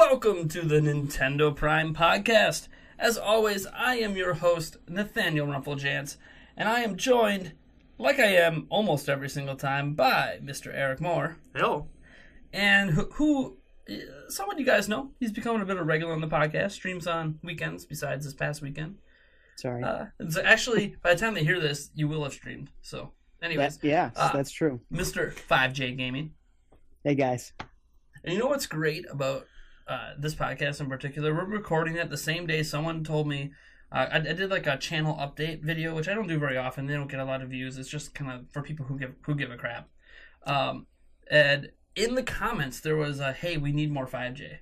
Welcome to the Nintendo Prime Podcast. As always, I am your host, Nathaniel Rumpeljantz, and I am joined, like I am almost every single time, by Mr. Eric Moore. Hello. And who someone you guys know. He's becoming a bit of a regular on the podcast, streams on weekends besides this past weekend. Sorry. So actually, by the time they hear this, you will have streamed. So, anyways. That's true. Mr. 5J Gaming. Hey, guys. And you know what's great about this podcast in particular? We're recording it the same day someone told me. I did like a channel update video, which I don't do very often. They don't get a lot of views. It's just kind of for people who give a crap. And in the comments, there was a, hey, we need more 5J.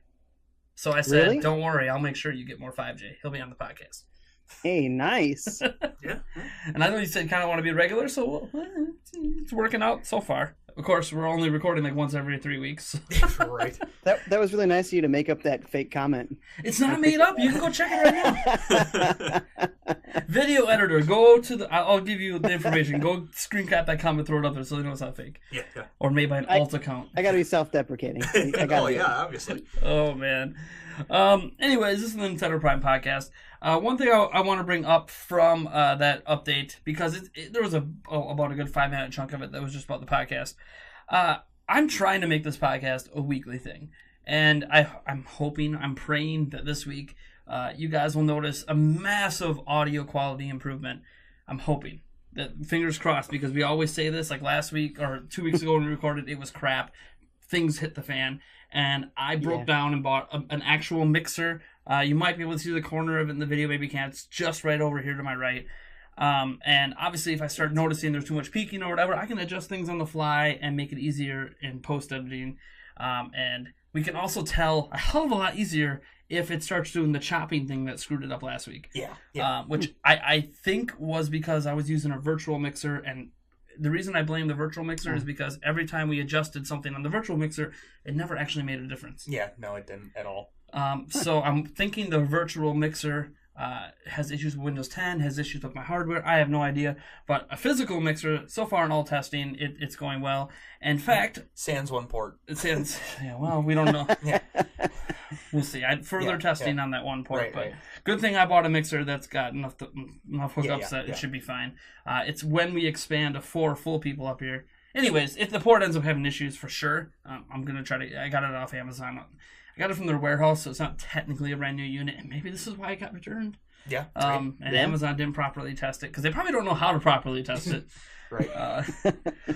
So I said, Really? Don't worry, I'll make sure you get more 5J. He'll be on the podcast. Hey, nice. Yeah. And I know you said kind of want to be regular, so it's working out so far. Of course, we're only recording like once every 3 weeks. Right. That was really nice of you to make up that fake comment. It's not made up. You can go check it right now. Video editor, go to the... I'll give you the information. Go screen cap that comment, throw it up there so they know it's not fake. Yeah. Or made by an alt account. I got to be self-deprecating. Obviously. Oh, man. Anyways, this is the Nintendo Prime Podcast. One thing I want to bring up from that update, because there was about a good 5-minute chunk of it that was just about the podcast. I'm trying to make this podcast a weekly thing. And I'm hoping, I'm praying that this week you guys will notice a massive audio quality improvement. I'm hoping. That, fingers crossed, because we always say this, like last week or 2 weeks ago when we recorded, it was crap. Things hit the fan. And I broke down and bought an actual mixer. You might be able to see the corner of it in the video, maybe you can't. It's just right over here to my right. And obviously, if I start noticing there's too much peaking or whatever, I can adjust things on the fly and make it easier in post-editing. And we can also tell a hell of a lot easier if it starts doing the chopping thing that screwed it up last week. Yeah. Which I think was because I was using a virtual mixer, and the reason I blame the virtual mixer is because every time we adjusted something on the virtual mixer, it never actually made a difference. Yeah, no, it didn't at all. So I'm thinking the virtual mixer has issues with Windows 10, has issues with my hardware. I have no idea. But a physical mixer, so far in all testing, it's going well. In fact... Sans one port. It sans... Yeah, well, we don't know. Yeah. We'll see. I further testing on that one port. Right. Good thing I bought a mixer that's got enough hookups that it should be fine. It's when we expand to 4 full people up here. Anyways, if the port ends up having issues, for sure, I'm going to try to... I got it off Amazon. I got it from their warehouse, so it's not technically a brand new unit, and maybe this is why it got returned. Yeah. Amazon didn't properly test it, because they probably don't know how to properly test it. Right.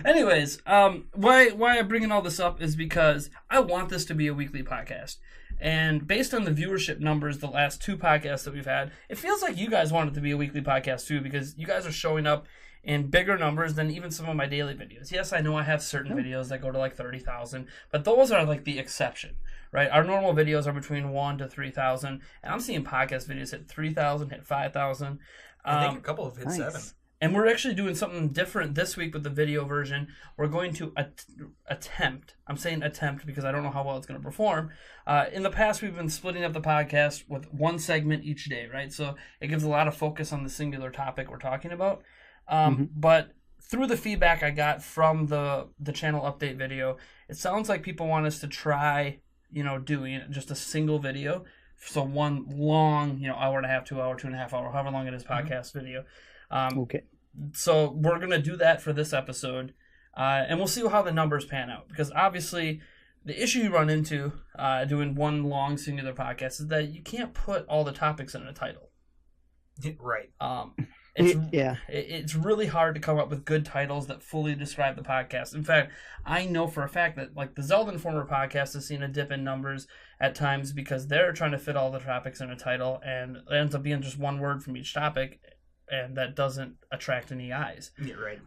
Anyways, why I'm bringing all this up is because I want this to be a weekly podcast. And based on the viewership numbers, the last 2 podcasts that we've had, it feels like you guys want it to be a weekly podcast too, because you guys are showing up in bigger numbers than even some of my daily videos. Yes, I know I have certain videos that go to like 30,000, but those are like the exception, right? Our normal videos are between 1,000 to 3,000, and I'm seeing podcast videos hit 3,000, hit 5,000. I think a couple have hit nice. 7. And we're actually doing something different this week with the video version. We're going to attempt. I'm saying attempt because I don't know how well it's going to perform. In the past, we've been splitting up the podcast with one segment each day, right? So it gives a lot of focus on the singular topic we're talking about. But through the feedback I got from the channel update video, it sounds like people want us to try, doing just a single video. So one long, hour and a half, 2 hour, 2.5 hour, however long it is, podcast video. Okay. So we're going to do that for this episode, and we'll see how the numbers pan out. Because obviously, the issue you run into doing one long singular podcast is that you can't put all the topics in a title. Right. It's really hard to come up with good titles that fully describe the podcast. In fact, I know for a fact that like the Zelda Informer podcast has seen a dip in numbers at times because they're trying to fit all the topics in a title, and it ends up being just one word from each topic, and that doesn't attract any eyes. Yeah, right.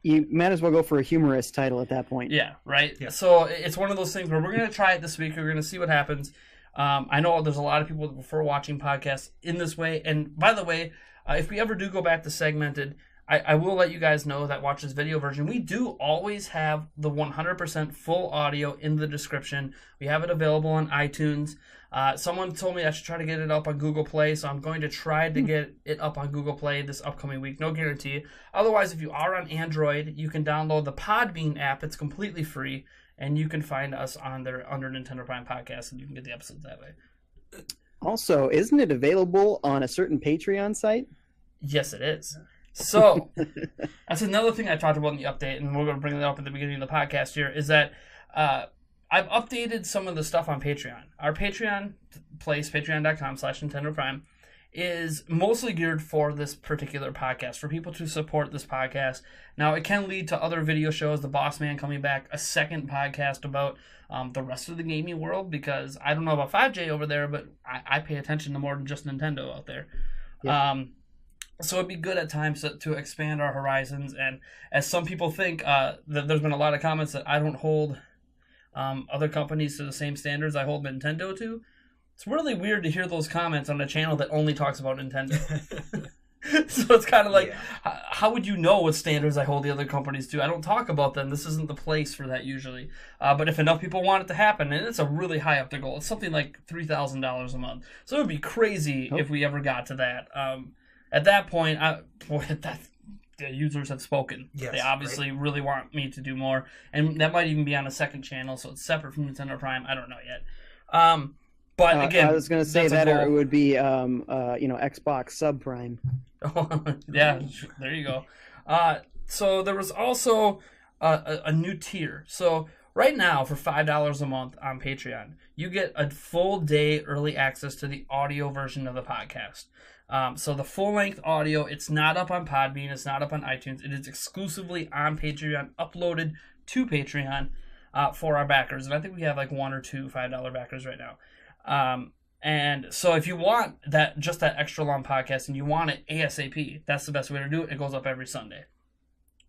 You might as well go for a humorous title at that point. Yeah, right? Yeah. So it's one of those things where we're going to try it this week. We're going to see what happens. I know there's a lot of people that prefer watching podcasts in this way. And by the way, if we ever do go back to segmented, I will let you guys know that watch this video version. We do always have the 100% full audio in the description. We have it available on iTunes. Someone told me I should try to get it up on Google Play, so I'm going to try to get it up on Google Play this upcoming week. No guarantee. Otherwise, if you are on Android, you can download the Podbean app. It's completely free, and you can find us on there under Nintendo Prime Podcast, and you can get the episodes that way. Also, isn't it available on a certain Patreon site? Yes, it is. So that's another thing I talked about in the update, and we're going to bring that up at the beginning of the podcast here, is that I've updated some of the stuff on Patreon. Our Patreon place, patreon.com/Nintendo Prime, is mostly geared for this particular podcast, for people to support this podcast. Now, it can lead to other video shows, the Boss Man coming back, a second podcast about the rest of the gaming world, because I don't know about 5J over there, but I pay attention to more than just Nintendo out there. Yeah. So it'd be good at times to expand our horizons, and as some people think, that there's been a lot of comments that I don't hold other companies to the same standards I hold Nintendo to. It's really weird to hear those comments on a channel that only talks about Nintendo. So it's kind of like, how would you know what standards I hold the other companies to? I don't talk about them. This isn't the place for that usually. But if enough people want it to happen, and it's a really high up the goal, it's something like $3,000 a month. So it would be crazy if we ever got to that. At that point, the users have spoken. Yes, they obviously really want me to do more, and that might even be on a second channel, so it's separate from Nintendo Prime. I don't know yet. But again, I was going to say that, or it would be, Xbox subprime. Yeah, there you go. So there was also a new tier. So right now, for $5 a month on Patreon, you get a full day early access to the audio version of the podcast. So the full-length audio, it's not up on Podbean, it's not up on iTunes. It is exclusively on Patreon, uploaded to Patreon for our backers. And I think we have like 1 or 2 $5 backers right now. And so if you want that extra long podcast and you want it ASAP, that's the best way to do it. It goes up every Sunday.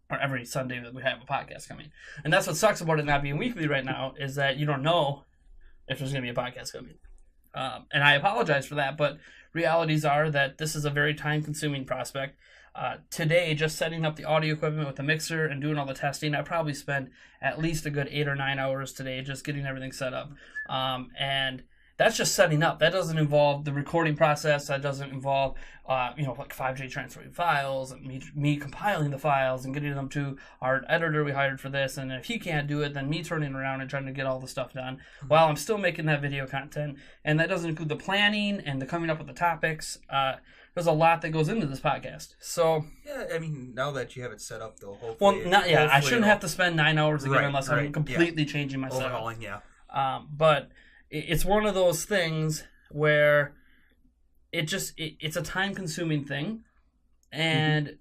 Or every Sunday that we have a podcast coming. And that's what sucks about it not being weekly right now, is that you don't know if there's going to be a podcast coming. And I apologize for that, but realities are that this is a very time-consuming prospect. Today, just setting up the audio equipment with the mixer and doing all the testing, I probably spent at least a good 8 or 9 hours today just getting everything set up. And that's just setting up. That doesn't involve the recording process. That doesn't involve, like 5J transferring files and me compiling the files and getting them to our editor we hired for this. And if he can't do it, then me turning around and trying to get all the stuff done while I'm still making that video content. And that doesn't include the planning and the coming up with the topics. There's a lot that goes into this podcast. So yeah, I mean, now that you have it set up, though, hopefully. Well, I shouldn't have to spend 9 hours again unless I'm completely changing my setup. Overhauling, yeah. But it's one of those things where it's a time-consuming thing, and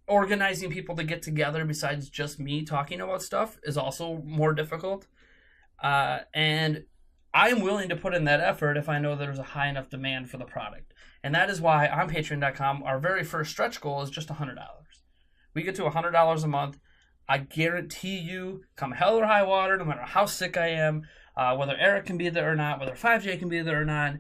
organizing people to get together besides just me talking about stuff is also more difficult. And I'm willing to put in that effort if I know there's a high enough demand for the product. And that is why on Patreon.com, our very first stretch goal is just $100. We get to $100 a month. I guarantee you, come hell or high water, no matter how sick I am, whether Eric can be there or not, whether 5J can be there or not,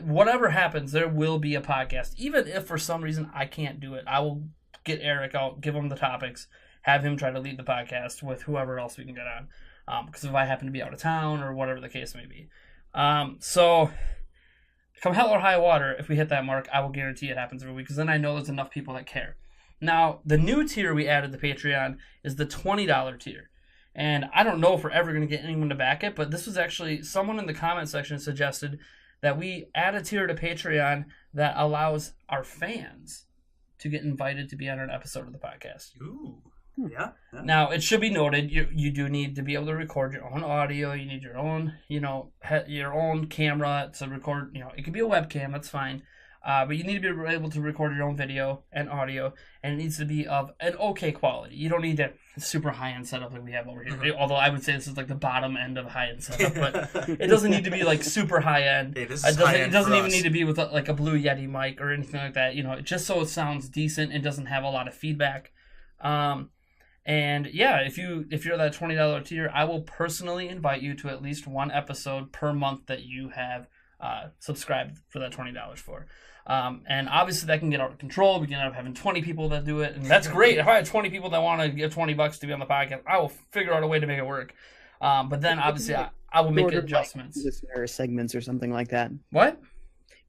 whatever happens, there will be a podcast. Even if for some reason I can't do it, I will get Eric out, give him the topics, have him try to lead the podcast with whoever else we can get on. Because if I happen to be out of town or whatever the case may be. So come hell or high water, if we hit that mark, I will guarantee it happens every week, because then I know there's enough people that care. Now, the new tier we added to Patreon is the $20 tier. And I don't know if we're ever going to get anyone to back it, but this was actually someone in the comment section suggested that we add a tier to Patreon that allows our fans to get invited to be on an episode of the podcast. Ooh. Yeah. Now, it should be noted, you do need to be able to record your own audio. You need your own, your own camera to record. It could be a webcam, that's fine. But you need to be able to record your own video and audio, and it needs to be of an okay quality. You don't need a super high-end setup like we have over here. Mm-hmm. Although I would say this is like the bottom end of high-end setup, but it doesn't need to be like super high-end. It doesn't even need to be with like a Blue Yeti mic or anything like that. Just so it sounds decent and doesn't have a lot of feedback. And yeah, if you're that $20 tier, I will personally invite you to at least one episode per month that you have subscribed for that $20 for. And obviously that can get out of control. We can end up having 20 people that do it, and that's great. If I have 20 people that want to give $20 to be on the podcast, I will figure out a way to make it work. But then obviously I will make adjustments. Listener segments or something like that. What?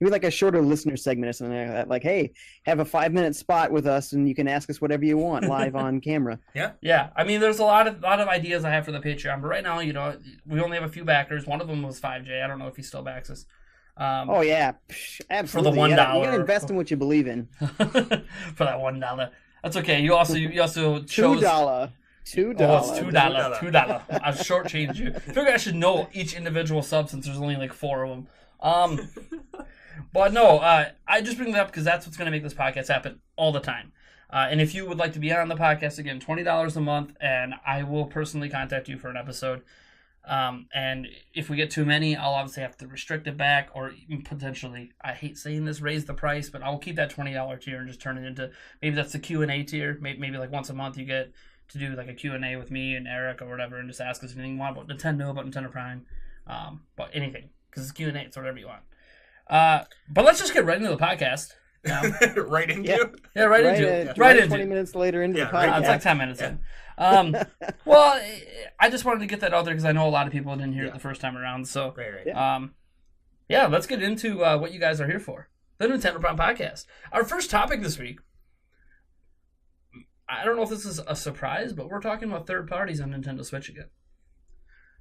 maybe like a shorter listener segment or something like that. Like, hey, have a 5-minute spot with us, and you can ask us whatever you want live on camera. Yeah. I mean, there's a lot of ideas I have for the Patreon, but right now, we only have a few backers. One of them was 5J. I don't know if he still backs us. Oh yeah, absolutely. For the $1, you gotta invest in what you believe in. For that $1. That's okay. You also chose $2. Oh, it's $2. I shortchanged you. I figure I should know each individual sub since there's only like 4 of them. But no, I just bring that up because that's what's going to make this podcast happen all the time. And if you would like to be on the podcast again, $20 a month, and I will personally contact you for an episode. And if we get too many, I'll obviously have to restrict it back, or even potentially, I hate saying this, raise the price, but I'll keep that $20 tier and just turn it into, maybe that's the Q&A tier. Maybe like once a month you get to do like a Q&A with me and Eric or whatever, and just ask us anything you want about Nintendo Prime, but anything, because it's Q&A, it's whatever you want. But let's just get right into the podcast. Right into Yeah, right into 20 minutes later into the podcast. It's like 10 minutes in. Well, I just wanted to get that out there because I know a lot of people didn't hear it the first time around. So, let's get into what you guys are here for. The Nintendo Prime Podcast. Our first topic this week, I don't know if this is a surprise, but we're talking about third parties on Nintendo Switch again.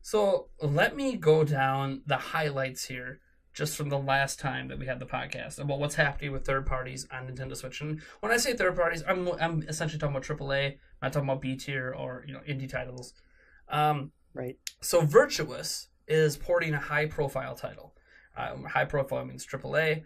So let me go down the highlights here just from the last time that we had the podcast about what's happening with third parties on Nintendo Switch. And when I say third parties, I'm essentially talking about AAA. I'm not talking about B tier or indie titles. Right. So Virtuous is porting a high-profile title. High-profile means AAA.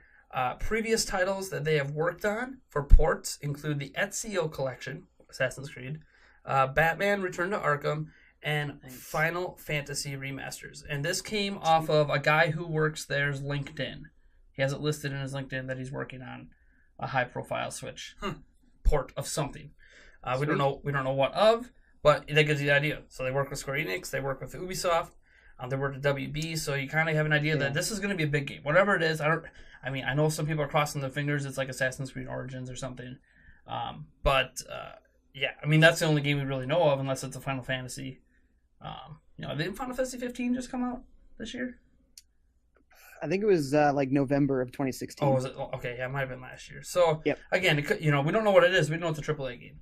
Previous titles that they have worked on for ports include the Ezio Collection, Assassin's Creed, Batman Return to Arkham, and Final Fantasy Remasters. And this came off of a guy who works there's LinkedIn. He has it listed in his LinkedIn that he's working on a high-profile Switch port of something. We don't know what of, but that gives you the idea. So they work with Square Enix, they work with Ubisoft, they work with WB, so you kind of have an idea that this is going to be a big game. Whatever it is, I know some people are crossing their fingers. It's like Assassin's Creed Origins or something. That's the only game we really know of, unless it's a Final Fantasy. Didn't Final Fantasy 15 just come out this year? I think it was like November of 2016. Oh, was it? Okay, yeah, it might have been last year. So, again, it could, we don't know what it is. We know it's a AAA game.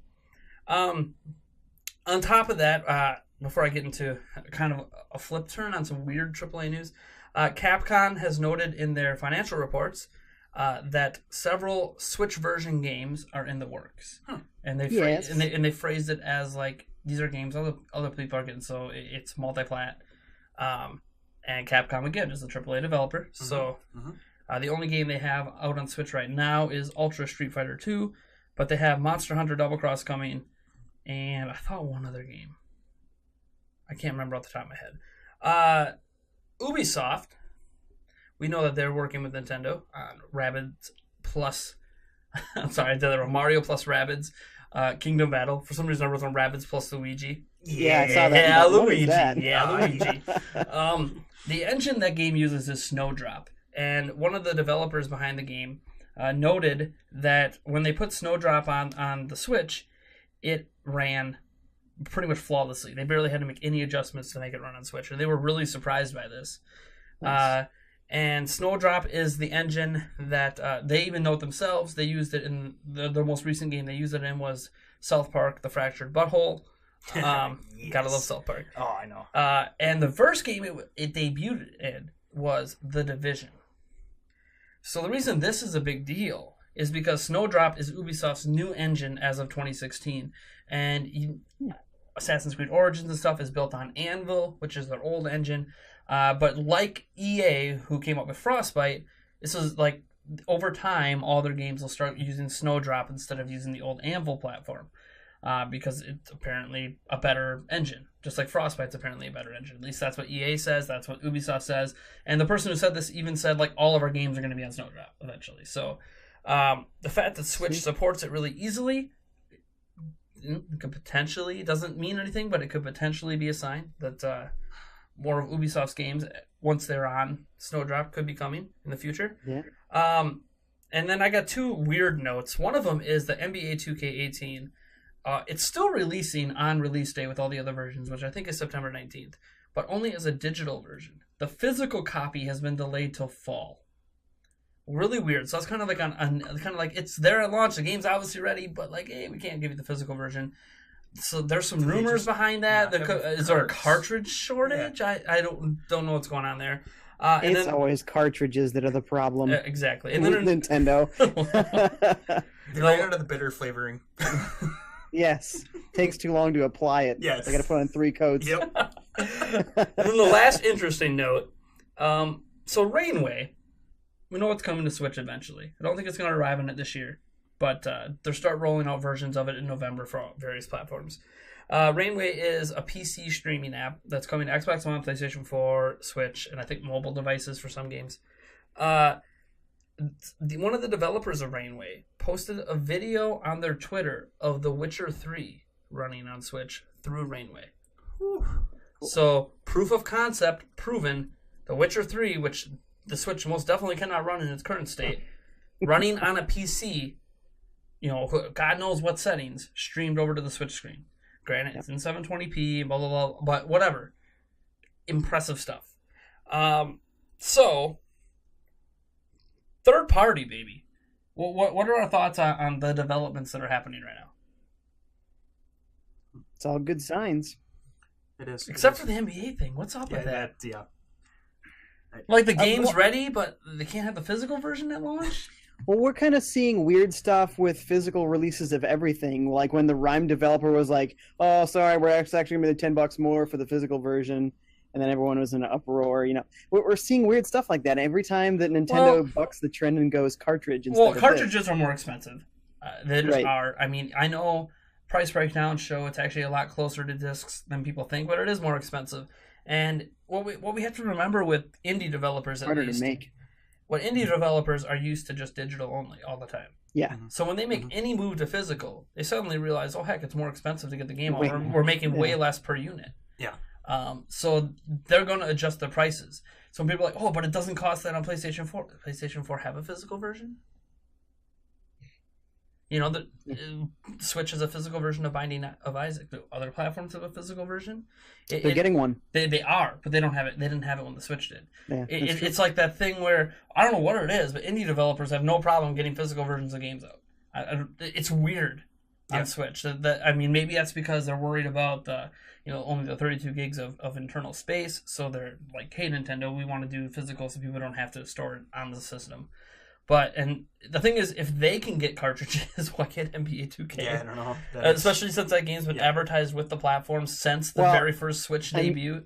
On top of that, before I get into kind of a flip turn on some weird AAA news, Capcom has noted in their financial reports that several Switch version games are in the works, and they phrased it as like these are games other people are getting, so it's multi-plat. And Capcom again is a AAA developer, so the only game they have out on Switch right now is Ultra Street Fighter 2, but they have Monster Hunter Double Cross coming, and I thought one other game. I can't remember off the top of my head. Ubisoft, we know that they're working with Nintendo on Rabbids plus. I'm sorry, I did that. Mario plus Rabbids, Kingdom Battle. For some reason, I wrote on Rabbids plus Luigi. Yeah, I saw that. Yeah, Luigi. Yeah, Luigi. The engine that game uses is Snowdrop, and one of the developers behind the game noted that when they put Snowdrop on the Switch, it ran pretty much flawlessly. They barely had to make any adjustments to make it run on Switch, and they were really surprised by this. Nice. And Snowdrop is the engine that they even note themselves. They used it in the most recent game they used it in was South Park: The Fractured Butthole. Gotta love South Park. Oh, I know. And the first game it debuted in was The Division. So the reason this is a big deal is because Snowdrop is Ubisoft's new engine as of 2016, and Assassin's Creed Origins and stuff is built on Anvil, which is their old engine. But like EA, who came up with Frostbite, this is like over time, all their games will start using Snowdrop instead of using the old Anvil platform, because it's apparently a better engine. Just like Frostbite's apparently a better engine. At least that's what EA says. That's what Ubisoft says. And the person who said this even said like all of our games are going to be on Snowdrop eventually. So the fact that Switch supports it really easily could potentially, doesn't mean anything, but it could potentially be a sign that more of Ubisoft's games, once they're on Snowdrop, could be coming in the future. Yeah. And then I got two weird notes. One of them is the NBA 2K18. It's still releasing on release day with all the other versions, which I think is September 19th, but only as a digital version. The physical copy has been delayed till fall. really weird. So it's kind of like it's there at launch. The game's obviously ready, but like, hey, we can't give you the physical version. So there's some rumors behind that. Is there a cartridge shortage? Yeah. I don't know what's going on there. It's always cartridges that are the problem. Exactly. And then Nintendo. They ran out of the bitter flavoring. Yes. Takes too long to apply it. Yes. They got to put on 3 coats. Yep. And then the last interesting note. So Rainway, we know it's coming to Switch eventually. I don't think it's going to arrive on it this year, but they'll start rolling out versions of it in November for various platforms. Rainway is a PC streaming app that's coming to Xbox One, PlayStation 4, Switch, and I think mobile devices for some games. One of the developers of Rainway posted a video on their Twitter of The Witcher 3 running on Switch through Rainway. Whew. So, proof of concept proven. The Witcher 3, which the Switch most definitely cannot run in its current state, running on a PC, God knows what settings, streamed over to the Switch screen. Granted, it's in 720p, blah, blah, blah, but whatever. Impressive stuff. So, third party, baby. What are our thoughts on the developments that are happening right now? It's all good signs. It is. Except for the NBA thing. What's up with that? Yeah. Like, the game's ready, but they can't have the physical version at launch? Well, we're kind of seeing weird stuff with physical releases of everything. Like when the Rime developer was like, "Oh, sorry, we're actually going to be $10 more for the physical version," and then everyone was in an uproar. We're seeing weird stuff like that every time that Nintendo bucks the trend and goes cartridge instead of cartridges are more expensive. They just Right. are. I mean, I know price breakdowns show it's actually a lot closer to discs than people think, but it is more expensive. And what we have to remember with indie developers, harder to make. What indie developers are used to just digital only all the time. Yeah. So when they make any move to physical, they suddenly realize, oh heck, it's more expensive to get the game out. Wait. We're making way less per unit. Yeah. So they're going to adjust their prices. So people are like, oh, but it doesn't cost that on PlayStation 4. PlayStation 4 have a physical version? The Switch has a physical version of Binding of Isaac. Do other platforms have a physical version? They're getting one. They are, but they don't have it. They didn't have it when the Switch did. Yeah, It's like that thing where, I don't know what it is, but indie developers have no problem getting physical versions of games out. It's weird on Switch. Maybe that's because they're worried about only the 32 gigs of internal space. So they're like, hey, Nintendo, we want to do physical so people don't have to store it on the system. And the thing is, if they can get cartridges, why can't NBA 2K? Yeah, I don't know. Especially since that game's been advertised with the platform since the very first Switch debut.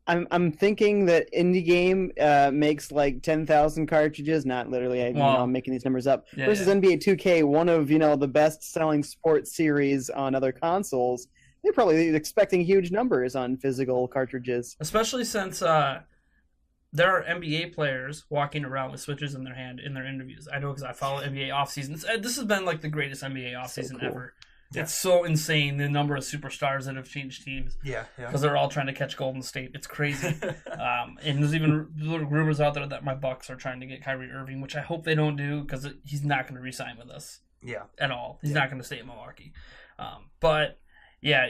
I'm thinking that indie game makes like 10,000 cartridges, not literally. I'm making these numbers up. Versus NBA 2K, one of the best-selling sports series on other consoles. They're probably expecting huge numbers on physical cartridges. Especially since there are NBA players walking around with Switches in their hand in their interviews. I know because I follow NBA offseason. This has been like the greatest NBA offseason ever. Yeah. It's so insane, the number of superstars that have changed teams. Yeah. Because they're all trying to catch Golden State. It's crazy. And there's even little rumors out there that my Bucks are trying to get Kyrie Irving, which I hope they don't do because he's not going to re-sign with us. Yeah. At all. He's not going to stay in Milwaukee. But yeah,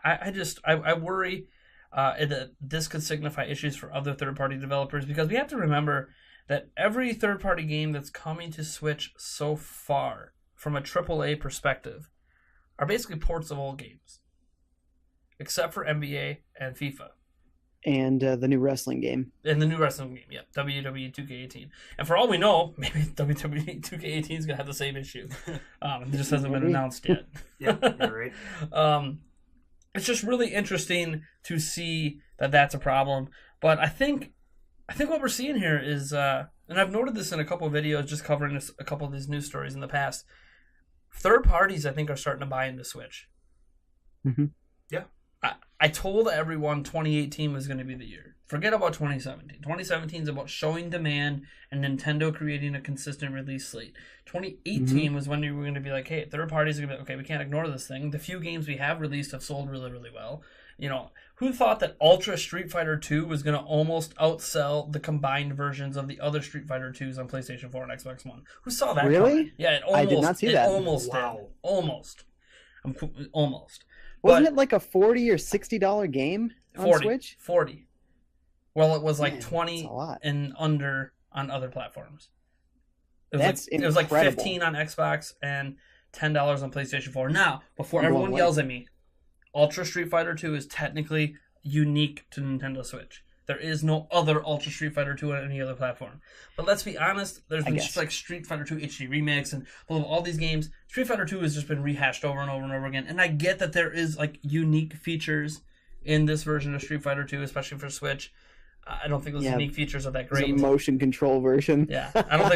I worry that this could signify issues for other third-party developers because we have to remember that every third-party game that's coming to Switch so far, from a AAA perspective, are basically ports of old games, except for NBA and FIFA. And the new wrestling game. And the new wrestling game, yeah, WWE 2K18. And for all we know, maybe WWE 2K18 is going to have the same issue. It just hasn't been announced yet. Yeah, you're right. It's just really interesting to see that that's a problem. But I think what we're seeing here is, and I've noted this in a couple of videos just covering a couple of these news stories in the past, third parties, I think, are starting to buy into Switch. Mm-hmm. Yeah. I told everyone 2018 was going to be the year. Forget about 2017. 2017 is about showing demand and Nintendo creating a consistent release slate. 2018 was when we were going to be like, hey, third parties are going to be like, okay, we can't ignore this thing. The few games we have released have sold really, really well. Who thought that Ultra Street Fighter 2 was going to almost outsell the combined versions of the other Street Fighter 2s on PlayStation 4 and Xbox One? Who saw that? Really? Coming? Yeah, I did not see that. Almost wow. did. Almost. Almost. Wasn't it like a $40 or $60 game on 40, Switch? 40. Well, it was like Man, 20 that's a lot. and under on other platforms. That's it was like incredible. $15 on Xbox and $10 on PlayStation 4. Now, before I'm blown everyone away. yells at me, Ultra Street Fighter 2 is technically unique to Nintendo Switch. There is no other Ultra Street Fighter 2 on any other platform. But let's be honest, there's been just like Street Fighter 2 HD Remix and all these games. Street Fighter 2 has just been rehashed over and over and over again. And I get that there is like unique features in this version of Street Fighter 2, especially for Switch. I don't think those unique features are that great. It's a motion control version. Yeah, I don't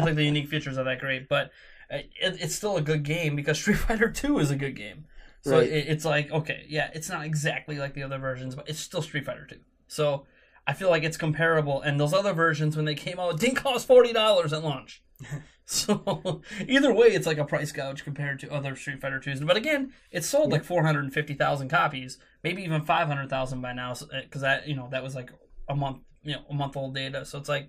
think the unique features are that great, but it's still a good game because Street Fighter 2 is a good game. So it's like, okay, yeah, it's not exactly like the other versions, but it's still Street Fighter 2. So I feel like it's comparable. And those other versions, when they came out, didn't cost $40 at launch. So either way, it's like a price gouge compared to other Street Fighter 2s. But again, it sold like 450,000 copies, maybe even 500,000 by now, because that was like a month old data. So it's like,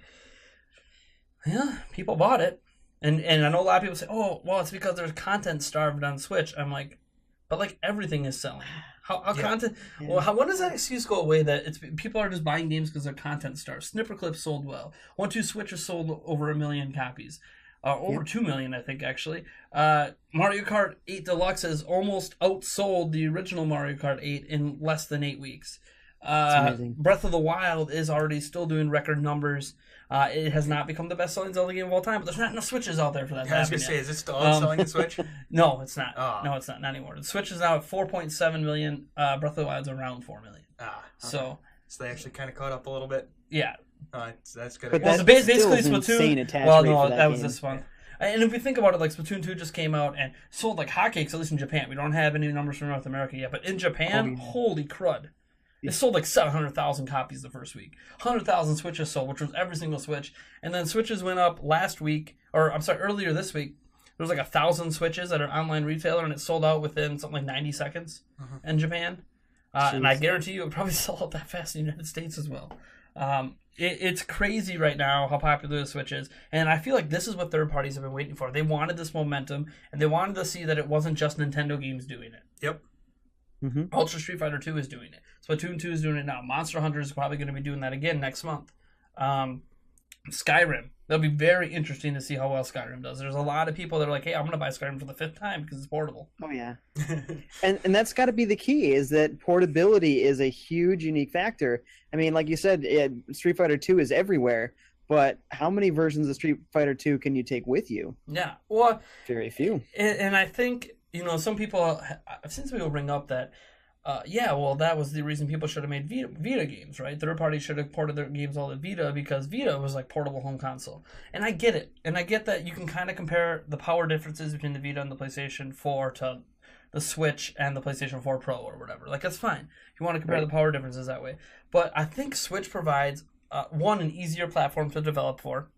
yeah, people bought it. And I know a lot of people say, oh, well, it's because there's content starved on Switch. I'm like, but like everything is selling. How content? Yeah. Well, when does that excuse go away that it's people are just buying games because their content starved? Snipper Clips sold well. 1-2 Switch has sold over 1 million copies. Over 2 million, I think, actually. Mario Kart 8 Deluxe has almost outsold the original Mario Kart 8 in less than 8 weeks. Breath of the Wild is already still doing record numbers. It has not become the best-selling Zelda game of all time, but there's not enough Switches out there for that. I was going to say, is it still outselling the Switch? No, it's not. No, it's not anymore. The Switch is now at 4.7 million. Breath of the Wild's around 4 million. Okay. So they actually kind of caught up a little bit. Yeah. That's good. But well, that's basically still Splatoon. Attach Well, rate no, for that was game. this one. And if we think about it, like Splatoon 2 just came out and sold like hotcakes, at least in Japan. We don't have any numbers from North America yet, but in Japan, holy crud. It sold like 700,000 copies the first week. 100,000 Switches sold, which was every single Switch. And then Switches went up earlier this week. There was like 1,000 Switches at an online retailer, and it sold out within something like 90 seconds in Japan. And I guarantee you it probably sold out that fast in the United States as well. It's crazy right now how popular the Switch is. And I feel like this is what third parties have been waiting for. They wanted this momentum, and they wanted to see that it wasn't just Nintendo games doing it. Yep. Ultra Street Fighter 2 is doing it. Splatoon 2 is doing it now. Monster Hunter is probably going to be doing that again next month. Skyrim. That'll be very interesting to see how well Skyrim does. There's a lot of people that are like, hey, I'm going to buy Skyrim for the 5th time because it's portable. Oh, yeah. and that's got to be the key, is that portability is a huge, unique factor. I mean, like you said, Street Fighter 2 is everywhere, but how many versions of Street Fighter 2 can you take with you? Yeah. Well, very few. And I think, some people, I've seen some people bring up that, that was the reason people should have made Vita games, right? Third parties should have ported their games all to Vita because Vita was like portable home console. And I get it. And I get that you can kind of compare the power differences between the Vita and the PlayStation 4 to the Switch and the PlayStation 4 Pro or whatever. Like, that's fine. If you want to compare the power differences that way. But I think Switch provides, an easier platform to develop for.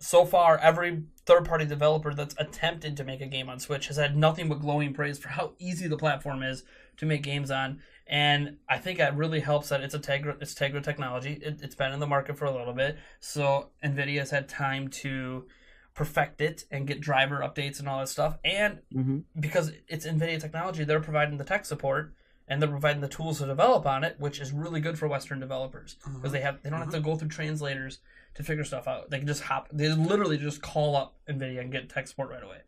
So far, every third-party developer that's attempted to make a game on Switch has had nothing but glowing praise for how easy the platform is to make games on. And I think that really helps that it's Tegra technology. It's been in the market for a little bit. So NVIDIA has had time to perfect it and get driver updates and all that stuff. And because it's NVIDIA technology, they're providing the tech support and they're providing the tools to develop on it, which is really good for Western developers because they don't have to go through translators to figure stuff out. They can just they literally just call up NVIDIA and get tech support right away.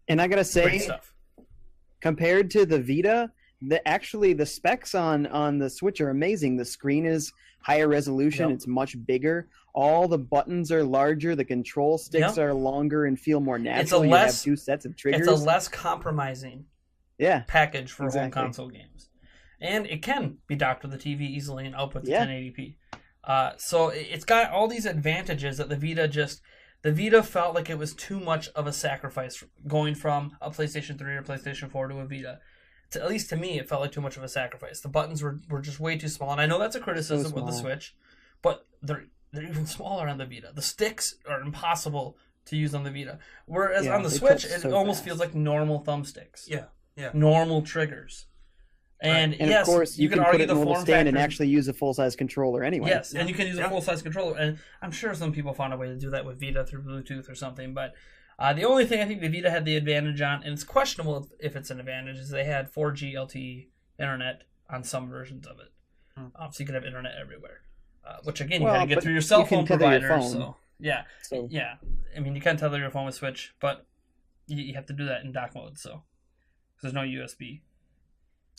And I gotta say, great stuff. Compared to the Vita, the specs on the Switch are amazing. The screen is higher resolution. It's much bigger. All the buttons are larger. The control sticks are longer and feel more natural. You have 2 sets of triggers. It's a less compromising package for home console games. And it can be docked with the TV easily and output to 1080p. So it's got all these advantages that the Vita felt like it was too much of a sacrifice going from a PlayStation 3 or PlayStation 4 to a Vita. At least to me, it felt like too much of a sacrifice. The buttons were just way too small. And I know that's a criticism with the Switch, but they're even smaller on the Vita. The sticks are impossible to use on the Vita. Whereas on the Switch, it almost feels like normal thumbsticks. Yeah. Normal triggers. And yes, of course, you can argue put it the in a little form stand factor and actually use a full-size controller anyway. Yes, and you can use a full-size controller. And I'm sure some people found a way to do that with Vita through Bluetooth or something. But the only thing I think the Vita had the advantage on, and it's questionable if it's an advantage, is they had 4G LTE internet on some versions of it. So you could have internet everywhere. which again you got to get through your cell phone provider. So yeah. I mean, you can tether your phone with Switch, but you have to do that in dock mode. So there's no USB.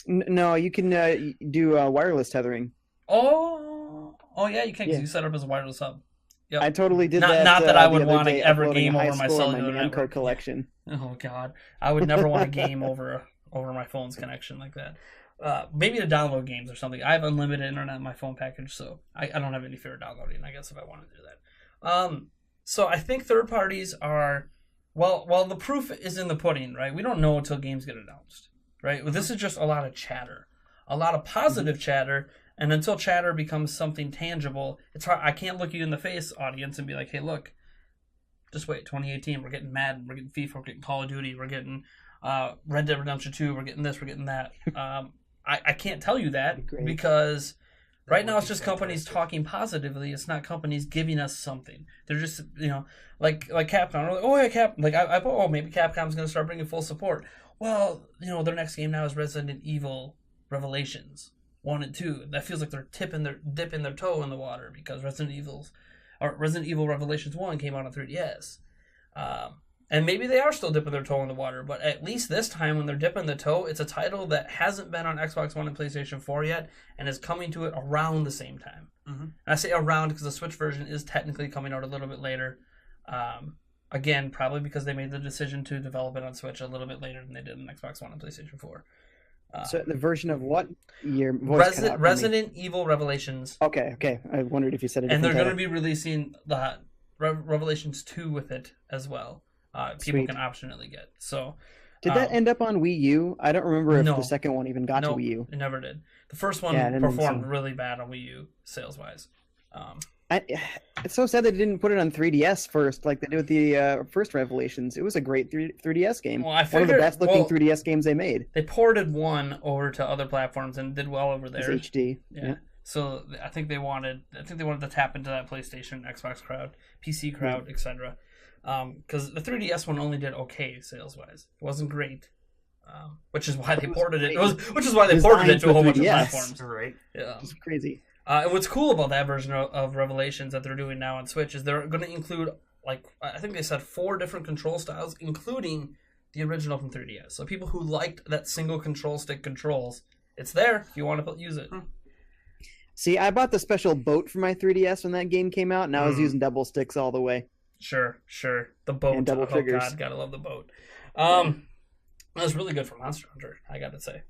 No, you can do wireless tethering. Oh yeah, you can because you set it up as a wireless hub. Yep. I totally did that. Not that I would want to ever game over my cellular network network collection. Oh God, I would never want to game over my phone's connection like that. Maybe to download games or something. I have unlimited internet in my phone package, so I don't have any fear of downloading, I guess, if I want to do that. So I think third parties are, well, the proof is in the pudding, right? We don't know until games get announced, right? Well, this is just a lot of chatter, a lot of positive chatter, and until chatter becomes something tangible, it's hard. I can't look you in the face, audience, and be like, hey, look, just wait, 2018, we're getting Madden, we're getting FIFA, we're getting Call of Duty, we're getting Red Dead Redemption 2, we're getting this, we're getting that. I can't tell you that because right now it's just companies talking positively. It's not companies giving us something. They're just, like Capcom. Like, oh yeah, maybe Capcom's going to start bringing full support. Well, their next game now is Resident Evil Revelations 1 and 2. That feels like they're dipping their toe in the water because Resident Evil Revelations 1 came out on 3DS. And maybe they are still dipping their toe in the water, but at least this time when they're dipping the toe, it's a title that hasn't been on Xbox One and PlayStation 4 yet and is coming to it around the same time. Mm-hmm. And I say around because the Switch version is technically coming out a little bit later. Again, probably because they made the decision to develop it on Switch a little bit later than they did on Xbox One and PlayStation 4. So the version of what year? Resident Evil Revelations. Okay. I wondered if you said it. And they're going to be releasing the Revelations 2 with it as well. People can optionally get. So, did that end up on Wii U? I don't remember if the second one even got to Wii U. It never did. The first one performed really bad on Wii U sales wise. It's so sad they didn't put it on 3DS first, like they did with the first Revelations. It was a great 3DS game. Well, one of the best looking 3DS games they made. They ported one over to other platforms and did well over there. It's HD. Yeah. So I think they wanted to tap into that PlayStation, Xbox crowd, PC crowd, etc. Because the 3DS one only did okay sales wise. It wasn't great, which is why they ported it. Which is why they ported it to a whole bunch of platforms. Right. Yeah. It's crazy. And what's cool about that version of Revelations that they're doing now on Switch is they're going to include, I think they said 4 different control styles, including the original from 3DS. So people who liked that single control stick controls, it's there if you want to use it. See, I bought the special boat for my 3DS when that game came out, and I was using double sticks all the way. Sure. The boat. And double triggers. God, gotta love the boat. That was really good for Monster Hunter, I gotta say.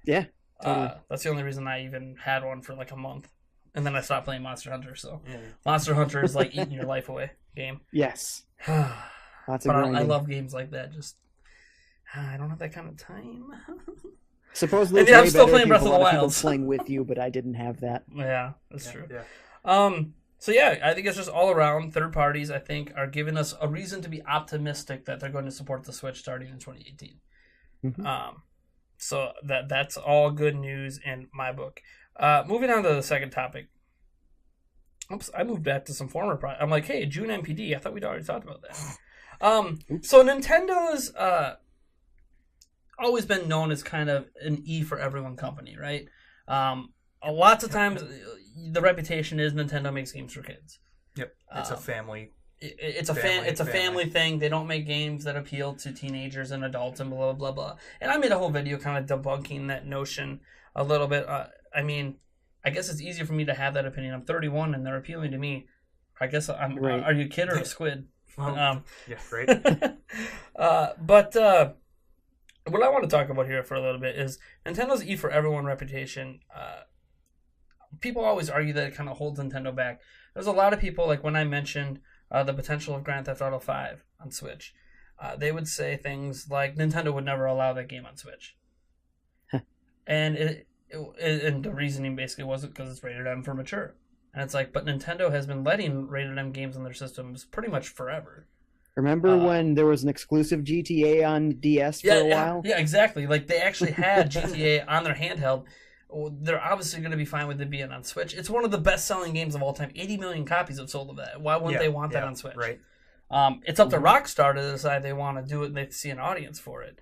Yeah, totally. That's the only reason I even had one for like a month. And then I stopped playing Monster Hunter, so Monster Hunter is like eating your life away game. Yes. Lots of I love games like that. Just I don't have that kind of time. Supposedly, and I'm still playing Breath of the Wild. Playing with you, but I didn't have that. Yeah, that's true. Yeah. So yeah, I think it's just all around third parties. I think are giving us a reason to be optimistic that they're going to support the Switch starting in 2018. Mm-hmm. So that's all good news in my book. Moving on to the second topic. Oops, I moved back to some former. I'm like, hey, June MPD. I thought we'd already talked about that. So Nintendo's always been known as kind of an E for everyone company, right? Lots of times, the reputation is Nintendo makes games for kids. Yep, it's a family. It's a family thing. They don't make games that appeal to teenagers and adults and blah blah blah. And I made a whole video kind of debunking that notion a little bit. I mean, I guess it's easier for me to have that opinion. I'm 31 and they're appealing to me. I guess I'm. Right. Are you a kid or a squid? Yeah, right. But what I want to talk about here for a little bit is Nintendo's E for everyone reputation. People always argue that it kind of holds Nintendo back. There's a lot of people, like when I mentioned the potential of Grand Theft Auto 5 on Switch, they would say things like Nintendo would never allow that game on Switch. And and the reasoning basically wasn't because it's rated M for mature. And it's like, but Nintendo has been letting rated M games on their systems pretty much forever. Remember when there was an exclusive GTA on DS for a while? Yeah, exactly. Like they actually had GTA on their handheld. They're obviously going to be fine with it being on Switch. It's one of the best-selling games of all time. 80 million copies have sold of that. Why wouldn't they want that on Switch? Right. It's up to Rockstar to decide they want to do it and they see an audience for it.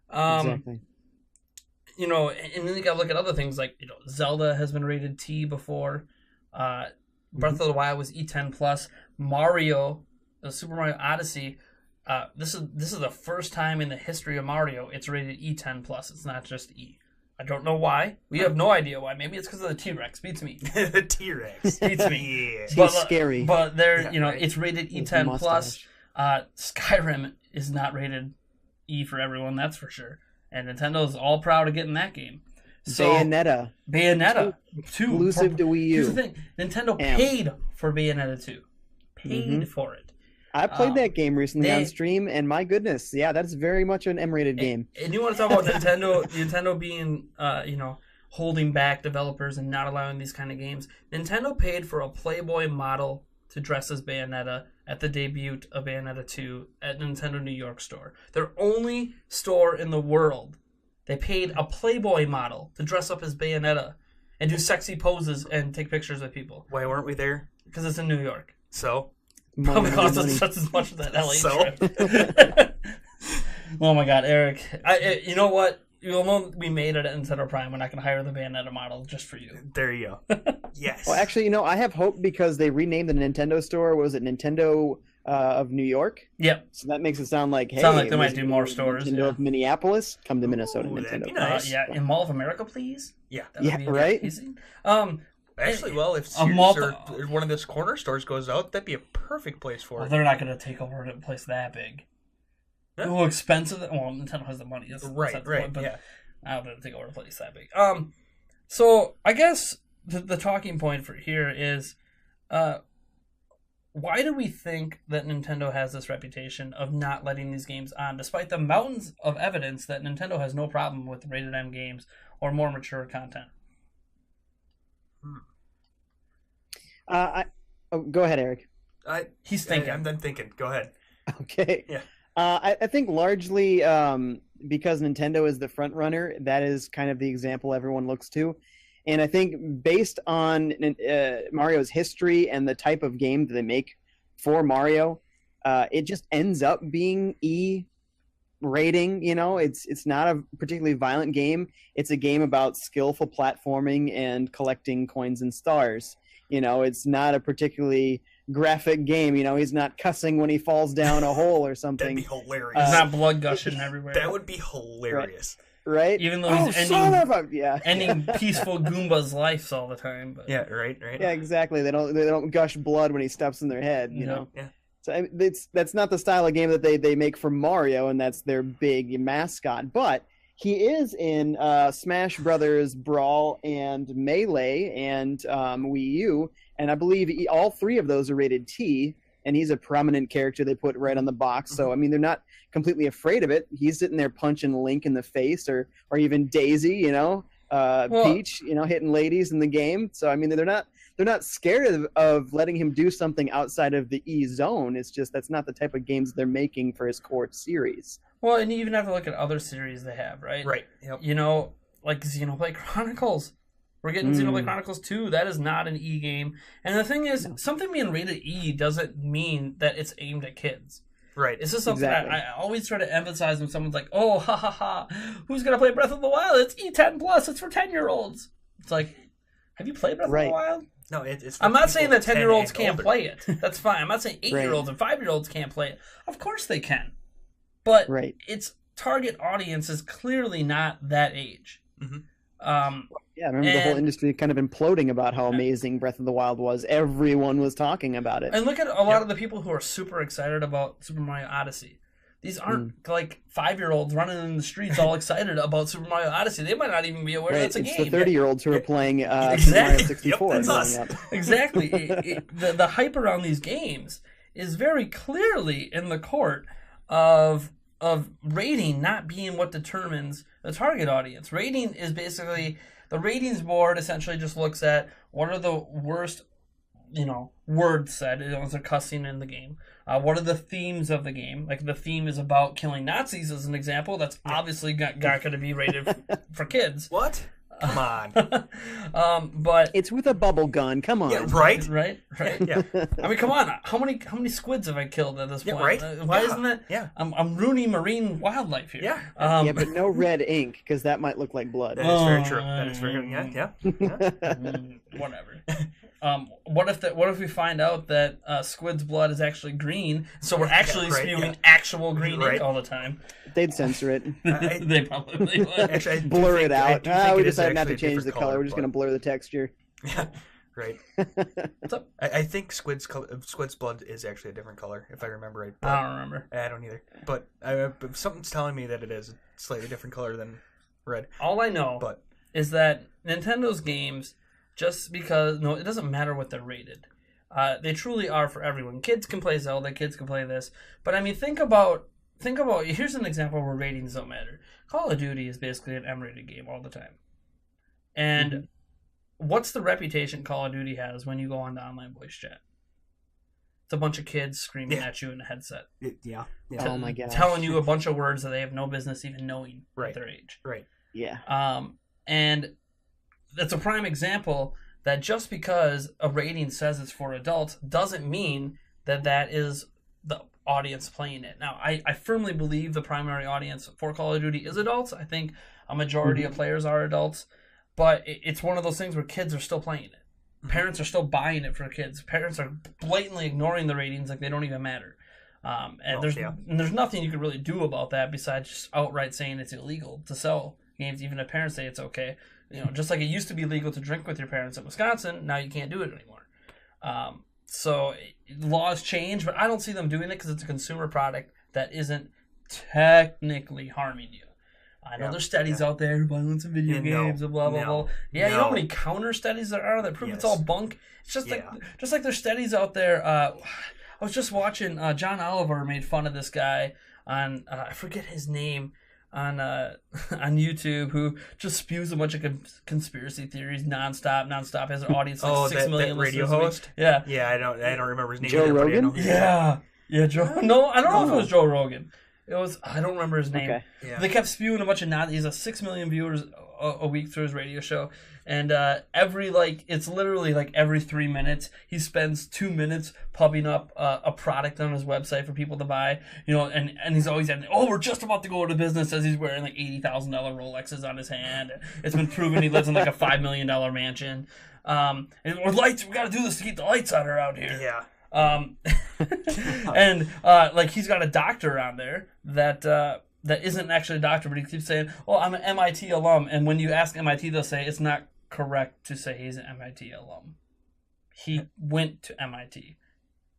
Exactly. You know, and then you got to look at other things like, Zelda has been rated T before. Breath of the Wild was E10 plus. Mario, Super Mario Odyssey. This is the first time in the history of Mario it's rated E10 plus. It's not just E. I don't know why. We have no idea why. Maybe it's because of the T-Rex. Beats me. The T-Rex. Beats me. Yeah. He's scary. But there, right. it's rated E10 plus. Skyrim is not rated E for everyone, that's for sure. And Nintendo's all proud of getting that game. So, Bayonetta 2. exclusive to Wii U. Here's the thing. Nintendo paid for Bayonetta 2. Paid for it. I played that game recently on stream, and my goodness, yeah, that's very much an M-rated game. And you want to talk about Nintendo being, holding back developers and not allowing these kind of games. Nintendo paid for a Playboy model to dress as Bayonetta at the debut of Bayonetta 2 at Nintendo New York store. Their only store in the world. They paid a Playboy model to dress up as Bayonetta and do sexy poses and take pictures with people. Why weren't we there? Because it's in New York. So? Probably cost us just as much as that LA So? trip. Oh my God, Eric. You know what? You'll know we made it at Nintendo Prime. We're not going to hire the Bayonetta model just for you. There you go. Yes. Well, actually, I have hope because they renamed the Nintendo store. What was it, Nintendo of New York? Yep. So that makes it sound like, hey, Sound like they might do more stores. Nintendo of Minneapolis, come to Minnesota, Ooh, that'd Nintendo. be nice. Yeah, in Mall of America, please. Yeah. That would Yeah, be right? amazing. Actually, well, if A Sears multi- or one of those corner stores goes out, that'd be a perfect place for Well, it. they're not going to take over a place that big. Yeah. A little expensive. Well, Nintendo has the money. That's the Right, point, but yeah. I don't think they take over a place that big. So I guess the talking point for here is, why do we think that Nintendo has this reputation of not letting these games on, despite the mountains of evidence that Nintendo has no problem with rated M games or more mature content? Go ahead, Eric. He's thinking. I'm done thinking. Go ahead. Okay. Yeah. I think largely because Nintendo is the front runner, that is kind of the example everyone looks to. And I think based on Mario's history and the type of game that they make for Mario, it just ends up being E rating. It's not a particularly violent game. It's a game about skillful platforming and collecting coins and stars. It's not a particularly graphic game. He's not cussing when he falls down a hole or something. That'd be hilarious. It's not blood gushing everywhere. That would be hilarious. Right? Even though he's ending peaceful Goomba's lives all the time. But. Yeah, right. Yeah, exactly. They don't gush blood when he steps in their head, you know. Yeah. So that's not the style of game that they make for Mario, and that's their big mascot. But he is in Smash Brothers Brawl and Melee and Wii U, and I believe all three of those are rated T, and he's a prominent character they put right on the box. So, I mean, they're not completely afraid of it. He's sitting there punching Link in the face, or even Daisy, Peach, hitting ladies in the game. So, I mean, they're not scared of letting him do something outside of the E zone. It's just that's not the type of games they're making for his core series. Well, and you even have to look at other series they have, right? Right. Yep. Like Xenoblade Chronicles. We're getting Xenoblade Chronicles 2. That is not an E game. And the thing is, something being rated E doesn't mean that it's aimed at kids. Right. This is something that I always try to emphasize when someone's like, oh, ha ha ha, who's going to play Breath of the Wild? It's E10 plus. It's for 10-year-olds. It's like, have you played Breath of the Wild? No, it's. I'm not saying that 10-year-olds 10 can't older. play it. That's fine. I'm not saying 8-year-olds and 5-year-olds can't play it. Of course they can. But its target audience is clearly not that age. Mm-hmm. I remember the whole industry kind of imploding about how amazing Breath of the Wild was. Everyone was talking about it. And look at a lot of the people who are super excited about Super Mario Odyssey. These aren't like 5-year-olds running in the streets all excited about Super Mario Odyssey. They might not even be aware that's a game. It's the 30-year-olds who are playing Exactly. Mario 64. Yep, that's us. Exactly. The hype around these games is very clearly in the court of rating not being what determines the target audience. Rating is basically, the ratings board essentially just looks at what are the worst, words said, as they're cussing in the game. What are the themes of the game? Like the theme is about killing Nazis as an example. That's obviously not going to be rated for kids. What? Come on. But it's with a bubble gun. Come on. Yeah, right? Right. Yeah. I mean, come on. How many squids have I killed at this point? Yeah, right? Why isn't that? Yeah. I'm ruining marine wildlife here. Yeah. Yeah, but no red ink, because that might look like blood. That is very true. That is very true. Yeah. Whatever. What if we find out that Squid's blood is actually green, so we're actually spewing yeah. actual green Right. ink all the time? They'd censor it. They probably would. Actually, I do Blur think- it I out. do think We it is decided not to actually a change the different color. We're just but- going to blur the texture. Yeah, right. What's up? I think Squid's blood is actually a different color, if I remember right. But I don't remember. I don't either. But something's telling me that it is a slightly different color than red. All I know But is that Nintendo's games, just because it doesn't matter what they're rated. They truly are for everyone. Kids can play Zelda, kids can play this. But I mean, think about. Here's an example where ratings don't matter. Call of Duty is basically an M-rated game all the time. And what's the reputation Call of Duty has when you go on the online voice chat? It's a bunch of kids screaming at you in a headset. Yeah. Oh my gosh. Telling you a bunch of words that they have no business even knowing at Right. their age. right. Yeah. And that's a prime example that just because a rating says it's for adults doesn't mean that that is the audience playing it. Now, I firmly believe the primary audience for Call of Duty is adults. I think a majority of players are adults, but it's one of those things where kids are still playing it. Parents are still buying it for kids. Parents are blatantly ignoring the ratings like they don't even matter. And there's nothing you can really do about that besides just outright saying it's illegal to sell games, even if parents say it's okay. Just like it used to be legal to drink with your parents in Wisconsin, now you can't do it anymore. So laws change, but I don't see them doing it because it's a consumer product that isn't technically harming you. I know there's studies out there, violence in video games and blah blah blah. Yeah, you know how many counter studies there are that prove it's all bunk. It's just like there's studies out there. I was just watching John Oliver made fun of this guy on I forget his name on YouTube, who just spews a bunch of conspiracy theories nonstop. Has an audience like 6 million that radio listeners. host. Yeah. I don't remember his name. Joe either, but I Rogan? know who he is. Yeah, Joe. No, I don't know if it was Joe Rogan. It was, I don't remember his name. Okay. Yeah. They kept spewing a bunch of nonsense. He's a 6 million viewers a week through his radio show, and it's literally like every 3 minutes he spends 2 minutes pubbing up a product on his website for people to buy. And he's always saying, "Oh, we're just about to go into business," as he's wearing like $80,000 Rolexes on his hand. It's been proven he lives in like a $5 million mansion. And we're lights. We got to do this to keep the lights on around here. Yeah. And he's got a doctor on there that isn't actually a doctor, but he keeps saying, "Oh, I'm an MIT alum." And when you ask MIT, they'll say it's not correct to say he's an MIT alum. He went to MIT.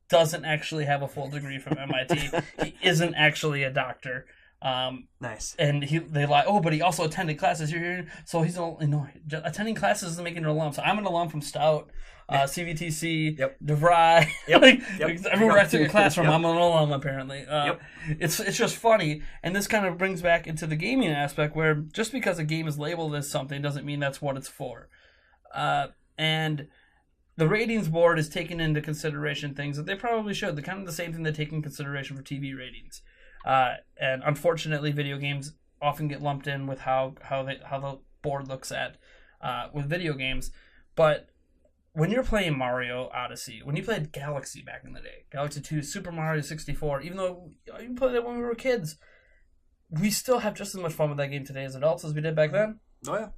Doesn't actually have a full degree from MIT. He isn't actually a doctor. Nice. And they lie. Oh, but he also attended classes here. So he's attending classes doesn't make him an alum. So I'm an alum from Stout, CVTC, DeVry. Everywhere I took a class from, I'm an alum apparently. It's just funny, and this kind of brings back into the gaming aspect where just because a game is labeled as something doesn't mean that's what it's for. And the ratings board is taking into consideration things that they probably should. They're kind of the same thing they take into consideration for TV ratings. And unfortunately, video games often get lumped in with how the board looks at with video games. But when you're playing Mario Odyssey, when you played Galaxy back in the day, Galaxy 2, Super Mario 64, even though you played it when we were kids, we still have just as much fun with that game today as adults as we did back then. Oh yeah.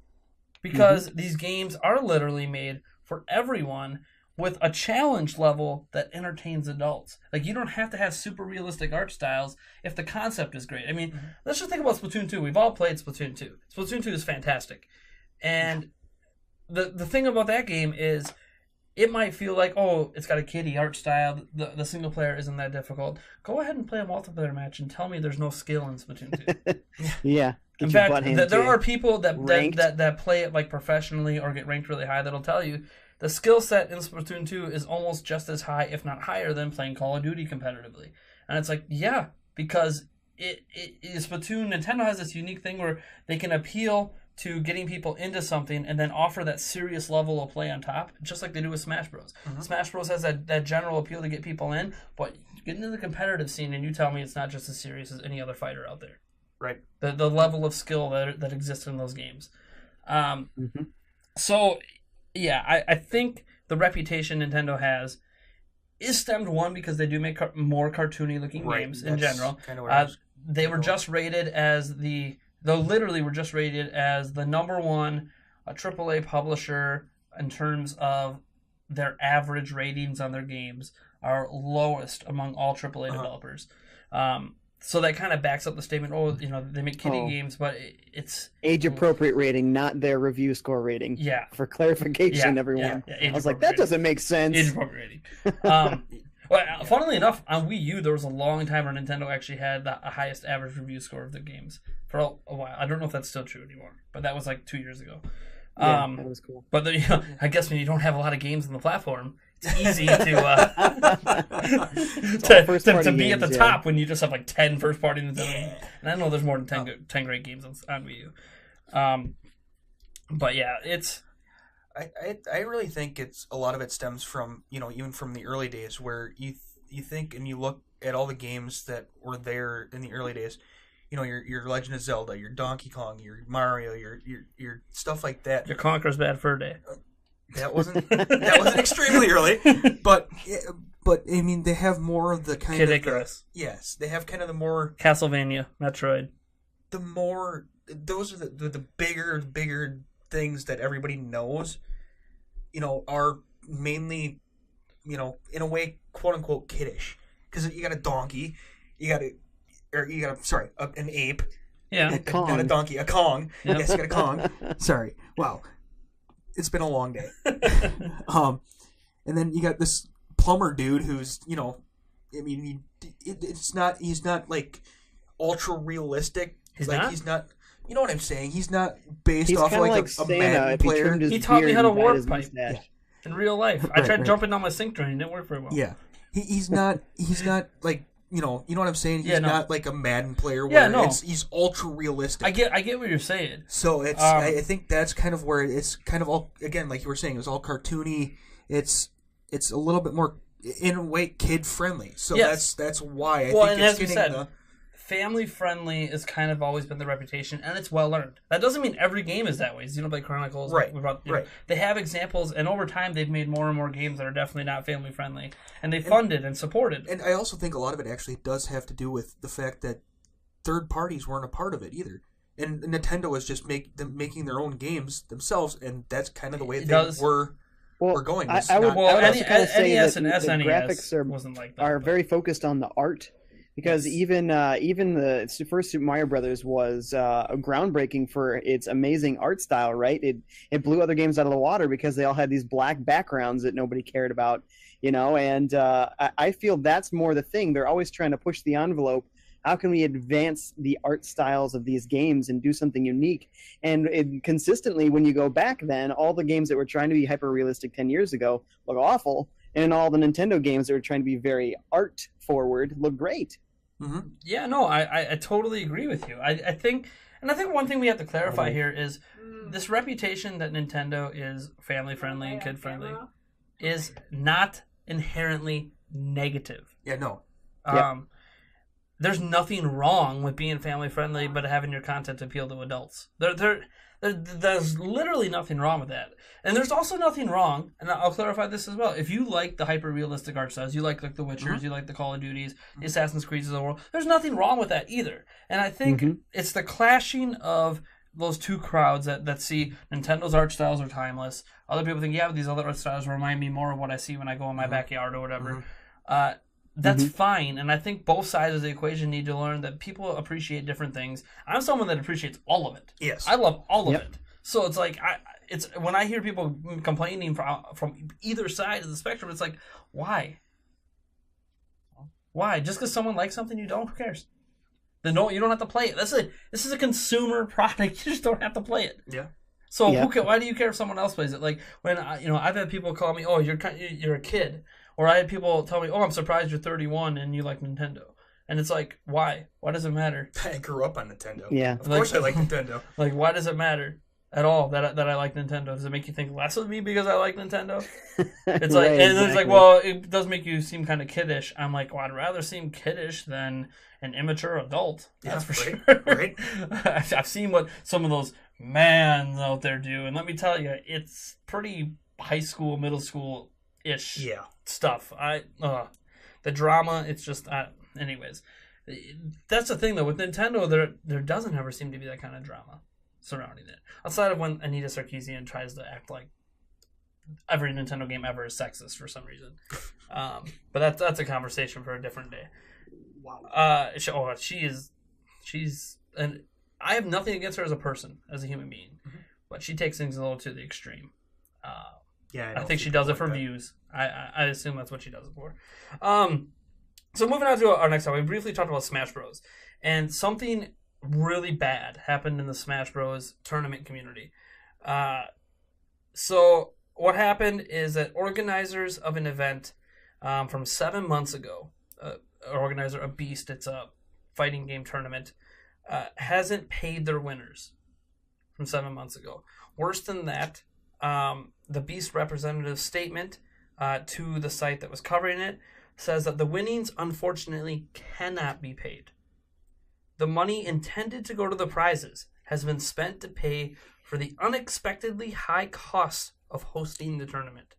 Because these games are literally made for everyone, with a challenge level that entertains adults. Like, you don't have to have super realistic art styles if the concept is great. I mean, let's just think about Splatoon 2. We've all played Splatoon 2. Splatoon 2 is fantastic. And the thing about that game is it might feel like, oh, it's got a kiddie art style. The single player isn't that difficult. Go ahead and play a multiplayer match and tell me there's no skill in Splatoon 2. Yeah. In fact, there are people that play it like professionally or get ranked really high that'll tell you the skill set in Splatoon 2 is almost just as high, if not higher, than playing Call of Duty competitively. And it's like, yeah, because Splatoon, Nintendo has this unique thing where they can appeal to getting people into something and then offer that serious level of play on top, just like they do with Smash Bros. Smash Bros has that general appeal to get people in, but you get into the competitive scene and you tell me it's not just as serious as any other fighter out there. Right. The level of skill that exists in those games. So, yeah, I think the reputation Nintendo has is stemmed, one, because they do make more cartoony looking games in general. They were just rated as they literally were just rated as the number one AAA publisher in terms of their average ratings on their games are lowest among all AAA developers. So that kind of backs up the statement, they make kiddie games, but it's... Age-appropriate rating, not their review score rating. Yeah. For clarification, everyone. Yeah, I was like, that doesn't make sense. Age-appropriate rating. Well, funnily enough, on Wii U, there was a long time where Nintendo actually had the highest average review score of their games for a while. I don't know if that's still true anymore, but that was like 2 years ago. Yeah, that was cool. But I guess when you don't have a lot of games on the platform, it's easy to be at the top when you just have like 10 first-party Nintendo games. And I know there's more than 10 great games on Wii U. But yeah, it's... I really think a lot of it stems from, even from the early days where you think and you look at all the games that were there in the early days, your Legend of Zelda, your Donkey Kong, your Mario, your stuff like that. Your Conker's Bad Fur Day. That wasn't extremely early, but I mean they have more of the kind Kid of Icarus. Yes, they have kind of the more Castlevania, Metroid. Those are the bigger things that everybody knows, are mainly, in a way, quote unquote kiddish, because you got a donkey, you got an ape, not a donkey, a Kong. Yep. Yes, you got a Kong. Sorry, wow, it's been a long day. And then you got this plumber dude who's, he's not like ultra realistic. He's not. You know what I'm saying? He's not based off like a Madden player. He taught me how to warp pipe in real life. I tried jumping down my sink drain. It didn't work very well. Yeah, he's not like you know what I'm saying. He's not like a Madden player. Where he's ultra realistic. I get what you're saying. So it's I think that's kind of where it's kind of all, again, like you were saying, it was all cartoony. It's a little bit more, in a way, kid friendly. So that's why I think it's getting the... Family friendly has kind of always been the reputation, and it's well earned. That doesn't mean every game is that way. Xenoblade Chronicles, right? They have examples, and over time they've made more and more games that are definitely not family friendly, and they funded and supported. And I also think a lot of it actually does have to do with the fact that third parties weren't a part of it either, and Nintendo was just making their own games themselves, and that's kind of the way we're going. I would also kind of say NES that and the SNES graphics wasn't like that, are very focused on the art. Because even the first Super Mario Brothers was groundbreaking for its amazing art style, right? It blew other games out of the water because they all had these black backgrounds that nobody cared about, And I feel that's more the thing. They're always trying to push the envelope. How can we advance the art styles of these games and do something unique? And consistently, when you go back then, all the games that were trying to be hyper-realistic 10 years ago look awful. And all the Nintendo games that were trying to be very art-forward look great. Mm-hmm. Yeah, no, I totally agree with you. I think one thing we have to clarify here is this reputation that Nintendo is family friendly and kid friendly is not inherently negative. Yeah, no. There's nothing wrong with being family friendly, but having your content appeal to adults. There's literally nothing wrong with that. And there's also nothing wrong, and I'll clarify this as well. If you like the hyper-realistic art styles, you like the Witchers, you like the Call of Duties, the Assassin's Creeds of the world, there's nothing wrong with that either. And I think it's the clashing of those two crowds that see Nintendo's art styles are timeless. Other people think, these other art styles remind me more of what I see when I go in my backyard or whatever. That's fine, and I think both sides of the equation need to learn that people appreciate different things. I'm someone that appreciates all of it. Yes, I love all of it. So it's like it's when I hear people complaining from either side of the spectrum, it's like, why? Why? Just because someone likes something you don't, who cares? Then you don't have to play it. This is a consumer product. You just don't have to play it. Yeah. So why do you care if someone else plays it? Like when I've had people call me, "Oh, you're a kid." Or I had people tell me, "Oh, I'm surprised you're 31 and you like Nintendo." And it's like, why? Why does it matter? I grew up on Nintendo. Yeah. Of course I like Nintendo. Like, why does it matter at all that I like Nintendo? Does it make you think less of me because I like Nintendo? It's like, and it's like, well, it does make you seem kind of kiddish. I'm like, well, I'd rather seem kiddish than an immature adult. That's for sure. Right. I've seen what some of those mans out there do, and let me tell you, it's pretty high school, middle school ish stuff. The drama, it's just anyways. That's the thing though with Nintendo, there doesn't ever seem to be that kind of drama surrounding it. Outside of when Anita Sarkeesian tries to act like every Nintendo game ever is sexist for some reason. But that's a conversation for a different day. Wow. She's and I have nothing against her as a person, as a human being, but she takes things a little to the extreme. I think she does it for views. I assume that's what she does it for. So moving on to our next topic, we briefly talked about Smash Bros. And something really bad happened in the Smash Bros. Tournament community. So what happened is that organizers of an event from 7 months ago, organizer of Beast, it's a fighting game tournament, hasn't paid their winners from 7 months ago. Worse than that, the Beast representative's statement to the site that was covering it says that the winnings unfortunately cannot be paid. The money intended to go to the prizes has been spent to pay for the unexpectedly high costs of hosting the tournament.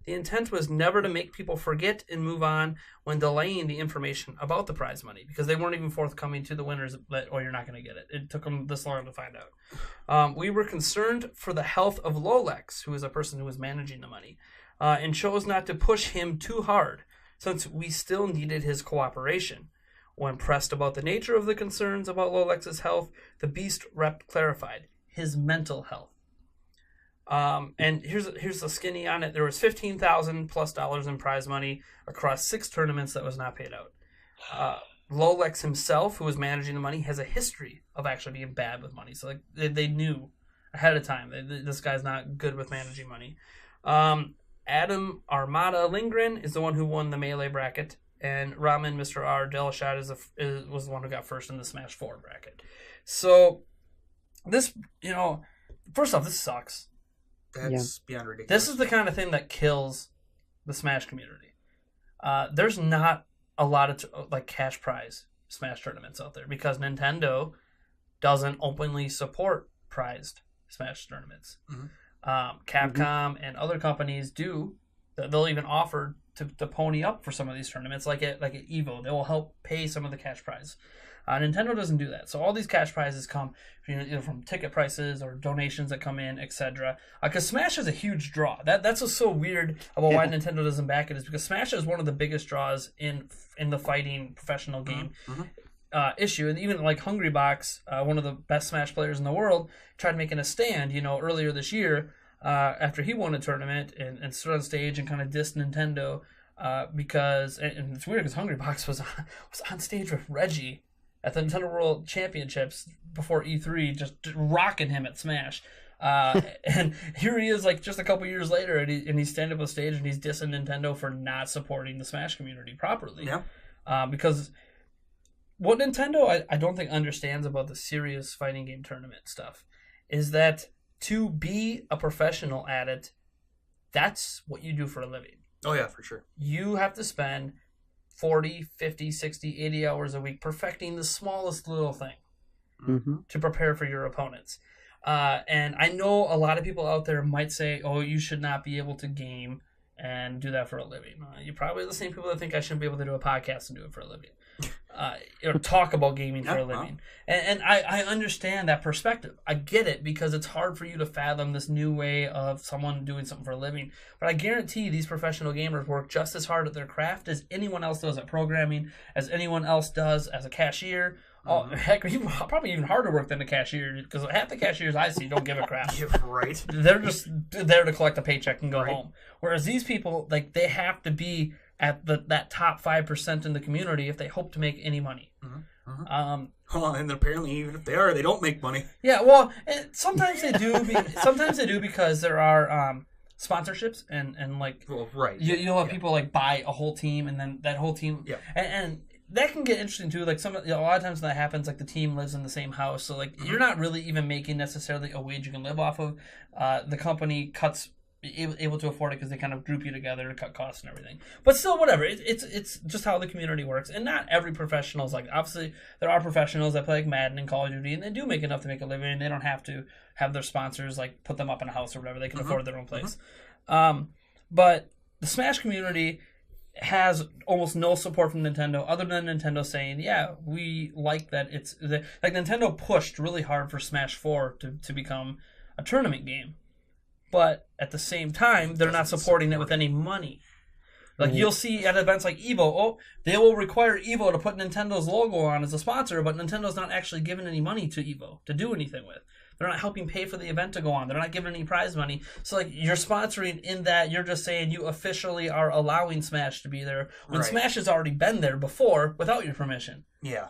The intent was never to make people forget and move on when delaying the information about the prize money, because they weren't even forthcoming to the winners that, oh, you're not going to get it. It took them this long to find out. We were concerned for the health of Lolex, who is a person who was managing the money, and chose not to push him too hard, since we still needed his cooperation. When pressed about the nature of the concerns about Lolex's health, the Beast rep clarified his mental health. And here's the skinny on it. There was $15,000+ in prize money across 6 tournaments that was not paid out. Lolex himself, who was managing the money, has a history of actually being bad with money. So like they knew ahead of time this guy's not good with managing money. Adam Armada Lindgren is the one who won the Melee bracket, and Ramen Mr. R. Delashad was the one who got first in the Smash 4 bracket. So this, first off, this sucks. That's beyond ridiculous. This is the kind of thing that kills the Smash community. There's not a lot of cash prize Smash tournaments out there because Nintendo doesn't openly support prized Smash tournaments. Capcom and other companies do. They'll even offer to pony up for some of these tournaments, like at Evo. They will help pay some of the cash prize. Nintendo doesn't do that. So all these cash prizes come either from ticket prices or donations that come in, etc. Because Smash is a huge draw. That's what's so weird about why Nintendo doesn't back it, is because Smash is one of the biggest draws in the fighting professional game issue. And even like Hungrybox, one of the best Smash players in the world, tried making a stand, earlier this year after he won a tournament and stood on stage and kind of dissed Nintendo because, and it's weird because Hungrybox was on stage with Reggie at the Nintendo World Championships before E3, just rocking him at Smash. And here he is, just a couple years later, and he's standing up on stage and he's dissing Nintendo for not supporting the Smash community properly. Yeah. Because what Nintendo, I don't think, understands about the serious fighting game tournament stuff is that to be a professional at it, that's what you do for a living. Oh, yeah, for sure. You have to spend 40, 50, 60, 80 hours a week perfecting the smallest little thing to prepare for your opponents. And I know a lot of people out there might say, oh, you should not be able to game and do that for a living. You're probably the same people that think I shouldn't be able to do a podcast and do it for a living. Or talk about gaming for a living. And I understand that perspective. I get it, because it's hard for you to fathom this new way of someone doing something for a living. But I guarantee these professional gamers work just as hard at their craft as anyone else does at programming, as anyone else does as a cashier. Oh, heck, probably even harder work than a cashier, because half the cashiers I see don't give a crap. Yeah, right. They're just there to collect a paycheck and go home. Whereas these people, they have to be at that top 5% in the community if they hope to make any money. And apparently, even if they are, they don't make money. Yeah, well, sometimes they do. Sometimes they do because there are sponsorships and you'll have people buy a whole team, and then that whole team and that can get interesting too. A lot of times when that happens, the team lives in the same house, so you're not really even making necessarily a wage you can live off of. The company able to afford it because they kind of group you together to cut costs and everything. But still, whatever. It's just how the community works, and not every professional is obviously there are professionals that play Madden and Call of Duty, and they do make enough to make a living, and they don't have to have their sponsors put them up in a house or whatever. They can afford their own place. But the Smash community has almost no support from Nintendo, other than Nintendo saying, yeah, we like that it's Nintendo pushed really hard for Smash 4 to become a tournament game. but at the same time, they're not supporting it with any money. Like, you'll see at events like EVO, they will require EVO to put Nintendo's logo on as a sponsor, but Nintendo's not actually giving any money to EVO to do anything with. They're not helping pay for the event to go on. They're not giving any prize money. So, like, you're sponsoring in that you're just saying you officially are allowing Smash to be there when Smash has already been there before without your permission. Yeah.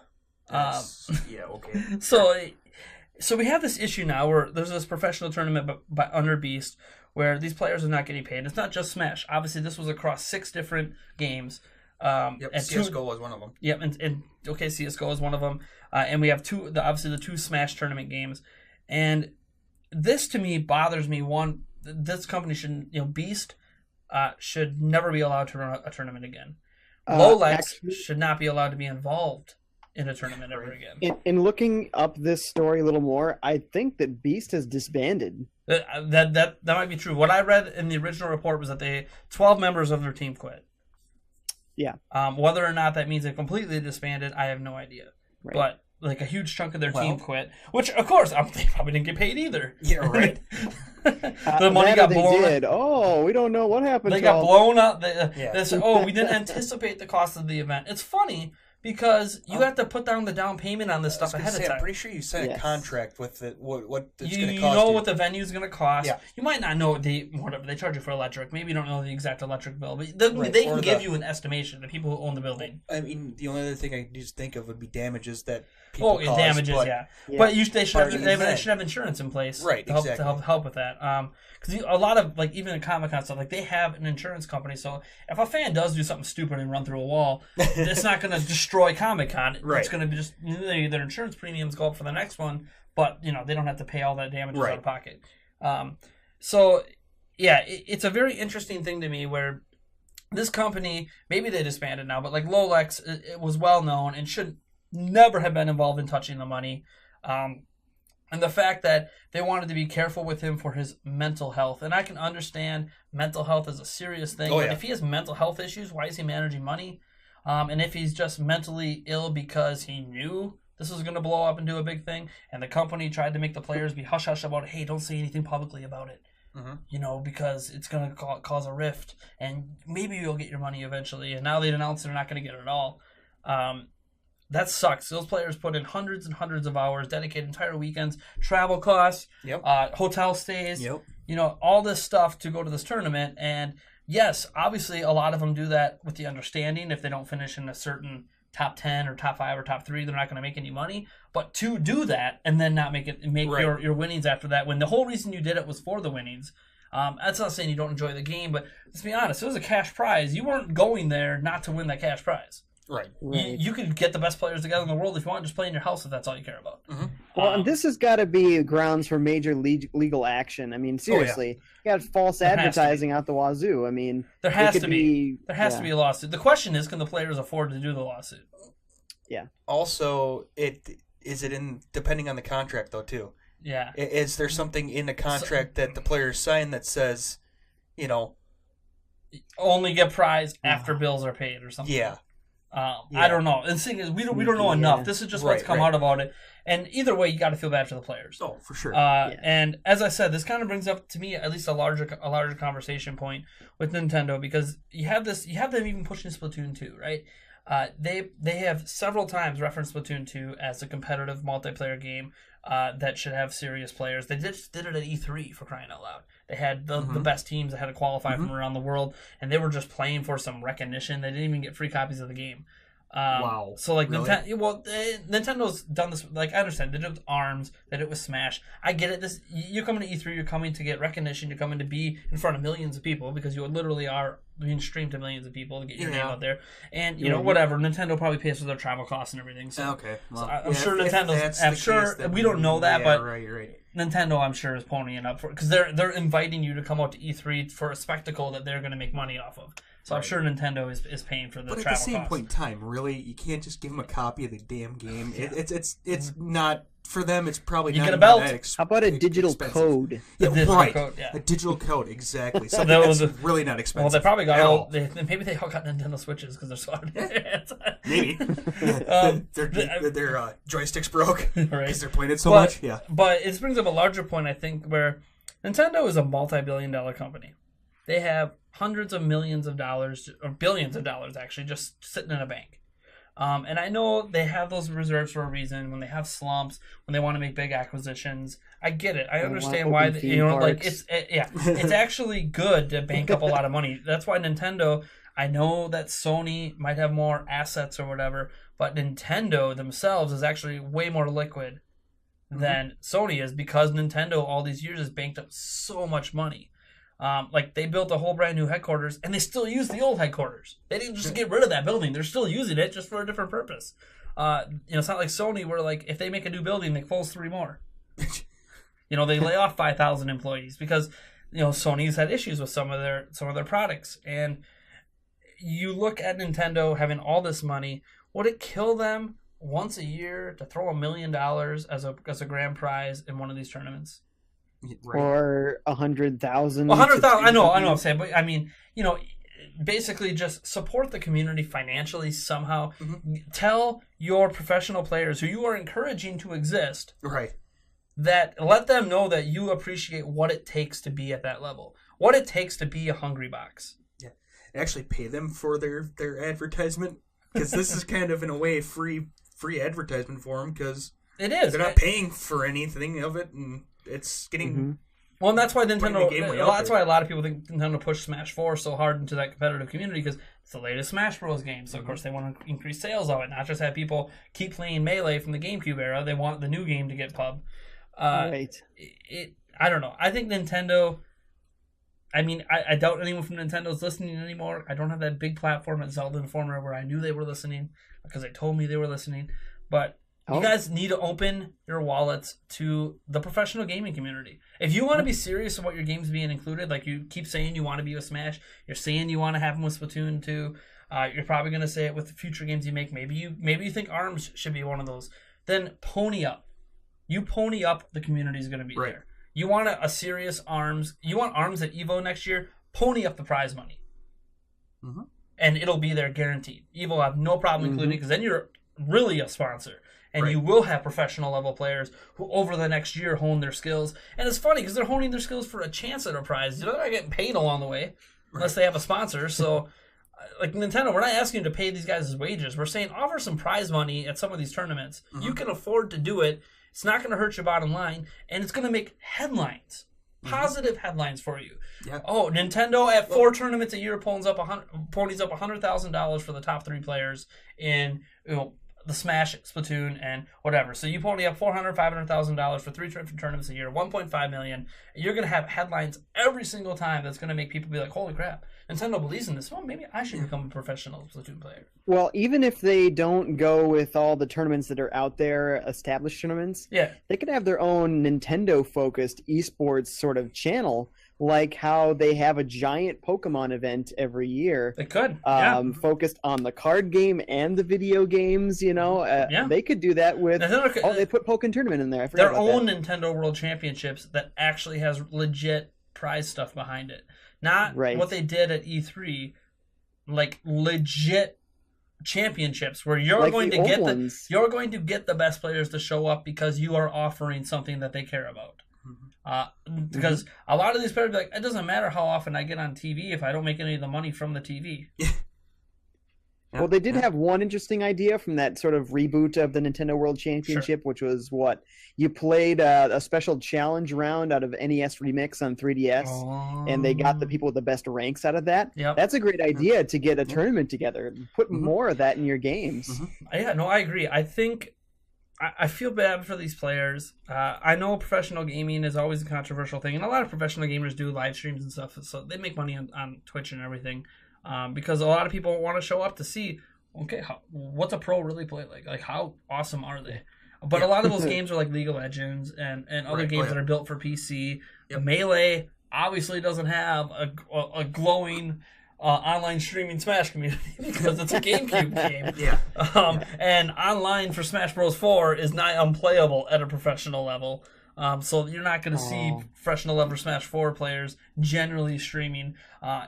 Yeah, okay. So we have this issue now where there's this professional tournament by Under Beast where these players are not getting paid. It's not just Smash. Obviously, this was across 6 different games. CSGO was one of them. Yep, and CSGO is one of them. And we have the 2 Smash tournament games. And this, to me, bothers me. One, this company Beast should never be allowed to run a tournament again. Lolex should not be allowed to be involved in a tournament ever again. In looking up this story a little more, I think that Beast has disbanded. That might be true. What I read in the original report was that 12 members of their team quit. Yeah. Whether or not that means they completely disbanded, I have no idea. Right. But like a huge chunk of their team quit, which of course they probably didn't get paid either. Yeah, right. The money got blown. Did. Oh, we don't know what happened. They got blown up. They said, "Oh, we didn't anticipate the cost of the event." It's funny because you have to put down the down payment on this stuff ahead of time. I'm pretty sure you signed a contract with what it's going to cost. You know what the venue is going to cost. Yeah. You might not know whatever they charge you for electric. Maybe you don't know the exact electric bill, but they can give you an estimation. The people who own the building. I mean, the only other thing I just think of would be damages that people cause. Damages, yeah. But they should have insurance in place, right? To help with that. Because a lot of even Comic-Con stuff, they have an insurance company. So if a fan does do something stupid and run through a wall, it's not going to destroy Comic-Con. Right. It's going to be just their insurance premiums go up for the next one, but they don't have to pay all that damages out of pocket. It's a very interesting thing to me where this company, maybe they disbanded now, but like Lolex, it was well known and should never have been involved in touching the money. And the fact that they wanted to be careful with him for his mental health. And I can understand mental health is a serious thing. But if he has mental health issues, why is he managing money? And if he's just mentally ill because he knew this was going to blow up and do a big thing, and the company tried to make the players be hush-hush about it, hey, don't say anything publicly about it. Mm-hmm. Because it's going to cause a rift, and maybe you'll get your money eventually. And now they've announced they're not going to get it at all. That sucks. Those players put in hundreds and hundreds of hours, dedicated entire weekends, travel costs, hotel stays, all this stuff to go to this tournament. And yes, obviously a lot of them do that with the understanding if they don't finish in a certain top 10 or top 5 or top 3, they're not going to make any money. But to do that and then not make your winnings after that, when the whole reason you did it was for the winnings, that's not saying you don't enjoy the game, but let's be honest, it was a cash prize. You weren't going there not to win that cash prize. Right. You could get the best players together in the world if you want. Just play in your house if that's all you care about. Mm-hmm. Well, and this has got to be grounds for major legal action. I mean, seriously, you got false advertising out the wazoo. I mean, there has to be a lawsuit. The question is, can the players afford to do the lawsuit? Yeah. Also, is it in depending on the contract though too? Yeah. Is there something in the contract that the players sign that says, only get prize after bills are paid or something? Yeah. I don't know. And the thing is, we don't know enough. This is just what's come out about it. And either way, you got to feel bad for the players. Oh, for sure. And as I said, this kind of brings up to me at least a larger conversation point with Nintendo, because you have them even pushing Splatoon 2, right? They have several times referenced Splatoon 2 as a competitive multiplayer game that should have serious players. They just did it at E3, for crying out loud. They had the best teams that had to qualify from around the world, and they were just playing for some recognition. They didn't even get free copies of the game. Wow. So like really? Nintendo's done this. Like, I understand they did it with ARMS, they did it with Smash. I get it. You're coming to E3. You're coming to get recognition. You're coming to be in front of millions of people because you literally are being streamed to millions of people to get your name out there. And whatever. Nintendo probably pays for their travel costs and everything. So, okay. Well, I'm sure Nintendo's. I'm sure we don't know that, but right. Nintendo, I'm sure, is ponying up for it because they're inviting you to come out to E3 for a spectacle that they're going to make money off of. So I'm sure Nintendo is paying for the travel costs. But at the same point in time, really, you can't just give them a copy of the damn game. It's not for them. It's probably not get a belt. How about a digital code? Yeah, right. Code, yeah. A digital code, exactly. So Something that's really not expensive. Well, they probably got maybe they all got Nintendo Switches because they're so hard. Maybe their joysticks broke because they're playing it so much. Yeah. But it brings up a larger point, I think, where Nintendo is a multi-billion-dollar company. They have hundreds of millions of dollars, or billions of dollars actually, just sitting in a bank. And I know they have those reserves for a reason. When they have slumps, when they want to make big acquisitions, I get it. I understand why. It's actually good to bank up a lot of money. That's why Nintendo. I know that Sony might have more assets or whatever, but Nintendo themselves is actually way more liquid than Sony is because Nintendo all these years has banked up so much money. Like they built a whole brand new headquarters and they still use the old headquarters. They didn't just get rid of that building. They're still using it just for a different purpose. It's not like Sony where like if they make a new building, they close 3 more. They lay off 5,000 employees because Sony's had issues with some of their products. And you look at Nintendo having all this money, would it kill them once a year to throw $1 million as a grand prize in one of these tournaments? Right. Or 100,000. 100,000. I know. I'm saying, but I mean, basically just support the community financially somehow. Mm-hmm. Tell your professional players who you are encouraging to exist, right? That let them know that you appreciate what it takes to be at that level, what it takes to be a hungry box. Yeah, actually pay them for their advertisement because this is kind of in a way free advertisement for them because it is. They're not paying for anything of it and. It's getting well, and that's why Nintendo. That's why a lot of people think Nintendo pushed Smash 4 so hard into that competitive community because it's the latest Smash Bros. Game. So of course they want to increase sales of it, not just have people keep playing Melee from the GameCube era. They want the new game to get pub. Right. I don't know. I think Nintendo. I mean, I doubt anyone from Nintendo's listening anymore. I don't have that big platform at Zelda Informer where I knew they were listening because they told me they were listening, but. You guys need to open your wallets to the professional gaming community. If you want to be serious about your games being included, like you keep saying you want to be with Smash, you're saying you want to have them with Splatoon 2, you're probably going to say it with the future games you make. Maybe you think ARMS should be one of those. Then pony up. You pony up, the community is going to be there. You want a serious ARMS. You want ARMS at EVO next year, pony up the prize money. Mm-hmm. And it'll be there guaranteed. EVO will have no problem including it because then you're really a sponsor. And you will have professional level players who over the next year hone their skills. And it's funny because they're honing their skills for a chance at a prize. They're not getting paid along the way unless they have a sponsor. So, like Nintendo, we're not asking you to pay these guys' wages. We're saying offer some prize money at some of these tournaments. Mm-hmm. You can afford to do it. It's not going to hurt your bottom line. And it's going to make headlines. Positive headlines for you. Yep. Oh, Nintendo at 4 tournaments a year ponies up $100,000 for the top 3 players in the Smash, Splatoon, and whatever. So you pony up $400,000, $500,000 for 3 different tournaments a year, $1.5 million. You're going to have headlines every single time that's going to make people be like, holy crap, Nintendo believes in this. Well, maybe I should become a professional Splatoon player. Well, even if they don't go with all the tournaments that are out there, established tournaments, they could have their own Nintendo-focused esports sort of channel, like how they have a giant Pokemon event every year. They could, focused on the card game and the video games. They could do that with. They put Pokemon Tournament in there. Their own Nintendo World Championships that actually has legit prize stuff behind it, not what they did at E3, like legit championships where you're going to get the best players to show up because you are offering something that they care about. Because a lot of these players be like, it doesn't matter how often I get on TV if I don't make any of the money from the TV. Well, they did have one interesting idea from that sort of reboot of the Nintendo World Championship, which was you played a special challenge round out of NES Remix on 3DS, and they got the people with the best ranks out of that. Yep. That's a great idea to get a tournament together. Put more of that in your games. Yeah, no, I agree. I think I feel bad for these players. I know professional gaming is always a controversial thing, and a lot of professional gamers do live streams and stuff, so they make money on Twitch and everything. Because a lot of people want to show up to see, what's a pro really play like? Like, how awesome are they? But a lot of those games are like League of Legends and other games that are built for PC. Yep. Melee obviously doesn't have a glowing online streaming Smash community because it's a GameCube game. And online for Smash Bros. 4 is nigh unplayable at a professional level. So you're not going to see professional level Smash 4 players generally streaming,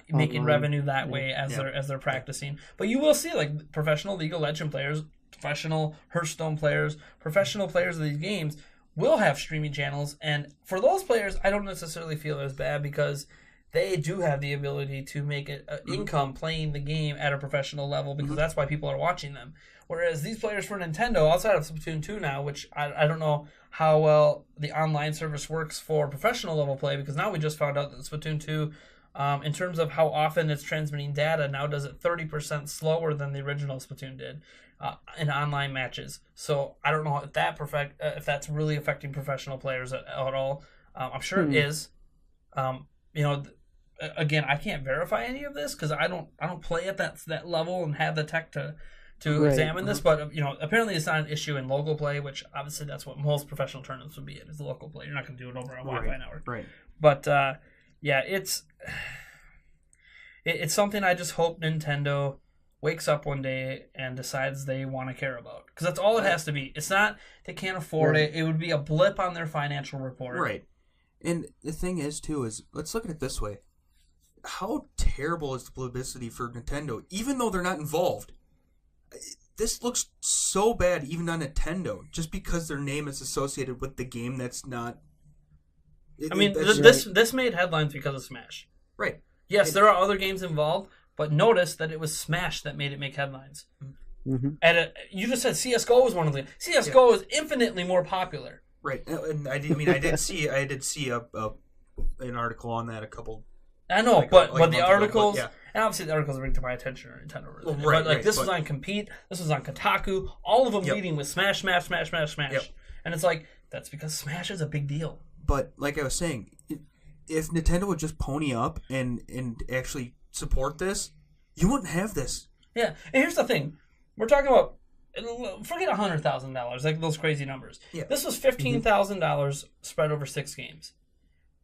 making revenue that way as they're practicing. But you will see like professional League of Legends players, professional Hearthstone players, professional players of these games will have streaming channels, and for those players, I don't necessarily feel as bad because they do have the ability to make an income playing the game at a professional level because that's why people are watching them. Whereas these players for Nintendo, outside of Splatoon 2 now, which I don't know how well the online service works for professional level play, because now we just found out that Splatoon 2, in terms of how often it's transmitting data, now does it 30% slower than the original Splatoon did in online matches. So I don't know if that's really affecting professional players at all. I'm sure it is. Again, I can't verify any of this because I don't play at that level and have the tech to examine this, but apparently it's not an issue in local play, which obviously that's what most professional tournaments would be. It is the local play. You're not going to do it over a Wi-Fi network, right? But it's something I just hope Nintendo wakes up one day and decides they want to care about, because that's all it has to be. It's not they can't afford it. It would be a blip on their financial report, right? And the thing is too is, let's look at it this way: how terrible is the publicity for Nintendo, even though they're not involved? This looks so bad even on Nintendo, just because their name is associated with the game that's not... This made headlines because of Smash. Right. Yes, there are other games involved, but notice that it was Smash that made it make headlines. Mm-hmm. And you just said CSGO was one of them. CSGO is infinitely more popular. Right. And I did see an article on that a couple... I know, but the articles... And obviously the articles bring to my attention or Nintendo. Really. But this was on Compete, this was on Kotaku, all of them leading with Smash, Smash, Smash, Smash, Smash. Yep. And it's like, that's because Smash is a big deal. But like I was saying, if Nintendo would just pony up and actually support this, you wouldn't have this. Yeah, and here's the thing. We're talking about, forget $100,000, like those crazy numbers. Yeah. This was $15,000 spread over 6 games.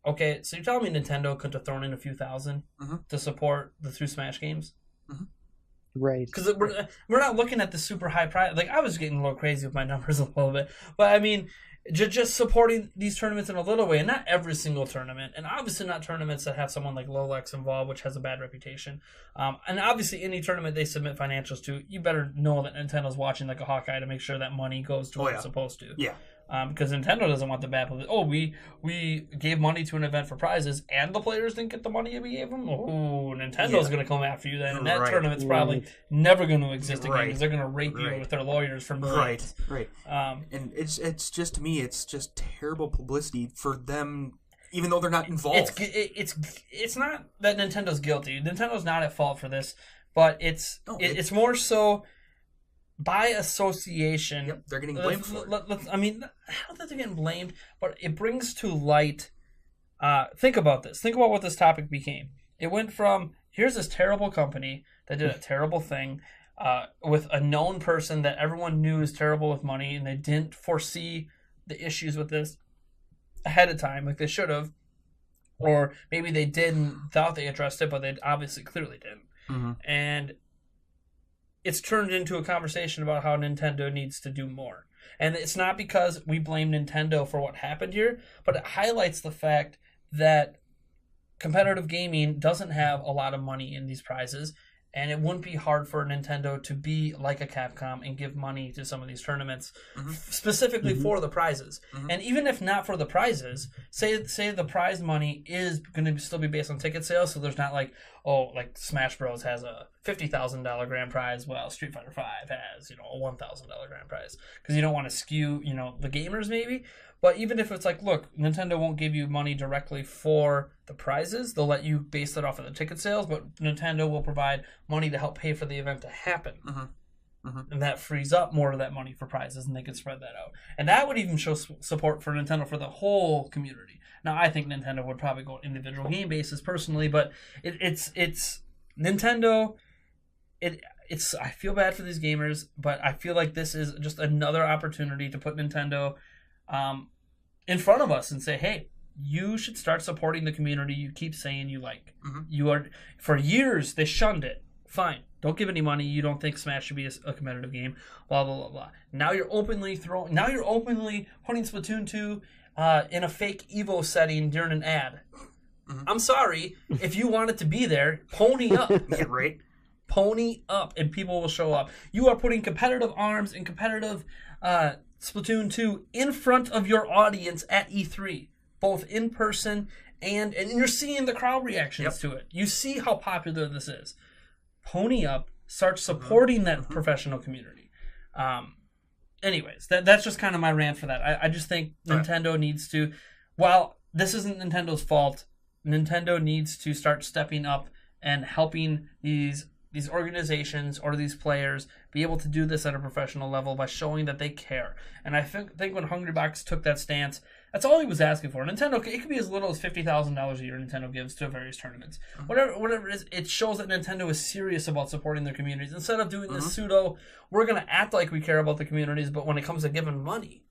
Okay, so you're telling me Nintendo could have thrown in a few thousand to support the 2 Smash games? Mm-hmm. Right. Because we're not looking at the super high price. Like, I was getting a little crazy with my numbers a little bit. But, I mean, just supporting these tournaments in a little way, and not every single tournament, and obviously not tournaments that have someone like Lolex involved, which has a bad reputation. And obviously any tournament they submit financials to, you better know that Nintendo's watching like a Hawkeye to make sure that money goes to what it's supposed to. Yeah. Because Nintendo doesn't want the bad publicity. Oh, we gave money to an event for prizes, and the players didn't get the money we gave them? Oh, Nintendo going to come after you then, and that tournament's probably never going to exist again, because they're going to rape you with their lawyers for millions. Right. And it's just, to me, it's just terrible publicity for them, even though they're not involved. It's not that Nintendo's guilty. Nintendo's not at fault for this, but it's more so... by association, they're getting blamed for it. I mean, how that they're getting blamed, but it brings to light. Think about this. Think about what this topic became. It went from, here's this terrible company that did a terrible thing with a known person that everyone knew is terrible with money, and they didn't foresee the issues with this ahead of time like they should have. Or maybe they did and thought they addressed it, but they obviously clearly didn't. Mm-hmm. And it's turned into a conversation about how Nintendo needs to do more. And it's not because we blame Nintendo for what happened here, but it highlights the fact that competitive gaming doesn't have a lot of money in these prizes, and it wouldn't be hard for Nintendo to be like a Capcom and give money to some of these tournaments specifically for the prizes. And even if not for the prizes, say the prize money is going to still be based on ticket sales, so there's not like, like Smash Bros. Has a $50,000 grand prize, while Street Fighter V has, a $1,000 grand prize. Because you don't want to skew, the gamers maybe. But even if it's like, look, Nintendo won't give you money directly for the prizes. They'll let you base that off of the ticket sales, but Nintendo will provide money to help pay for the event to happen. And that frees up more of that money for prizes, and they can spread that out. And that would even show support for Nintendo for the whole community. Now, I think Nintendo would probably go individual game basis personally, but it's Nintendo. It's I feel bad for these gamers, but I feel like this is just another opportunity to put Nintendo in front of us and say, hey, you should start supporting the community you keep saying you like. You are, for years they shunned it. Fine, don't give any money. You don't think Smash should be a competitive game. Blah blah blah blah. Now you're openly putting Splatoon 2 in a fake Evo setting during an ad. I'm sorry, if you want it to be there, pony up. Yeah, right. Pony up, and people will show up. You are putting competitive arms and competitive Splatoon 2 in front of your audience at E3, both in person and you're seeing the crowd reactions to it. You see how popular this is. Pony up, start supporting that professional community. Anyways, that's just kind of my rant for that. I just think Nintendo needs to, while this isn't Nintendo's fault, Nintendo needs to start stepping up and helping these organizations or these players be able to do this at a professional level by showing that they care. And I think when Hungrybox took that stance, that's all he was asking for. Nintendo, it could be as little as $50,000 a year Nintendo gives to various tournaments. Whatever it is, it shows that Nintendo is serious about supporting their communities. Instead of doing this pseudo, we're going to act like we care about the communities, but when it comes to giving money,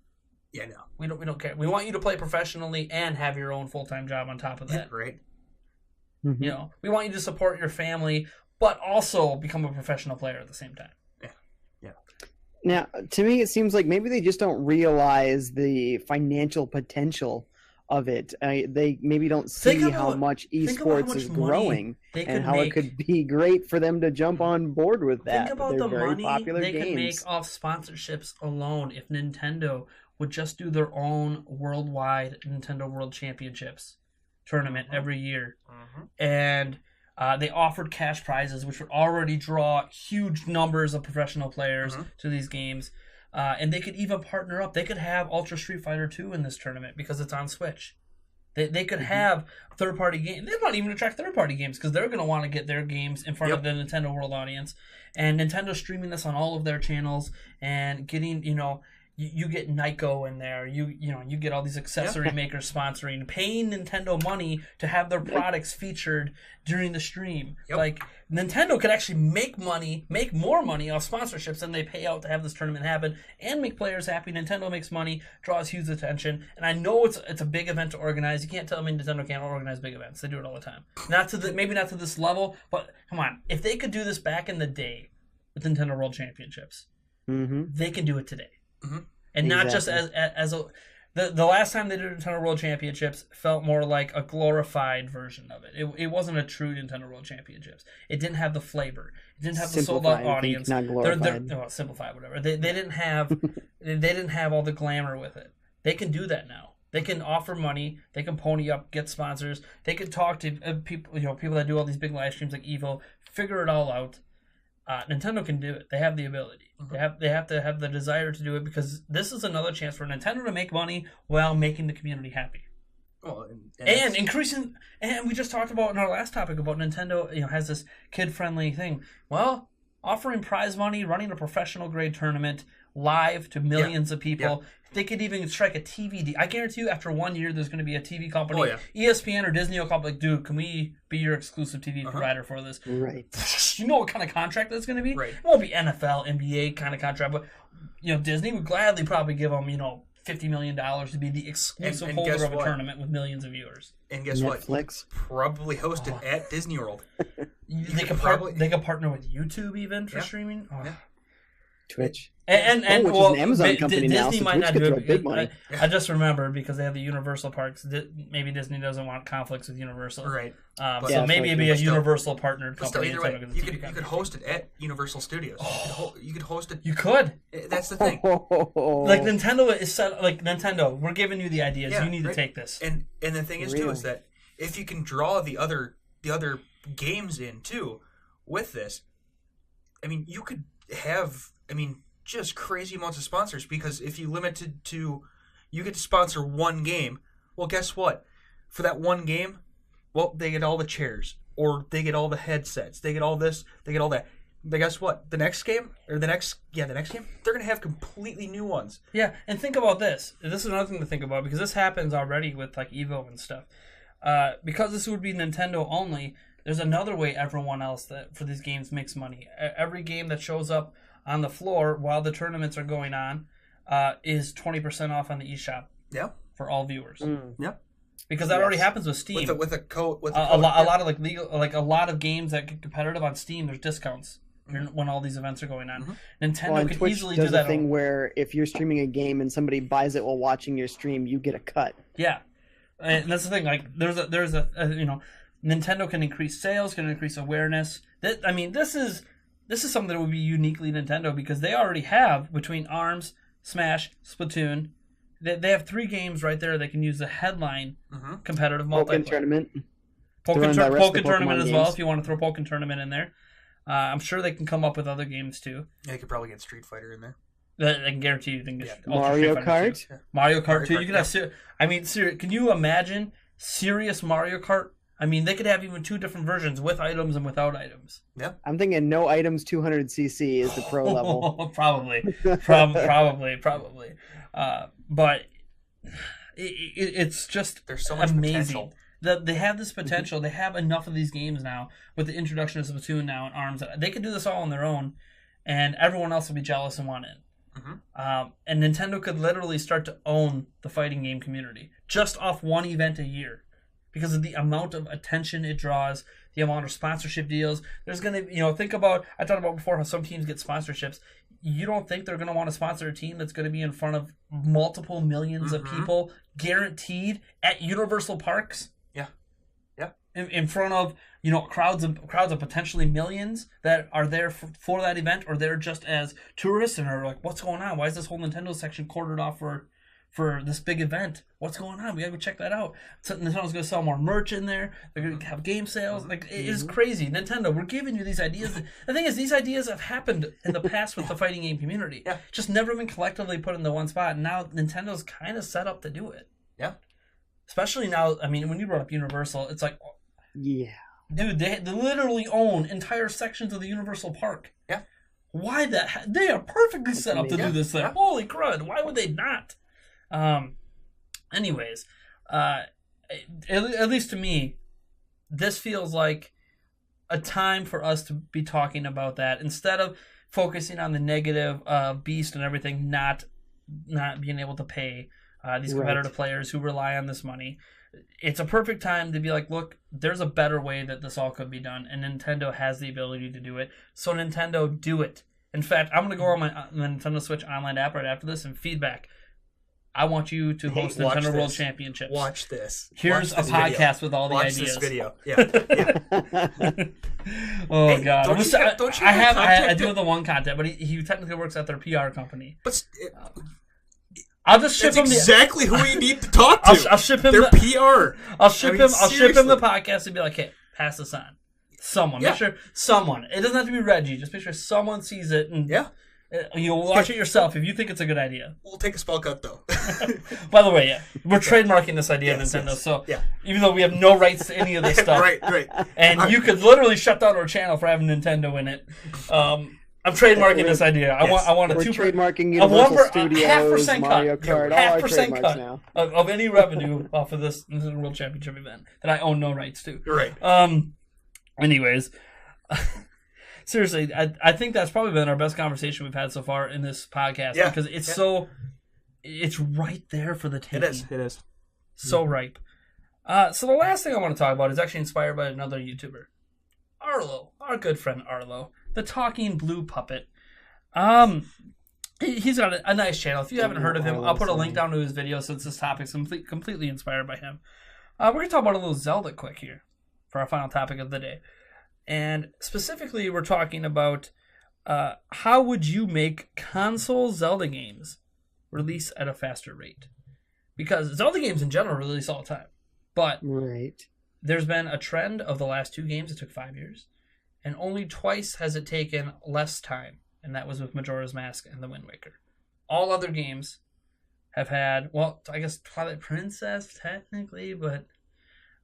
we don't care. We want you to play professionally and have your own full-time job on top of that. Right. You know, we want you to support your family, but also become a professional player at the same time. Now, to me, it seems like maybe they just don't realize the financial potential of it. They maybe don't see how much esports is growing and how it could be great for them to jump on board with that. Think about the money they games. could make off sponsorships alone if Nintendo would just do their own worldwide Nintendo World Championships tournament every year. And they offered cash prizes, which would already draw huge numbers of professional players to these games. And they could even partner up. They could have Ultra Street Fighter 2 in this tournament because it's on Switch. They could have third-party games. They might even attract third-party games because they're going to want to get their games in front of the Nintendo World audience. And Nintendo's streaming this on all of their channels and getting, you get Nyko in there. You get all these accessory makers sponsoring, paying Nintendo money to have their products featured during the stream. Like Nintendo could actually make more money off sponsorships than they pay out to have this tournament happen, and make players happy. Nintendo makes money, draws huge attention, and I know it's a big event to organize. You can't tell me Nintendo can't organize big events. They do it all the time. Maybe not to this level, but come on, if they could do this back in the day with Nintendo World Championships, they can do it today. And not just as the last time they did Nintendo World Championships felt more like a glorified version of it. It wasn't a true Nintendo World Championships. It didn't have the flavor. It didn't have the sold out audience. Not glorified. Simplified, whatever. They didn't have all the glamour with it. They can do that now. They can offer money. They can pony up, get sponsors. They can talk to people. People that do all these big live streams like Evo. Figure it all out. Nintendo can do it. They have the ability. They have to have the desire to do it because this is another chance for Nintendo to make money while making the community happy. Well, and increasing. And we just talked about in our last topic about Nintendo. Has this kid-friendly thing. Well, offering prize money, running a professional grade tournament live to millions of people. They could even strike a TV deal. I guarantee you, after 1 year, there's going to be a TV company, ESPN or Disney will call like, dude, can we be your exclusive TV provider for this? Right. You know what kind of contract that's going to be? Right. It won't be NFL, NBA kind of contract, but Disney would gladly probably give them, $50 million to be the exclusive holder of a tournament with millions of viewers. And guess Netflix? what? Probably hosted at Disney World. They could partner with YouTube even for streaming. Twitch. And which is an Amazon company now, Disney so might Twitch not could do throw it. big money. I just remembered because they have the Universal parks. Maybe Disney doesn't want conflicts with Universal, right? So maybe it'd be a Universal partnered company. Either way, you could host it at Universal Studios. You could host it. You could. That's the thing. Like Nintendo is set. Like Nintendo, we're giving you the ideas. You need to take this. And the thing is too is that if you can draw the other games in too with this, I mean, you could have. Just crazy amounts of sponsors because if you limited to, you get to sponsor one game. Well, guess what? For that one game, they get all the chairs or they get all the headsets. They get all this. They get all that. But guess what? The next game, they're going to have completely new ones. Yeah, and think about this. This is another thing to think about because this happens already with like Evo and stuff. Because this would be Nintendo only, there's another way everyone else that for these games makes money. Every game that shows up on the floor while the tournaments are going on is 20% off on the eShop. Yeah. For all viewers. Yeah. Because that already happens with Steam. With a code. A lot of like legal, like a lot of games that get competitive on Steam. There's discounts when all these events are going on. Nintendo can Twitch easily does do that. A thing where if you're streaming a game and somebody buys it while watching your stream, you get a cut. Yeah, and that's the thing. Like there's a Nintendo can increase sales, can increase awareness. This is something that would be uniquely Nintendo because they already have between ARMS, Smash, Splatoon. They have 3 games right there that can use the headline competitive Pokken multiplayer. Tournament. Pokken Tournament as well, if you want to throw Pokken Tournament in there. I'm sure they can come up with other games too. Yeah, you could probably get Street Fighter in there. I can guarantee you can get Mario Kart. Mario Kart 2. You can have. I mean, can you imagine serious Mario Kart? I mean, they could have even 2 different versions with items and without items. Yeah. I'm thinking no items 200cc is the pro level. Probably. But it's just there's so much amazing. Potential. That they have this potential. They have enough of these games now with the introduction of Splatoon now and ARMS. They could do this all on their own, and everyone else will be jealous and want in. And Nintendo could literally start to own the fighting game community just off one event a year because of the amount of attention it draws, the amount of sponsorship deals. There's going to, think about, I talked about before how some teams get sponsorships. You don't think they're going to want to sponsor a team that's going to be in front of multiple millions of people guaranteed at Universal Parks? Yeah. In front of, crowds of potentially millions that are there for that event, or they're just as tourists and are like, what's going on? Why is this whole Nintendo section quartered off for this big event? What's going on? We gotta go check that out. So Nintendo's gonna sell more merch in there. They're gonna have game sales. Like, it is crazy. Nintendo, we're giving you these ideas. The thing is, these ideas have happened in the past with the fighting game community. Yeah. Just never been collectively put into one spot. And now Nintendo's kind of set up to do it. Yeah. Especially now, I mean, when you brought up Universal, it's like, yeah. Dude, they literally own entire sections of the Universal Park. Yeah. Why they are perfectly set up to do this thing. Yeah. Holy crud, why would they not? Anyways, at least to me, this feels like a time for us to be talking about that instead of focusing on the negative beast and everything not being able to pay these competitive players who rely on this money. It's a perfect time to be like, look, there's a better way that this all could be done, and Nintendo has the ability to do it. So Nintendo, do it. In fact, I'm going to go on my Nintendo Switch online app right after this and feedback. I want you to host Nintendo World Championships. Watch this. Here's a podcast with all the ideas. Watch this video. Yeah. Oh, hey, God. Don't you I do have the one contact, but he technically works at their PR company. But I'll just ship him exactly who you need to talk to. I'll ship him their PR. I'll ship him the podcast and be like, hey, pass this on. Someone. Yeah. Make sure someone. It doesn't have to be Reggie. Just make sure someone sees it and you'll watch it yourself if you think it's a good idea. We'll take a spell cut though. By the way, we're trademarking this idea at Nintendo, so even though we have no rights to any of this stuff, right, and you could literally shut down our channel for having Nintendo in it. I'm trademarking this idea. I want a We're 2 trademarking Universal Studios, 0.5% Mario cut, Kart, all our 0.5% trademarks cut now. of any revenue off of this World Championship event that I own no rights to. Right. Anyways, seriously, I think that's probably been our best conversation we've had so far in this podcast because it's right there for the taking. It is. So ripe. So the last thing I want to talk about is actually inspired by another YouTuber. Arlo, our good friend Arlo, the talking blue puppet. He's got a nice channel. If you haven't heard of him, I'll put a link down to his video since this topic's completely inspired by him. We're going to talk about a little Zelda quick here for our final topic of the day. And specifically, we're talking about how would you make console Zelda games release at a faster rate? Because Zelda games in general release all the time. But there's been a trend of the last 2 games. It took 5 years. And only twice has it taken less time. And that was with Majora's Mask and The Wind Waker. All other games have had, well, I guess Twilight Princess technically, but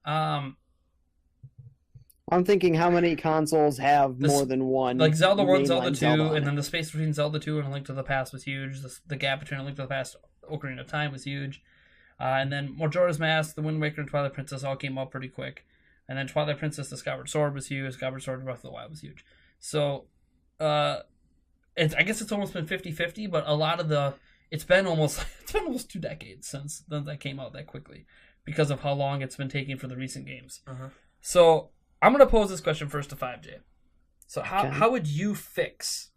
I'm thinking how many consoles have more than one. Like Zelda 1, Zelda 2, and then the space between Zelda 2 and A Link to the Past was huge. The gap between A Link to the Past and Ocarina of Time was huge. And then Majora's Mask, The Wind Waker, and Twilight Princess all came out pretty quick. And then Twilight Princess, The Skyward Sword was huge. Skyward Sword, Breath of the Wild was huge. So, I guess it's almost been 50-50, but a lot of it's been almost 2 decades since that came out that quickly because of how long it's been taking for the recent games. So, I'm going to pose this question first to 5J. So, how would you fix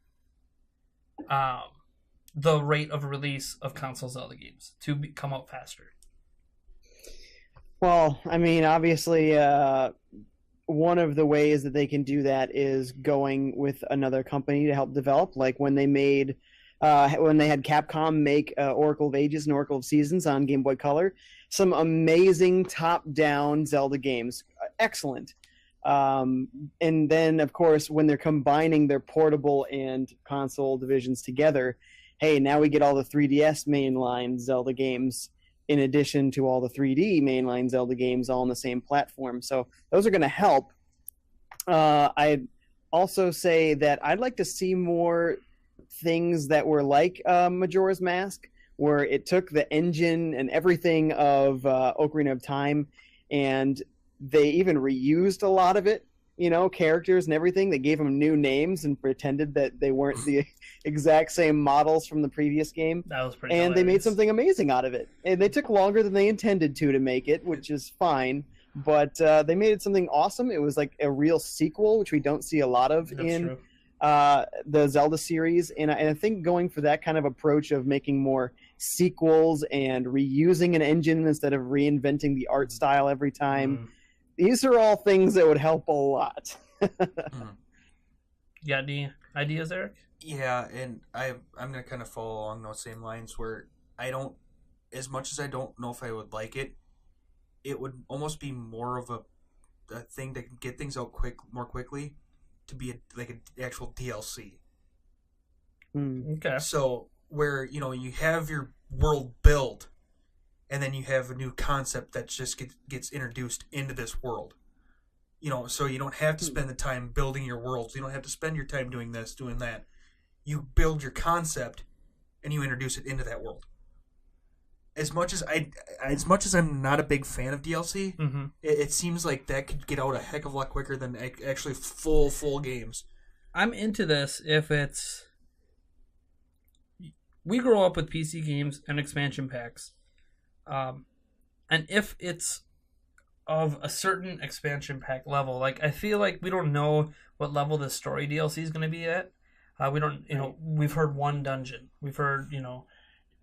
the rate of release of console Zelda games to come out faster? Well, I mean, obviously, one of the ways that they can do that is going with another company to help develop. Like when they made when they had Capcom make Oracle of Ages and Oracle of Seasons on Game Boy Color. Some amazing top-down Zelda games. Excellent. And then, of course, when they're combining their portable and console divisions together, hey, now we get all the 3DS mainline Zelda games in addition to all the 3D mainline Zelda games all on the same platform. So those are going to help. I'd also say that I'd like to see more things that were like Majora's Mask, where it took the engine and everything of Ocarina of Time, and they even reused a lot of it, characters and everything. They gave them new names and pretended that they weren't the exact same models from the previous game. That was pretty And hilarious. they made something amazing out of it. And they took longer than they intended to make it, which is fine. But they made it something awesome. It was like a real sequel, which we don't see a lot of in the Zelda series. And I think going for that kind of approach of making more sequels and reusing an engine instead of reinventing the art style every time, these are all things that would help a lot. You got any ideas, Eric? Yeah, and I'm going to kind of follow along those same lines where as much as I don't know if I would like it, it would almost be more of a thing to get things out more quickly, to be an actual DLC. Okay. So where you have your world built, and then you have a new concept that just gets introduced into this world. So you don't have to spend the time building your worlds. You don't have to spend your time doing this, doing that. You build your concept, and you introduce it into that world. As much as I'm not a big fan of DLC, it seems like that could get out a heck of a lot quicker than actually full games. I'm into this if it's... We grow up with PC games and expansion packs. And if it's of a certain expansion pack level, like I feel like we don't know what level the story DLC is going to be at. We don't, we've heard one dungeon. We've heard,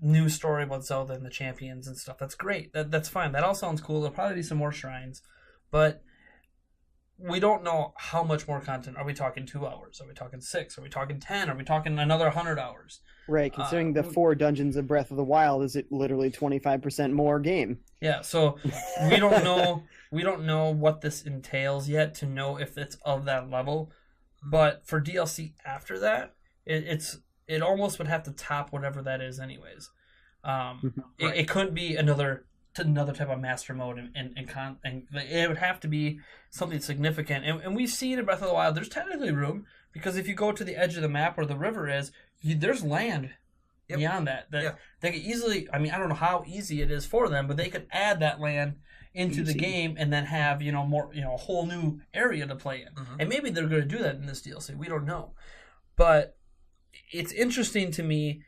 new story about Zelda and the champions and stuff. That's great. That's fine. That all sounds cool. There'll probably be some more shrines, but we don't know how much more content. Are we talking 2 hours? Are we talking 6? Are we talking 10? Are we talking another 100 hours? Right, considering the 4 dungeons of Breath of the Wild is it literally 25% more game. Yeah, so we don't know. We don't know what this entails yet to know if it's of that level. But for DLC after that, it almost would have to top whatever that is, anyways. It couldn't be another type of master mode, and it would have to be something significant. And we've seen in Breath of the Wild, there's technically room, because if you go to the edge of the map where the river is, there's land beyond that. They could easily, I don't know how easy it is for them, but they could add that land into the game and then have more a whole new area to play in. And maybe they're going to do that in this DLC. We don't know, but it's interesting to me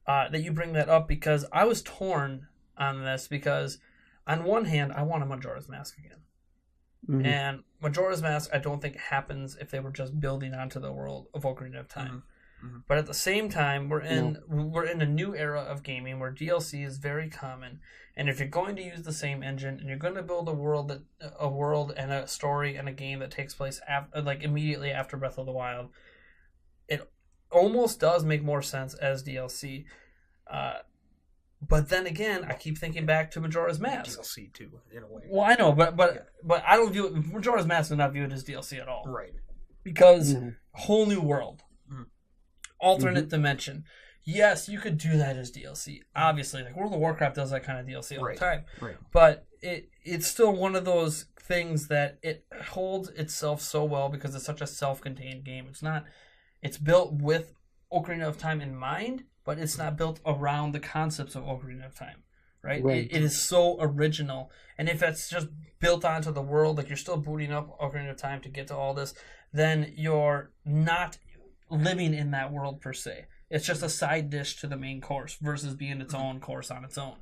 that you bring that up, because I was torn on this, because on one hand I want a Majora's Mask again, and Majora's Mask I don't think happens if they were just building onto the world of Ocarina of Time. But at the same time, we're in a new era of gaming where DLC is very common, and if you're going to use the same engine and you're going to build a world and a story and a game that takes place immediately after Breath of the Wild, it almost does make more sense as DLC. But then again, I keep thinking back to Majora's Mask. DLC too, in a way. Well, I know, but I don't view it. Majora's Mask is not viewed as DLC at all, right? Because whole new world, alternate dimension. Yes, you could do that as DLC. Obviously, like World of Warcraft does that kind of DLC all the time. Right. But it's still one of those things that it holds itself so well because it's such a self-contained game. It's built with Ocarina of Time in mind, but it's not built around the concepts of Ocarina of Time, right? It is so original. And if it's just built onto the world, like you're still booting up Ocarina of Time to get to all this, then you're not living in that world per se. It's just a side dish to the main course versus being its own course on its own.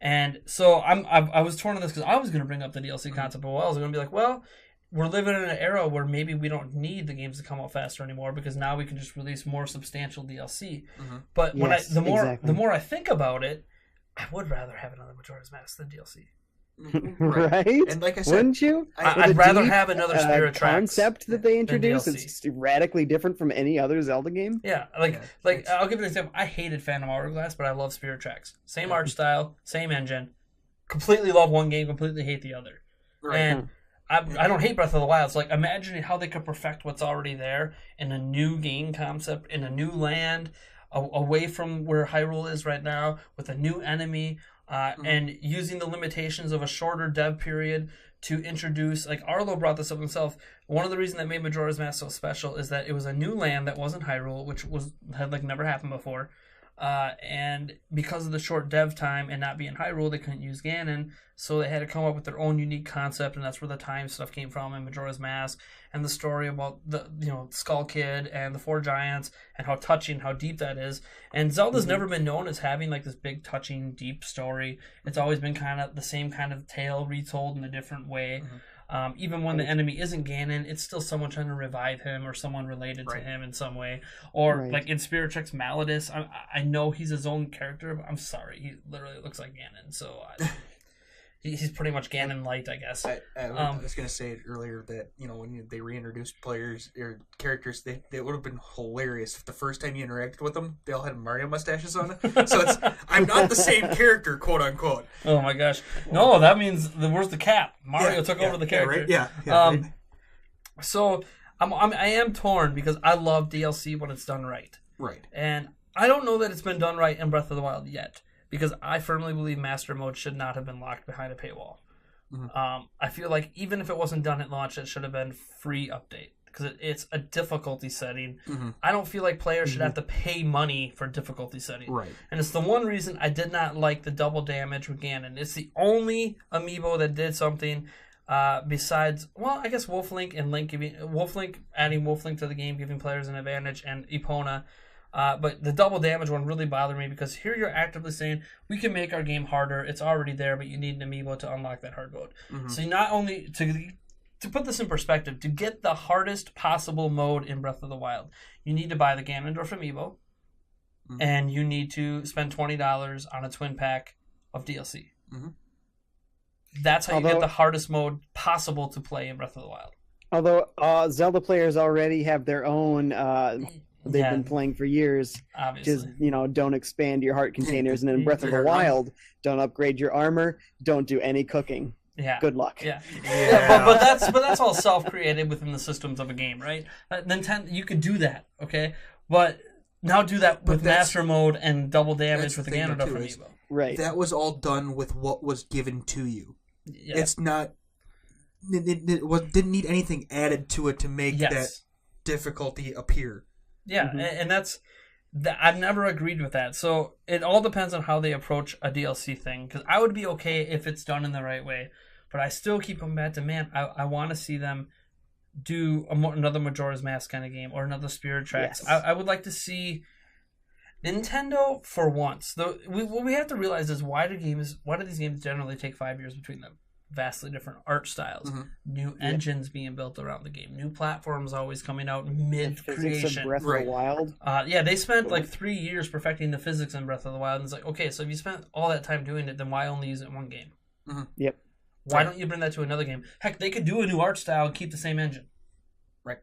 And so I was torn on this because I was going to bring up the DLC concept, but I was going to be like, well, we're living in an era where maybe we don't need the games to come out faster anymore, because now we can just release more substantial DLC. But the more I think about it, I would rather have another Majora's Mask than DLC. right? And like I said, wouldn't you? I'd rather have another Spirit Tracks concept that they introduced. DLC. It's radically different from any other Zelda game. Yeah, I'll give you an example. I hated Phantom Hourglass, but I love Spirit Tracks. Same art style, same engine. Completely love one game, completely hate the other. Right. And I don't hate Breath of the Wild. So like, imagine how they could perfect what's already there in a new game concept, in a new land, away from where Hyrule is right now, with a new enemy, and using the limitations of a shorter dev period to introduce, like Arlo brought this up himself, one of the reasons that made Majora's Mask so special is that it was a new land that wasn't Hyrule, which had like never happened before. And because of the short dev time and not being Hyrule, they couldn't use Ganon, so they had to come up with their own unique concept, and that's where the time stuff came from in Majora's Mask, and the story about the Skull Kid and the Four Giants, and how touching, how deep that is. And Zelda's never been known as having like this big, touching, deep story. It's always been kind of the same kind of tale retold in a different way. Even when the enemy isn't Ganon, it's still someone trying to revive him or someone related to him in some way. Or like in Spirit Tracks Malladus, I know he's his own character, but I'm sorry, he literally looks like Ganon. So he's pretty much Ganon light, I guess. I was going to say it earlier that when they reintroduced players or characters, they would have been hilarious if the first time you interacted with them, they all had Mario mustaches on it. So I'm not the same character, quote unquote. Oh my gosh, no, that means where's the cap? Mario took over the character. Yeah. So I am torn because I love DLC when it's done right. Right. And I don't know that it's been done right in Breath of the Wild yet, because I firmly believe Master Mode should not have been locked behind a paywall. I feel like even if it wasn't done at launch, it should have been free update, because it's a difficulty setting. I don't feel like players should have to pay money for difficulty setting. Right. And it's the one reason I did not like the double damage with Ganon. It's the only amiibo that did something besides, well, I guess Wolf Link and adding Wolf Link to the game, giving players an advantage, and Epona. But the double damage one really bothered me, because here you're actively saying, we can make our game harder, it's already there, but you need an amiibo to unlock that hard mode. So not only, to put this in perspective, to get the hardest possible mode in Breath of the Wild, you need to buy the Ganondorf amiibo, and you need to spend $20 on a twin pack of DLC. That's how you get the hardest mode possible to play in Breath of the Wild. Although Zelda players already have their own... they've been playing for years. Obviously. Just, don't expand your heart containers. And in Breath of the Wild, don't upgrade your armor. Don't do any cooking. Yeah. Good luck. Yeah. But that's all self-created within the systems of a game, right? Nintendo, you could do that, okay? But now do that with Master Mode and double damage with the Ganondorf amiibo. Right. That was all done with what was given to you. Yeah. It's not... It didn't need anything added to it to make that difficulty appear. Yeah, and I've never agreed with that. So it all depends on how they approach a DLC thing, because I would be okay if it's done in the right way, but I still keep coming back to, I want to see them do another Majora's Mask kind of game, or another Spirit Tracks. Yes. I would like to see Nintendo, for once. What we have to realize is, why do these games generally take 5 years between them? Vastly different art styles, new engines being built around the game, new platforms always coming out mid-creation. Breath of the Wild. They spent like 3 years perfecting the physics in Breath of the Wild, and it's like, okay, so if you spent all that time doing it, then why only use it in one game? Yep. Why don't you bring that to another game? Heck, they could do a new art style and keep the same engine. Right.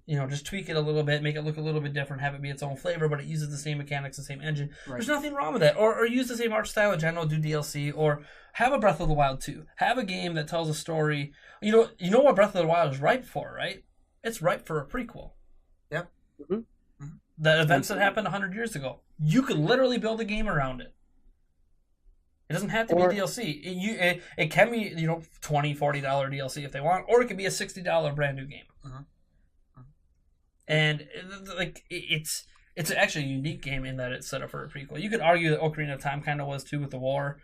Just tweak it a little bit, make it look a little bit different, have it be its own flavor, but it uses the same mechanics, the same engine. Right. There's nothing wrong with that. Or use the same art style in general, do DLC, or have a Breath of the Wild 2. Have a game that tells a story. You know what Breath of the Wild is ripe for, right? It's ripe for a prequel. Yep. The events that happened 100 years ago. You could literally build a game around it. It doesn't have to be DLC. It can be, $20, $40 DLC if they want, or it could be a $60 brand new game. And it's actually a unique game in that it's set up for a prequel. You could argue that Ocarina of Time kind of was too with the war,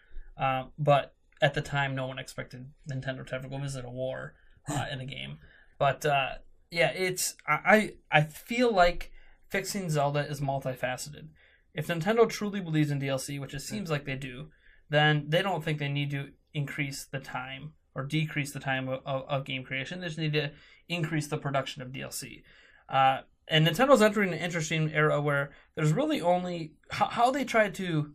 but at the time, no one expected Nintendo to ever go visit a war in a game. But I feel like fixing Zelda is multifaceted. If Nintendo truly believes in DLC, which it seems like they do, then they don't think they need to increase the time or decrease the time of game creation. They just need to increase the production of DLC. And Nintendo's entering an interesting era where there's really only how they try to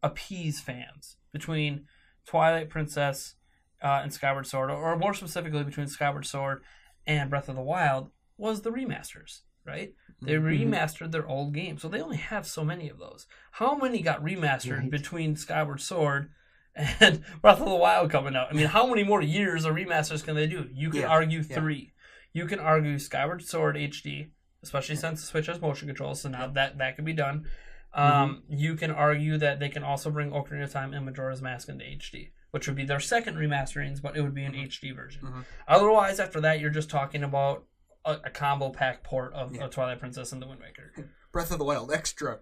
appease fans between Twilight Princess and Skyward Sword, or more specifically between Skyward Sword and Breath of the Wild, was the remasters, right? They remastered their old games, so they only have so many of those. How many got remastered between Skyward Sword and Breath of the Wild coming out? I mean, how many more years of remasters can they do? You can argue 3. You can argue Skyward Sword HD, especially since the Switch has motion controls, so now that can be done. You can argue that they can also bring Ocarina of Time and Majora's Mask into HD, which would be their second remasterings, but it would be an HD version. Otherwise, after that, you're just talking about a combo pack port of Twilight Princess and the Wind Waker. Breath of the Wild extra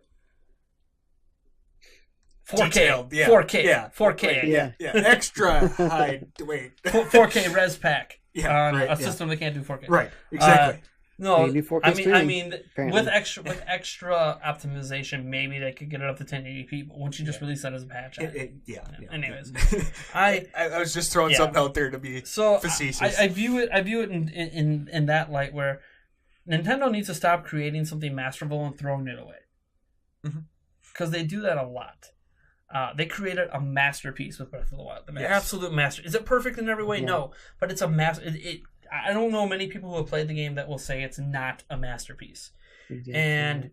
4K, detailed, 4K, 4K, extra high. Wait, 4K res pack on right, a system that can't do 4K. Right, exactly. No, Maybe 4K I streaming, mean, with extra optimization, maybe they could get it up to 1080p. But once you just release that as a patch, Anyways, I was just throwing something out there to be facetious. I view it in that light where Nintendo needs to stop creating something masterful and throwing it away, because they do that a lot. They created a masterpiece with Breath of the Wild, absolute master. Is it perfect in every way? No, but it's a master. I don't know many people who have played the game that will say it's not a masterpiece. And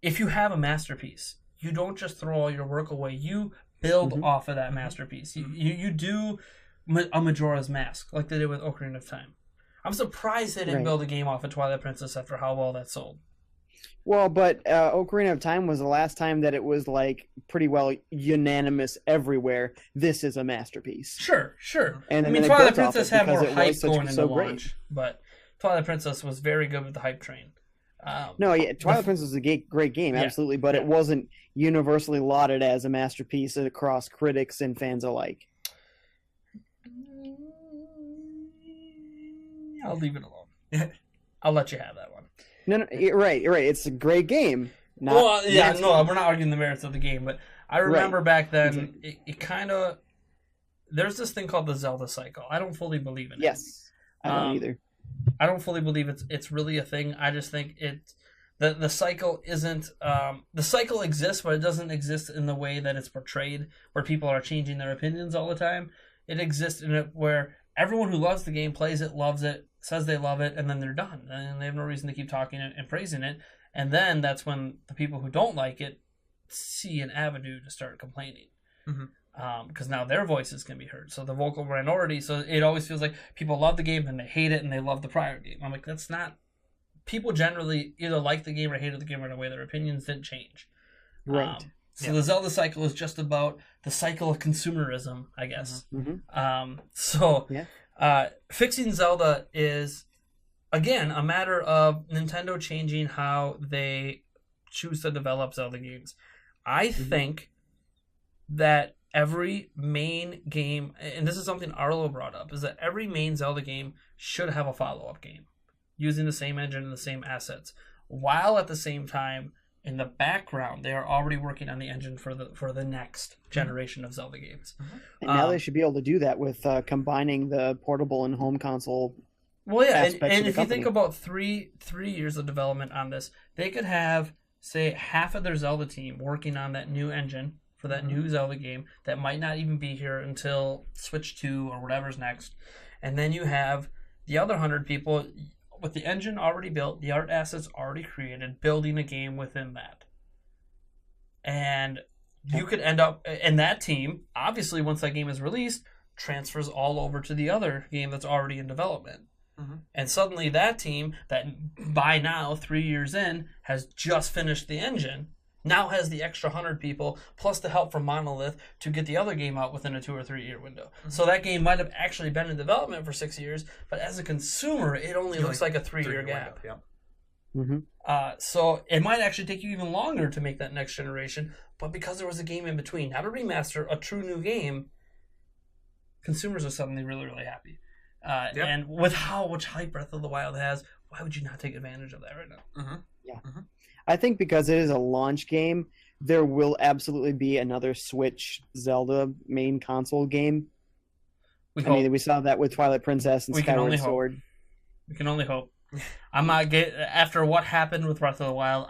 if you have a masterpiece, you don't just throw all your work away. You build off of that masterpiece. You do a Majora's Mask like they did with Ocarina of Time. I'm surprised they didn't build a game off of Twilight Princess after how well that sold. Well, but Ocarina of Time was the last time that it was like pretty well unanimous everywhere. This is a masterpiece. Sure. And I mean, Twilight Princess had more hype going into launch, but Twilight Princess was very good with the hype train. Twilight Princess was a great game, absolutely, but it wasn't universally lauded as a masterpiece across critics and fans alike. I'll leave it alone. I'll let you have that one. No, you're right. It's a great game. We're not arguing the merits of the game, but I remember back then, it kind of... There's this thing called the Zelda cycle. I don't fully believe in it. Yes, I don't either. I don't fully believe it's really a thing. I just think the cycle isn't... the cycle exists, but it doesn't exist in the way that it's portrayed, where people are changing their opinions all the time. It exists in it where everyone who loves the game plays it, loves it, says they love it, and then they're done. And they have no reason to keep talking and praising it. And then that's when the people who don't like it see an avenue to start complaining. Because now their voices can be heard. So the vocal minority, so it always feels like people love the game and they hate it and they love the prior game. I'm like, that's not... People generally either like the game or hated the game right away. Their opinions didn't change. Right. So the Zelda cycle is just about the cycle of consumerism, I guess. Fixing Zelda is, again, a matter of Nintendo changing how they choose to develop Zelda games. I think that every main game, and this is something Arlo brought up, is that every main Zelda game should have a follow-up game using the same engine and the same assets, while at the same time, in the background, they are already working on the engine for the next generation of Zelda games. And now they should be able to do that with combining the portable and home console. Well, yeah, and if you think about three years of development on this, they could have, say, half of their Zelda team working on that new engine for that new Zelda game that might not even be here until Switch 2 or whatever's next. And then you have the other 100 people with the engine already built, the art assets already created, building a game within that. And you could end up, and that team, obviously once that game is released, transfers all over to the other game that's already in development. And suddenly that team, that by now, 3 years in, has just finished the engine, now has the extra 100 people, plus the help from Monolith to get the other game out within a 2 or 3 year window. So that game might have actually been in development for 6 years, but as a consumer, it only looks like a 3-year gap. So it might actually take you even longer to make that next generation, but because there was a game in between, not a remaster, a true new game, consumers are suddenly really, really happy. And with how much hype Breath of the Wild has, why would you not take advantage of that right now? I think because it is a launch game, there will absolutely be another Switch Zelda main console game. We saw that with Twilight Princess and Skyward Sword. We can only hope. I'm not after what happened with Breath of the Wild.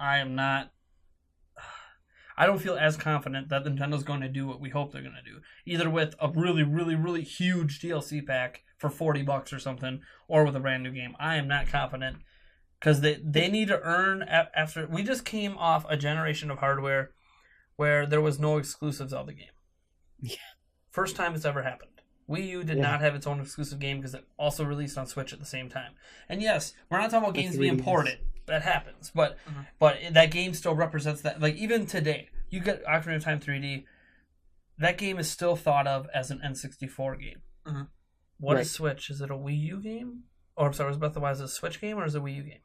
I don't feel as confident that Nintendo's going to do what we hope they're going to do, either with a really, really, really huge DLC pack for $40 or something, or with a brand new game. I am not confident because they need to earn after. We just came off a generation of hardware where there was no exclusive Zelda game. Yeah. First time it's ever happened. Wii U did not have its own exclusive game because it also released on Switch at the same time. And yes, we're not talking about games being ported. That happens. But that game still represents that. Like, even today, you get Ocarina of Time 3D, that game is still thought of as an N64 game. Mm-hmm. What is Switch? Is it a Wii U game? Or, I'm sorry, was Breath of the Wild a Switch game or is it a Wii U game?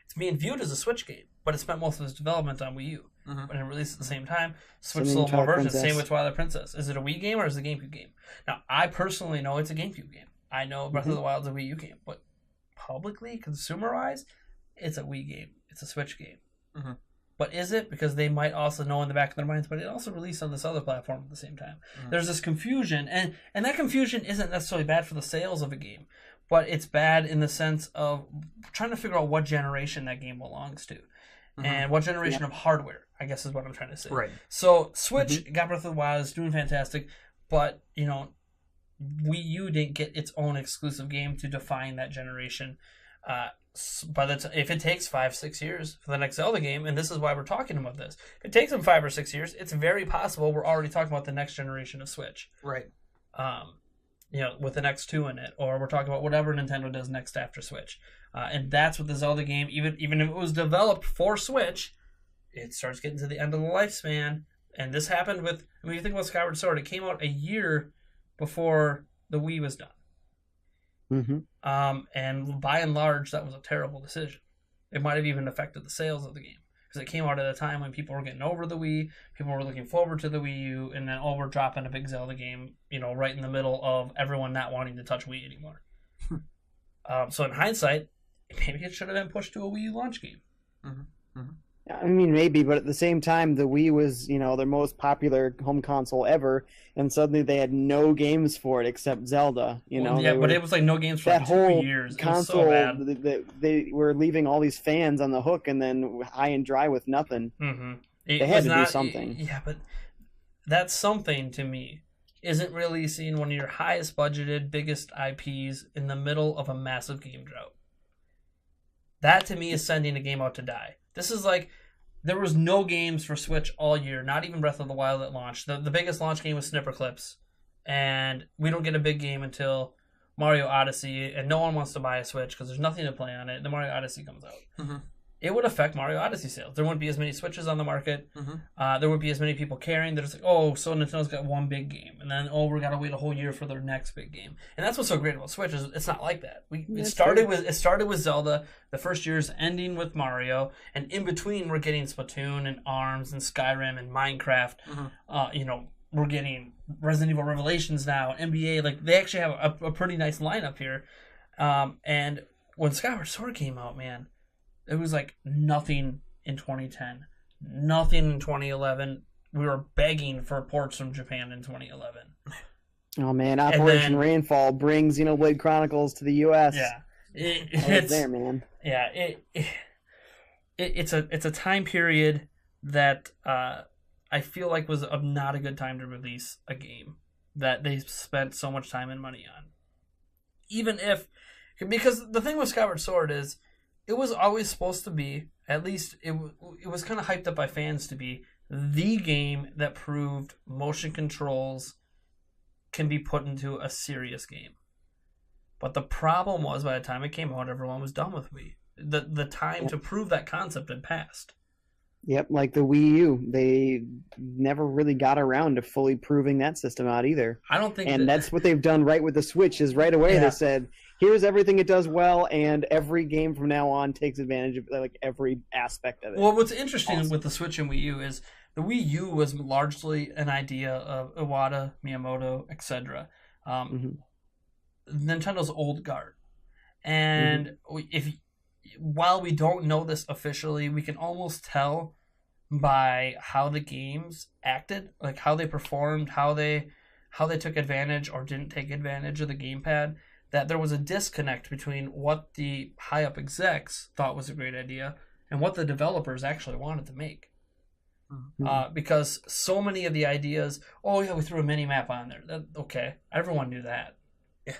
It's being viewed as a Switch game, but it spent most of its development on Wii U. Mm-hmm. When it released at the same time, Switch a little more versions. Same with Twilight Princess. Is it a Wii game or is it a GameCube game? Now, I personally know it's a GameCube game. I know Breath of the Wild is a Wii U game, but publicly, consumer-wise, it's a Wii game. It's a Switch game. Mm-hmm. But is it? Because they might also know in the back of their minds, but it also released on this other platform at the same time. Mm-hmm. There's this confusion, and that confusion isn't necessarily bad for the sales of a game, but it's bad in the sense of trying to figure out what generation that game belongs to. Mm-hmm. And what generation of hardware, I guess is what I'm trying to say. Right. So Switch got Breath of the Wild, is doing fantastic, but, you know, Wii U didn't get its own exclusive game to define that generation. If it takes 5-6 years for the next Zelda game, and this is why we're talking about this, if it takes them 5 or 6 years, it's very possible we're already talking about the next generation of Switch. Right. You know, with the next 2 in it, or we're talking about whatever Nintendo does next after Switch. And that's what the Zelda game, even if it was developed for Switch, it starts getting to the end of the lifespan. And this happened with, I mean, you think about Skyward Sword, it came out a year before the Wii was done. Mm-hmm. And by and large, that was a terrible decision. It might have even affected the sales of the game. Because it came out at a time when people were getting over the Wii, people were looking forward to the Wii U, and then, we're dropping a big Zelda game, you know, right in the middle of everyone not wanting to touch Wii anymore. So in hindsight, maybe it should have been pushed to a Wii U launch game. Mm-hmm. Mm-hmm. I mean, maybe, but at the same time, the Wii was, you know, their most popular home console ever, and suddenly they had no games for it except Zelda. You know, yeah, but it was like no games for that like whole 2 years. Console, it was so bad. they were leaving all these fans on the hook, and then high and dry with nothing. Mm-hmm. They had to do something. Yeah, but that something to me isn't releasing one of your highest budgeted, biggest IPs in the middle of a massive game drought. That to me is sending a game out to die. This is like, there was no games for Switch all year, not even Breath of the Wild at launch. The biggest launch game was Snipper Clips, and we don't get a big game until Mario Odyssey, and no one wants to buy a Switch because there's nothing to play on it. The Mario Odyssey comes out. Mm-hmm. It would affect Mario Odyssey sales. There wouldn't be as many Switches on the market. Mm-hmm. There wouldn't be as many people caring. They're just like, oh, so Nintendo's got one big game. And then, we got to wait a whole year for their next big game. And that's what's so great about Switch is it's not like that. It started with Zelda. The first year's ending with Mario. And in between, we're getting Splatoon and ARMS and Skyrim and Minecraft. Mm-hmm. You know, we're getting Resident Evil Revelations now, NBA. Like, they actually have a pretty nice lineup here. And when Skyward Sword came out, man, it was like nothing in 2010, nothing in 2011. We were begging for ports from Japan in 2011. Oh man, Operation Rainfall brings Blade Chronicles to the U.S. Yeah, it's there, man. Yeah, it's a time period that I feel like was not a good time to release a game that they spent so much time and money on. Because the thing with Skyward Sword is, it was always supposed to be, at least it was kind of hyped up by fans to be, the game that proved motion controls can be put into a serious game. But the problem was, by the time it came out, everyone was done with Wii. The time to prove that concept had passed. Yep, like the Wii U. They never really got around to fully proving that system out either. I don't think that's what they've done right with the Switch, is right away they said, here's everything it does well, and every game from now on takes advantage of like every aspect of it. Well, what's interesting with the Switch and Wii U is the Wii U was largely an idea of Iwata, Miyamoto, etc. Nintendo's old guard. And while we don't know this officially, we can almost tell by how the games acted, like how they performed, how they took advantage or didn't take advantage of the gamepad, that there was a disconnect between what the high-up execs thought was a great idea and what the developers actually wanted to make. because so many of the ideas, oh yeah, we threw a mini map on there. Okay, everyone knew that. Yeah.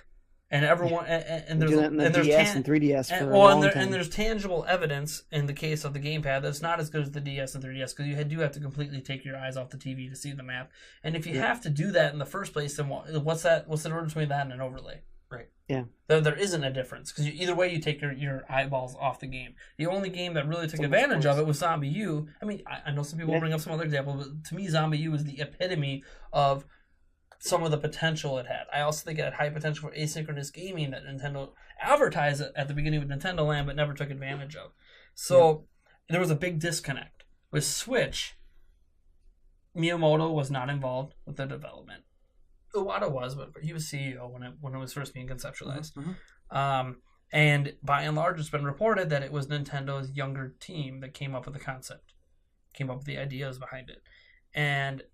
And everyone and there's and there's DS and 3DS for a long time. And there's tangible evidence in the case of the gamepad that's not as good as the DS and 3DS, because you do have to completely take your eyes off the TV to see the map. And if you have to do that in the first place, then what's the difference between that and an overlay? Right. Yeah. There isn't a difference, because either way you take your eyeballs off the game. The only game that really took advantage of it was Zombie U. I mean, I know some people bring up some other examples, but to me, Zombie U is the epitome of some of the potential it had. I also think it had high potential for asynchronous gaming that Nintendo advertised at the beginning with Nintendo Land, but never took advantage of. So there was a big disconnect. With Switch, Miyamoto was not involved with the development. Iwata was, but he was CEO when it was first being conceptualized. And by and large, it's been reported that it was Nintendo's younger team that came up with the concept, came up with the ideas behind it. And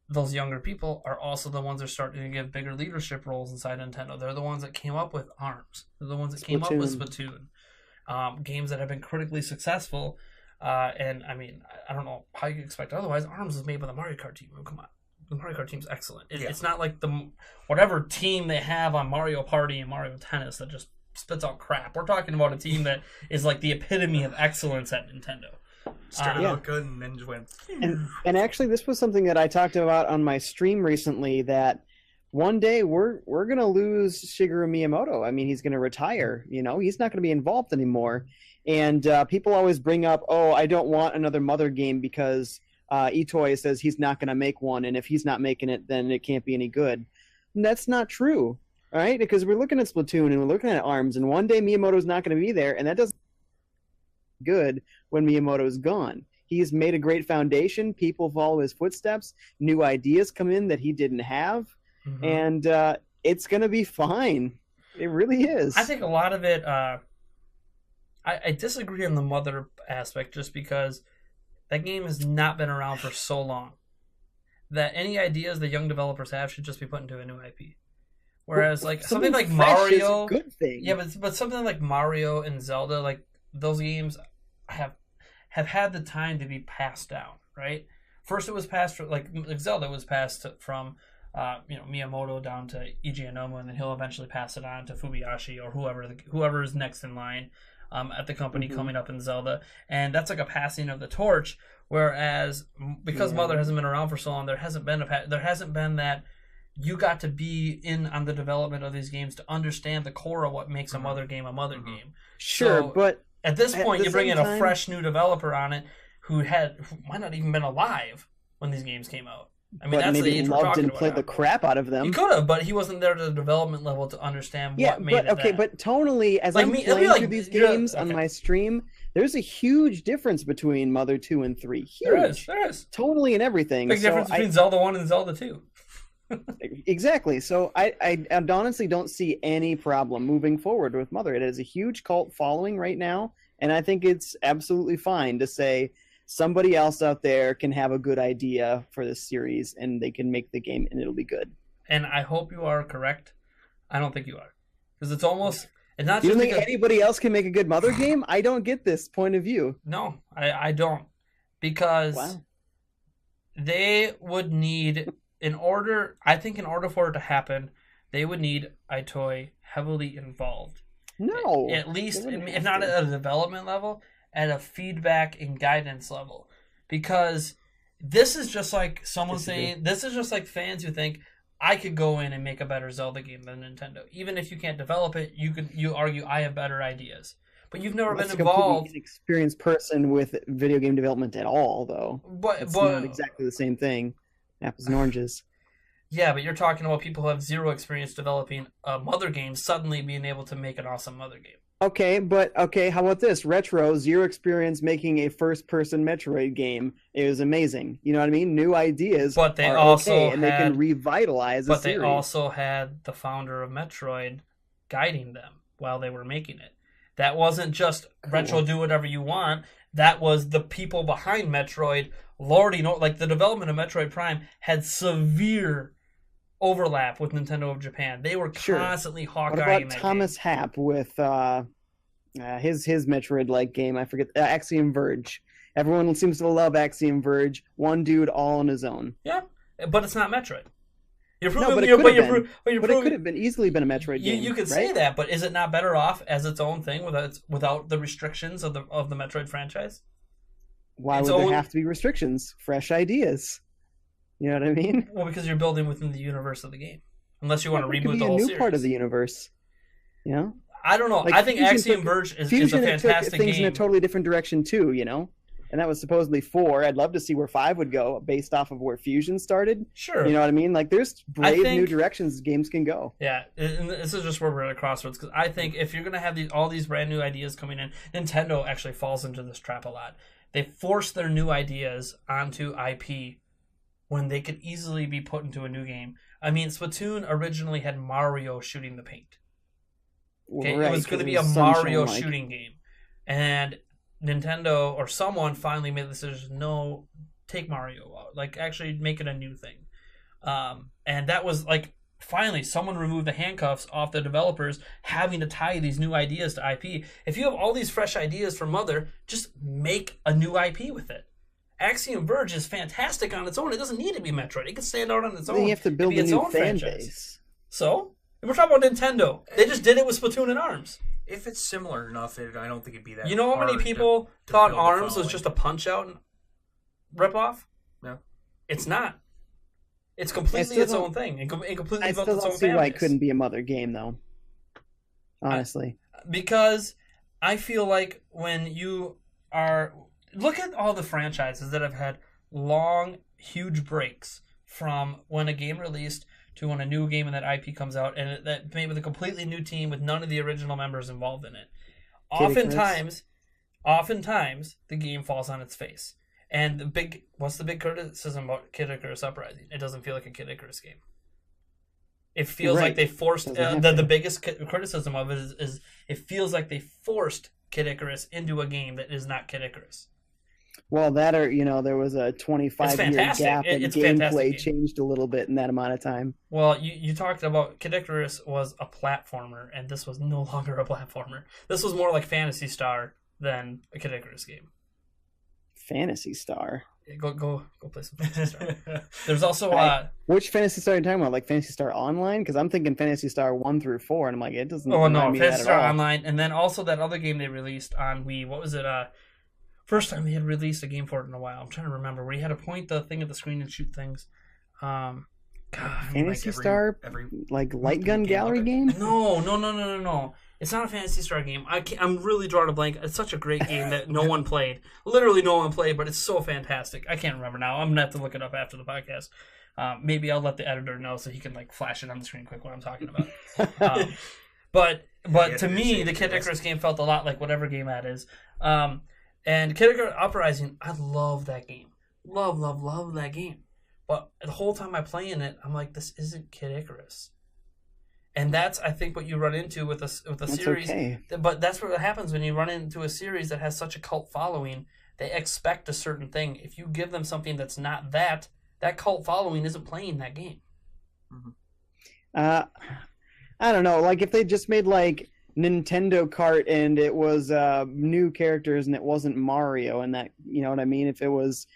those younger people are also the ones that are starting to give bigger leadership roles inside Nintendo. They're the ones that came up with ARMS. They're the ones that came up with Splatoon. Games that have been critically successful. And, I mean, I don't know how you can expect otherwise. ARMS is made by the Mario Kart team. Oh, come on. The Mario Kart team's excellent. It's not like whatever team they have on Mario Party and Mario Tennis that just spits out crap. We're talking about a team that is like the epitome of excellence at Nintendo. Started out good and then just went. And actually, this was something that I talked about on my stream recently. That one day we're gonna lose Shigeru Miyamoto. I mean, he's gonna retire. You know, he's not gonna be involved anymore. And people always bring up, "Oh, I don't want another Mother game because Itoy says he's not gonna make one, and if he's not making it, then it can't be any good." And that's not true, all right? Because we're looking at Splatoon and we're looking at ARMS, and one day Miyamoto's not gonna be there, and that doesn't good when Miyamoto's gone. He's made a great foundation. People follow his footsteps. New ideas come in that he didn't have, and it's going to be fine. It really is. I think a lot of it. I disagree on the Mother aspect, just because that game has not been around for so long that any ideas the young developers have should just be put into a new IP. Whereas, like something like Mario, is a good thing. Yeah, but something like Mario and Zelda, like those games have had the time to be passed down, right? First, it was passed like Zelda was passed from Miyamoto down to Eiji Aonuma, and then he'll eventually pass it on to Fumiyashi or whoever is next in line at the company coming up in Zelda, and that's like a passing of the torch. Whereas because Mother hasn't been around for so long, there hasn't been that you got to be in on the development of these games to understand the core of what makes a Mother game a Mother game. Sure, so, but at this point, you bring in time, a fresh new developer on it who might not even been alive when these games came out. I mean, that's the age we're talking about. Loved and played the crap out of them. He could have, but he wasn't there to the development level to understand what made it that. But tonally, as I'm playing through these games on my stream, there's a huge difference between Mother 2 and 3. Huge. There is. Tonally and everything. Big difference between Zelda 1 and Zelda 2. Exactly. So I honestly don't see any problem moving forward with Mother. It has a huge cult following right now, and I think it's absolutely fine to say somebody else out there can have a good idea for this series and they can make the game and it'll be good. And I hope you are correct. I don't think you are. Because it's almost... It's not you just don't think anybody else can make a good Mother game? I don't get this point of view. No, I don't. Because they would need... In order for it to happen, they would need Itoy heavily involved. No. At least, if not at a development level, at a feedback and guidance level. Because this is just like someone saying, this is just like fans who think, I could go in and make a better Zelda game than Nintendo. Even if you can't develop it, you argue, I have better ideas. But you've never been involved. An experienced person with video game development at all, though. It's not exactly the same thing. Apples and oranges. Yeah, but you're talking about people who have zero experience developing a Mother game suddenly being able to make an awesome Mother game. Okay, how about this? Retro, zero experience making a first-person Metroid game. It was amazing. You know what I mean? New ideas, but they also they can revitalize a series. But they also had the founder of Metroid guiding them while they were making it. That wasn't just Retro, do whatever you want. That was the people behind Metroid. Lordy, like the development of Metroid Prime had severe overlap with Nintendo of Japan. They were constantly Hawkeyeing that game. What about Thomas Happ with his Metroid-like game? I forget, Axiom Verge. Everyone seems to love Axiom Verge. One dude all on his own. Yeah, but it's not Metroid. You're No, proving, but it you're, could but have you're, been. but you're But it proving, could have been easily been a Metroid game. you could right? say that, but is it not better off as its own thing without the restrictions of the Metroid franchise? Why its would own- there have to be restrictions? Fresh ideas. You know what I mean? Well, because you're building within the universe of the game, unless you want to It could reboot be the a whole new series. part of the universe. You know? I don't know. Like, I think Fusion Axiom took- Verge is a Fusion took fantastic things game. in a totally different direction too, you know? And that was supposedly 4. I'd love to see where 5 would go based off of where Fusion started. Sure. You know what I mean? Like, there's brave new think- directions games can go. Yeah, and this is just where we're at a crossroads, because I think if you're going to have all these brand new ideas coming in, Nintendo actually falls into this trap a lot. They force their new ideas onto IP when they could easily be put into a new game. I mean, Splatoon originally had Mario shooting the paint. Okay? Right, It was going to be a Sunshine Mario like. shooting game. And Nintendo or someone finally made the decision, no, take Mario out. Like, actually make it a new thing. And that was like, finally, someone removed the handcuffs off the developers having to tie these new ideas to IP. If you have all these fresh ideas from Mother, just make a new IP with it. Axiom Verge is fantastic on its own. It doesn't need to be Metroid. It can stand out on its own. Then you have to build be a its new own fan franchise. base. So, we're talking about Nintendo. They just did it with Splatoon and ARMS. If it's similar enough, I don't think it'd be that. You know how many hard people to thought build a ARMS was following. just a Punch-Out ripoff? Yeah. It's not. It's completely its own thing. And completely I built still its don't own see fan why it base. couldn't be a Mother game, though. Honestly. Because I feel like when you are... Look at all the franchises that have had long, huge breaks from when a game released to when a new game and that IP comes out, and that maybe with a completely new team with none of the original members involved in it. Oftentimes, the game falls on its face. And what's the big criticism about Kid Icarus Uprising? It doesn't feel like a Kid Icarus game. It feels Right. like they forced Doesn't have the to. biggest criticism of it is it feels like they forced Kid Icarus into a game that is not Kid Icarus. Well, that or, there was a 25-year fantastic. gap and It's a fantastic gameplay game. changed a little bit in that amount of time. Well, you talked about Kid Icarus was a platformer, and this was no longer a platformer. This was more like Phantasy Star than a Kid Icarus game. Phantasy Star. Go play some Phantasy Star. There's also Which Phantasy Star are you talking about? Like Phantasy Star Online? Because I'm thinking Phantasy Star 1 through 4, and I'm like, it doesn't remind me of that Phantasy at Star all. Online, and then also that other game they released on Wii. What was it? First time they had released a game for it in a while. I'm trying to remember where you had to point the thing at the screen and shoot things. God, Fantasy every- Star? every Like Light Gun game Gallery of it? game? no. It's not a Phantasy Star game. I'm really drawing a blank. It's such a great game that no one played. Literally no one played, but it's so fantastic. I can't remember now. I'm gonna have to look it up after the podcast. Maybe I'll let the editor know so he can like flash it on the screen quick what I'm talking about. But to me, the Kid Icarus game felt a lot like whatever game that is. And Kid Icarus Uprising, I love that game. Love that game. But the whole time I'm playing it, I'm like, this isn't Kid Icarus. And that's, I think, what you run into with a series. Okay. But that's what happens when you run into a series that has such a cult following. They expect a certain thing. If you give them something that's not that cult following isn't playing that game. I don't know. Like if they just made like Nintendo Kart and it was new characters and it wasn't Mario, and that, you know what I mean? If it was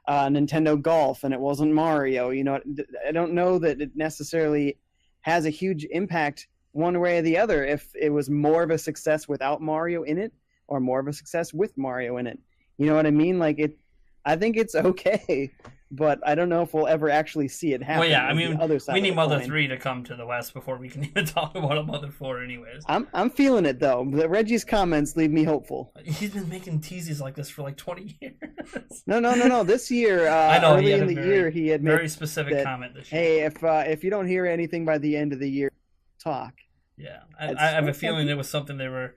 Nintendo Golf and it wasn't Mario, I don't know that it necessarily has a huge impact one way or the other if it was more of a success without Mario in it or more of a success with Mario in it. You know what I mean? Like I think it's okay, but I don't know if we'll ever actually see it happen. Well, yeah, I on the mean, other side we of need the Mother coin. 3 to come to the West before we can even talk about a Mother 4 anyways. I'm feeling it though. Reggie's comments leave me hopeful. He's been making teases like this for like 20 years. No. This year, I know, he early had in a the very- year, he had Very made, specific that, comment this year. hey, if you don't hear anything by the end of the year, talk. Yeah, That's- I have a that's feeling something. it was something they were.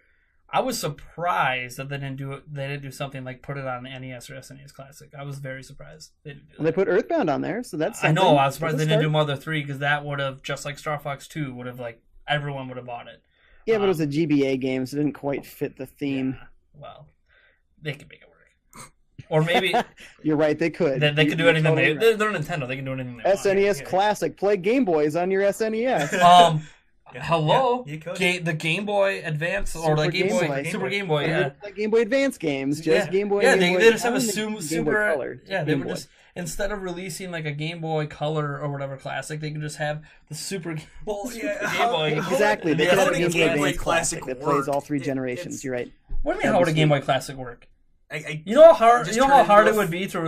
I was surprised that they didn't do it. They didn't do something like put it on the NES or SNES Classic. I was very surprised they didn't do Well, they that. put Earthbound on there, so that's I know. something. I was surprised That's they a didn't do start. Mother 3 because that would have, just like Star Fox 2, would have like everyone would have bought it. Yeah, but it was a GBA game, so it didn't quite fit the theme. Yeah, well, they could make it work. Or maybe You're right, they could. they could do You're anything. totally They're Nintendo. They can do anything they want. SNES Yeah. Classic. Play Game Boys on your SNES. Hello, Yeah, you could. the Game Boy Advance or Super the Game Boy, Game Boy. Super Game Boy. But Yeah, like Game Boy Advance games, just Game Boy. Yeah, and Game they Boy just have a Color, and super. Game Boy Color. Yeah, they Game would Boy. just instead of releasing like a Game Boy Color or whatever classic, they could just have the Super. Well, yeah, Game Boy. Exactly. They Yeah, could have how a would Game a Boy Game Boy Advance Classic that plays all three generations. You're right. What do you mean? How would a Game Boy Classic work? You You know how hard. just You know turn how it hard into it a would be to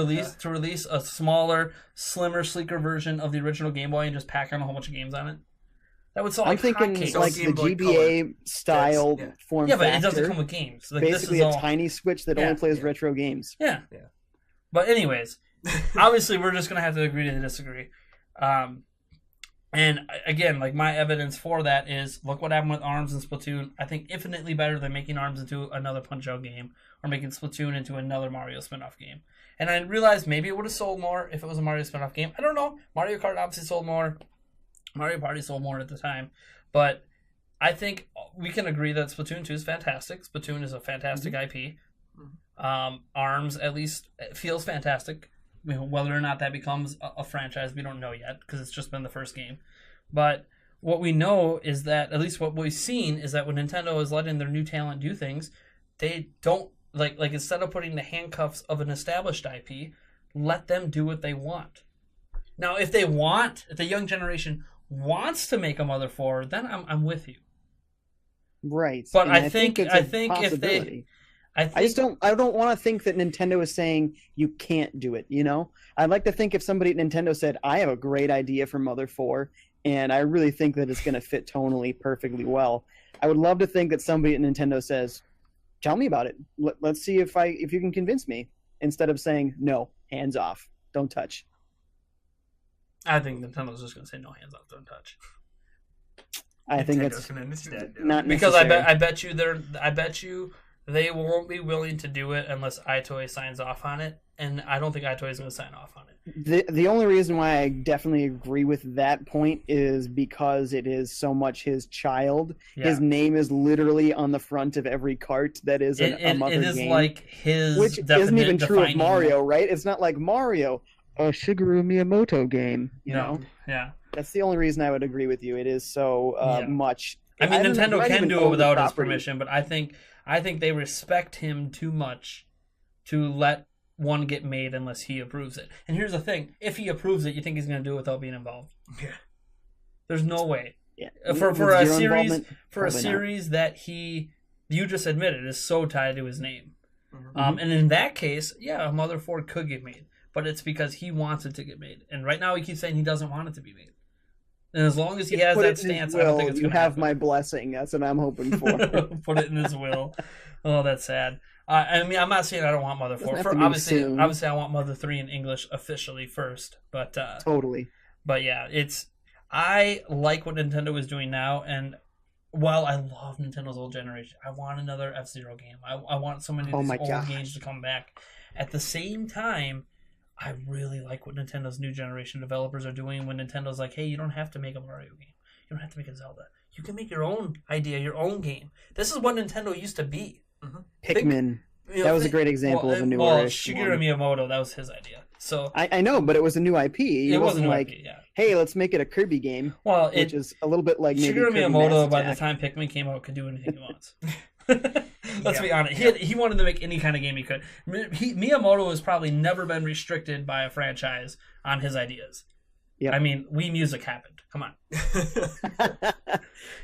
release a smaller, slimmer, sleeker version of the original Game Boy and just pack on a whole bunch of games on it. That would sell I'm like thinking hotcakes. like Game the Boy GBA style That's- form Yeah, but factor. it doesn't come with games. Like, Basically, this a is all, tiny Switch that Yeah, only plays yeah. retro games. Yeah. Yeah. But anyways, obviously we're just gonna have to agree to disagree. And again, like my evidence for that is look what happened with ARMS and Splatoon. I think infinitely better than making ARMS into another Punch-Out game or making Splatoon into another Mario spin-off game. And I realized maybe it would have sold more if it was a Mario spin-off game. I don't know. Mario Kart obviously sold more. Mario Party sold more at the time. But I think we can agree that Splatoon 2 is fantastic. Splatoon is a fantastic IP. ARMS, at least, feels fantastic. Whether or not that becomes a franchise, we don't know yet because it's just been the first game. But what we know is that, at least what we've seen, is that when Nintendo is letting their new talent do things, they don't, like instead of putting the handcuffs of an established IP, let them do what they want. Now, if the young generation wants to make a Mother 4, then I'm with you. Right. But And I think it's a if they, possibility. I I just don't. I don't want to think that Nintendo is saying you can't do it. You know, I'd like to think if somebody at Nintendo said, "I have a great idea for Mother 4, and I really think that it's going to fit tonally perfectly well." I would love to think that somebody at Nintendo says, "Tell me about it. Let's see if you can convince me." Instead of saying, "No, hands off, don't touch." I think Nintendo's just going to say no, hands off, don't touch. I think Nintendo's it's gonna understand, dude. not Because necessary. I bet you they won't be willing to do it unless iToy signs off on it, and I don't think iToy is going to sign off on it. The only reason why I definitely agree with that point is because it is so much his child. Yeah. His name is literally on the front of every cart that is a Mother it is game. like his, Which isn't even true of defining- Mario, right? It's not like Mario, a Shigeru Miyamoto game. You know, yeah. that's the only reason I would agree with you. It is so Yeah. much. I mean, don't- Nintendo might can even do own it the without his property. permission, but I think they respect him too much to let one get made unless he approves it. And here's the thing: if he approves it, you think he's going to do it without being involved? Yeah. There's no way. Yeah. For With a zero series involvement, probably not. series that you just admitted is so tied to his name. Mhm. And in that case, yeah, a Mother 4 could get made, but it's because he wants it to get made. And right now, he keeps saying he doesn't want it to be made. And as long as he has Put that it in his stance, I don't will, think it's you going to have happen. my blessing. That's what I'm hoping for. Put it in his will. Oh, that's sad. I mean, I'm not saying I don't want Mother 4. Doesn't have to be Obviously, soon. I want Mother 3 in English officially first. But Totally. But yeah, I like what Nintendo is doing now, and while I love Nintendo's old generation, I want another F-Zero game. I want so many of Oh these my old gosh. games to come back. At the same time, I really like what Nintendo's new generation developers are doing when Nintendo's like, hey, you don't have to make a Mario game. You don't have to make a Zelda. You can make your own idea, your own game. This is what Nintendo used to be. Pikmin. You know, That was a great example of a newer Shigeru one. Miyamoto, that was his idea. So I know, but it was a new IP. it wasn't like, yeah. hey, let's make it a Kirby game, Well, which is a little bit like maybe Shigeru Kirby Miyamoto, Mass by the Attack. time Pikmin came out, could do anything he wants. Let's Yeah. be honest. He wanted to make any kind of game he could. Miyamoto has probably never been restricted by a franchise on his ideas. Yep. I mean, Wii Music happened. Come on.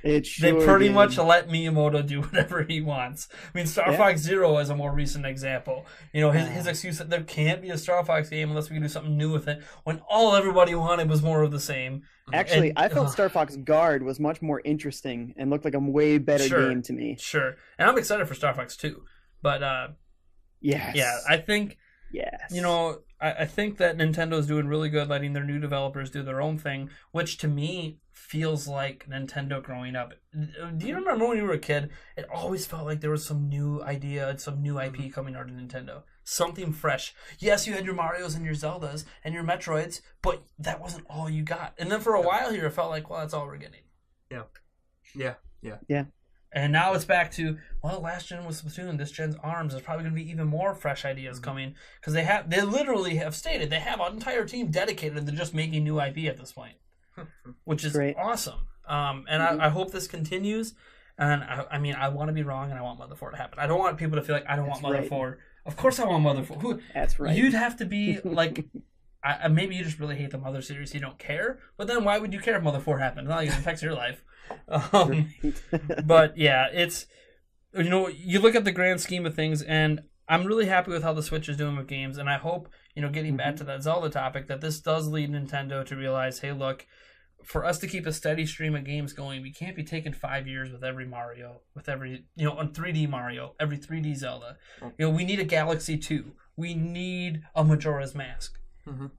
It They sure pretty did. much let Miyamoto do whatever he wants. I mean, Star Yeah. Fox Zero is a more recent example. You know, his excuse that there can't be a Star Fox game unless we can do something new with it, when all everybody wanted was more of the same. Actually, And- I felt Star Fox Guard was much more interesting and looked like a way better Sure. game to me. Sure. And I'm excited for Star Fox 2. But, Yes. yeah, I think... Yes. You know, I think that Nintendo's doing really good letting their new developers do their own thing, which to me feels like Nintendo growing up. Do you remember when you were a kid? It always felt like there was some new idea, some new IP coming out of Nintendo. Something fresh. Yes, you had your Marios and your Zeldas and your Metroids, but that wasn't all you got. And then for a while here, it felt like, well, that's all we're getting. Yeah. And now it's back to, well, last gen was Splatoon, this gen's ARMS. There's probably going to be even more fresh ideas coming, because they literally have stated they have an entire team dedicated to just making new IP at this point, which is Great. awesome. And I hope this continues. And I mean, I want to be wrong, and I want Mother 4 to happen. I don't want people to feel like I don't want Mother right. 4. Of course, I want Mother 4. That's right. You'd have to be like, maybe you just really hate the Mother series. You don't care. But then why would you care if Mother 4 happened? It's not like it affects your life. But yeah, it's, you look at the grand scheme of things, and I'm really happy with how the Switch is doing with games. And I hope, getting back to that Zelda topic, that this does lead Nintendo to realize, hey, look, for us to keep a steady stream of games going, we can't be taking 5 years with every Mario, with every, on 3D Mario, every 3D Zelda. We need a Galaxy 2. We need a Majora's Mask.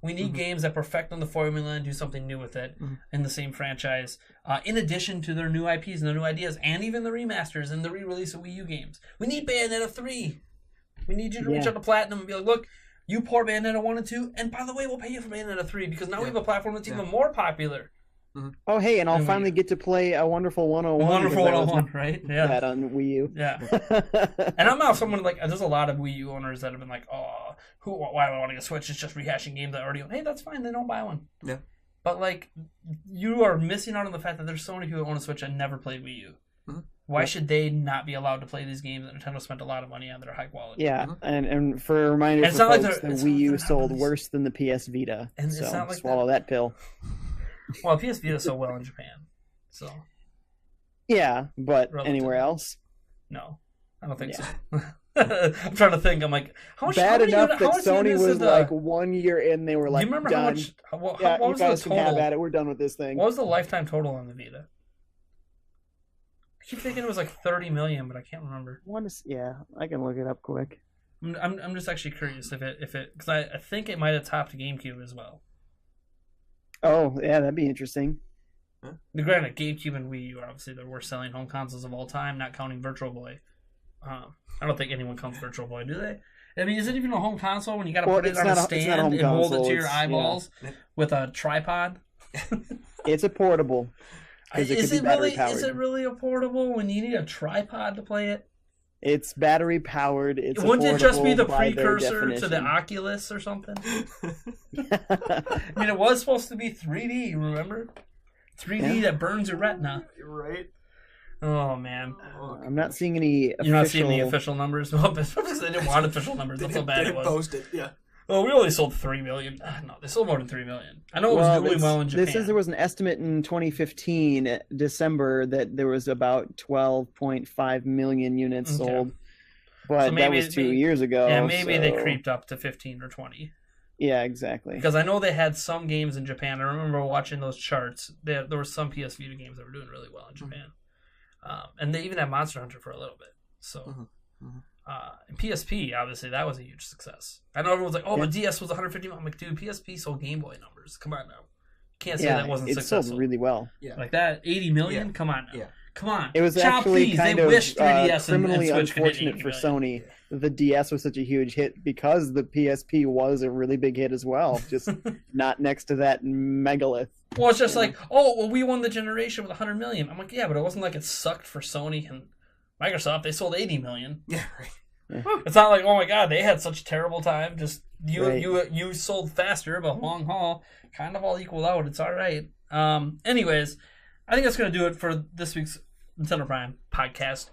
We need games that perfect on the formula and do something new with it in the same franchise, in addition to their new IPs and their new ideas, and even the remasters and the re-release of Wii U games. We need Bayonetta 3. We need you to reach out to Platinum and be like, look, you pour Bayonetta 1 and 2, and by the way, we'll pay you for Bayonetta 3, because now we have a platform that's even more popular. Oh, hey, and I'll finally get to play a Wonderful 101. Wonderful 101, right? Yeah. That on Wii U. Yeah. And I'm not someone like, there's a lot of Wii U owners that have been like, why do I want to get a Switch? It's just rehashing games that I already own. Hey, that's fine. Then don't buy one. Yeah. But like, you are missing out on the fact that there's so many people that own a Switch and never played Wii U. Why should they not be allowed to play these games that Nintendo spent a lot of money on that are high quality? Yeah, and for a reminder for folks, the Wii U sold worse than the PS Vita. And so it's not like swallow that pill. Well, PS Vita is so well in Japan, so. Yeah, but anywhere else? No, I don't think so. I'm trying to think. I'm like, how much? Bad enough that Sony was like 1 year in, they were like, do you remember done. How much? What was the total? Have at it. We're done with this thing. What was the lifetime total on the Vita? I keep thinking it was like 30 million, but I can't remember. Yeah, I can look it up quick. I'm just actually curious if it because I think it might have topped GameCube as well. Oh yeah, that'd be interesting. Granted, GameCube and Wii U are obviously the worst selling home consoles of all time, not counting Virtual Boy. I don't think anyone counts Virtual Boy, do they? I mean, is it even a home console when you got to put it on a stand and hold it to your eyeballs with a tripod? It's a portable. Is it really a portable when you need a tripod to play it? It's battery powered. Wouldn't it just be the precursor to the Oculus or something? I mean, it was supposed to be 3D, remember? 3D that burns your retina. Right. Oh, man. I'm not seeing any official... You're not seeing the official numbers? Well, they didn't want official numbers. That's how bad it was. Post it, yeah. Well, we only sold 3 million. No, they sold more than 3 million. I know it was doing well in Japan. This says there was an estimate in 2015, December, that there was about 12.5 million units sold. But so that was 2 years ago. Yeah, maybe they creeped up to 15 or 20. Yeah, exactly. Because I know they had some games in Japan. I remember watching those charts. There were some PS Vita games that were doing really well in Japan. And they even had Monster Hunter for a little bit. So... and PSP, obviously, that was a huge success. I know everyone's like, but DS was 150. I'm like, dude, PSP sold Game Boy numbers. Come on now. You can't say that wasn't successful. It sold really well. Yeah. Like that, 80 million? Yeah. Come on now. Yeah. Come on. It was actually kind of criminally unfortunate for Sony that the DS was such a huge hit because the PSP was a really big hit as well. Just not next to that megalith. Well, it's just like, we won the generation with 100 million. I'm like, yeah, but it wasn't like it sucked for Sony and Microsoft. They sold 80 million. Yeah, right. It's not like, oh my god, they had such a terrible time. Just you sold faster, but long haul kind of all equal out. It's all right. Anyways, I think that's going to do it for this week's Nintendo Prime podcast.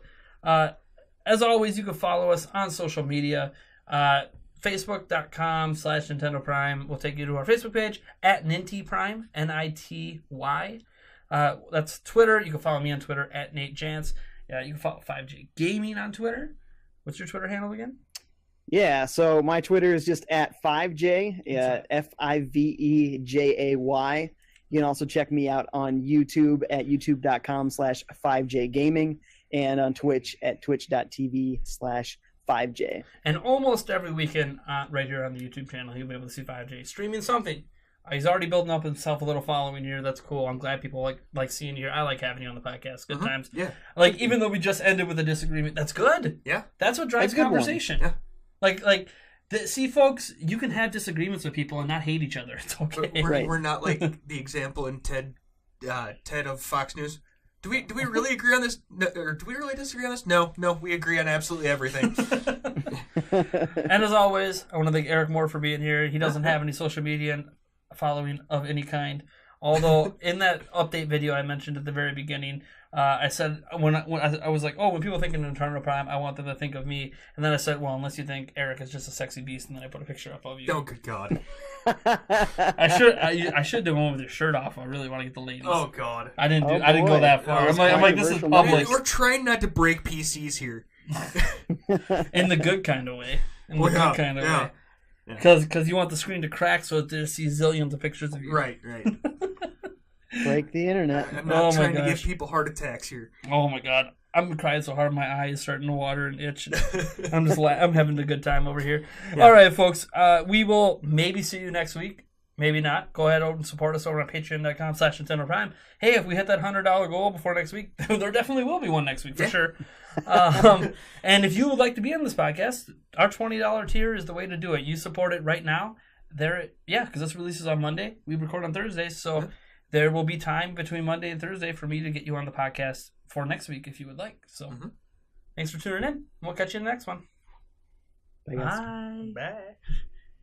As always, you can follow us on social media. Facebook.com/Nintendo Prime will take you to our Facebook page at Ninty Prime, NITY. That's Twitter. You can follow me on Twitter at Nate Jantz. You can follow 5J Gaming on Twitter. What's your Twitter handle again? Yeah, so my Twitter is just at 5J, FIVEJAY. You can also check me out on YouTube at youtube.com/5J Gaming and on Twitch at twitch.tv/5J. And almost every weekend right here on the YouTube channel, you'll be able to see 5J streaming something. He's already building up himself a little following here. That's cool. I'm glad people like seeing you here. I like having you on the podcast. Good times. Yeah. Like, even though we just ended with a disagreement, that's good. Yeah. That's what drives conversation. Yeah. See, folks, you can have disagreements with people and not hate each other. It's okay. We're not like the example in Ted of Fox News. Do we really agree on this? No, or do we really disagree on this? No, we agree on absolutely everything. And as always, I want to thank Eric Moore for being here. He doesn't have any social media following of any kind. Although in that update video I mentioned at the very beginning, I said when I was like, when people think of Nintendo Prime, I want them to think of me. And then I said, well, unless you think Eric is just a sexy beast, and then I put a picture up of you. Oh, good God. I should do one with your shirt off. I really want to get the ladies. Oh, God. I didn't go that far. I'm like, this is public. We're trying not to break PCs here. In the good kind of way. Good kind of way. Because you want the screen to crack so that they see zillions of pictures of you. Right. Break the internet. I'm not trying to give people heart attacks here. Oh my God. I'm crying so hard my eye is starting to water and itch. I'm having a good time over here. Yeah. All right, folks. We will maybe see you next week. Maybe not. Go ahead and support us over on patreon.com/Nintendo Prime. Hey, if we hit that $100 goal before next week, there definitely will be one next week for sure. And if you would like to be on this podcast, our $20 tier is the way to do it. You support it right now. Because this releases on Monday. We record on Thursdays, so there will be time between Monday and Thursday for me to get you on the podcast for next week if you would like. So thanks for tuning in. We'll catch you in the next one. Bye. Bye.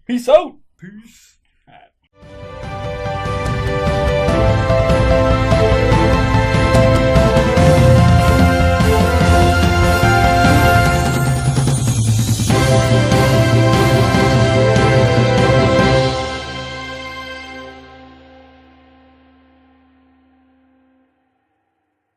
Peace out. Peace. All right.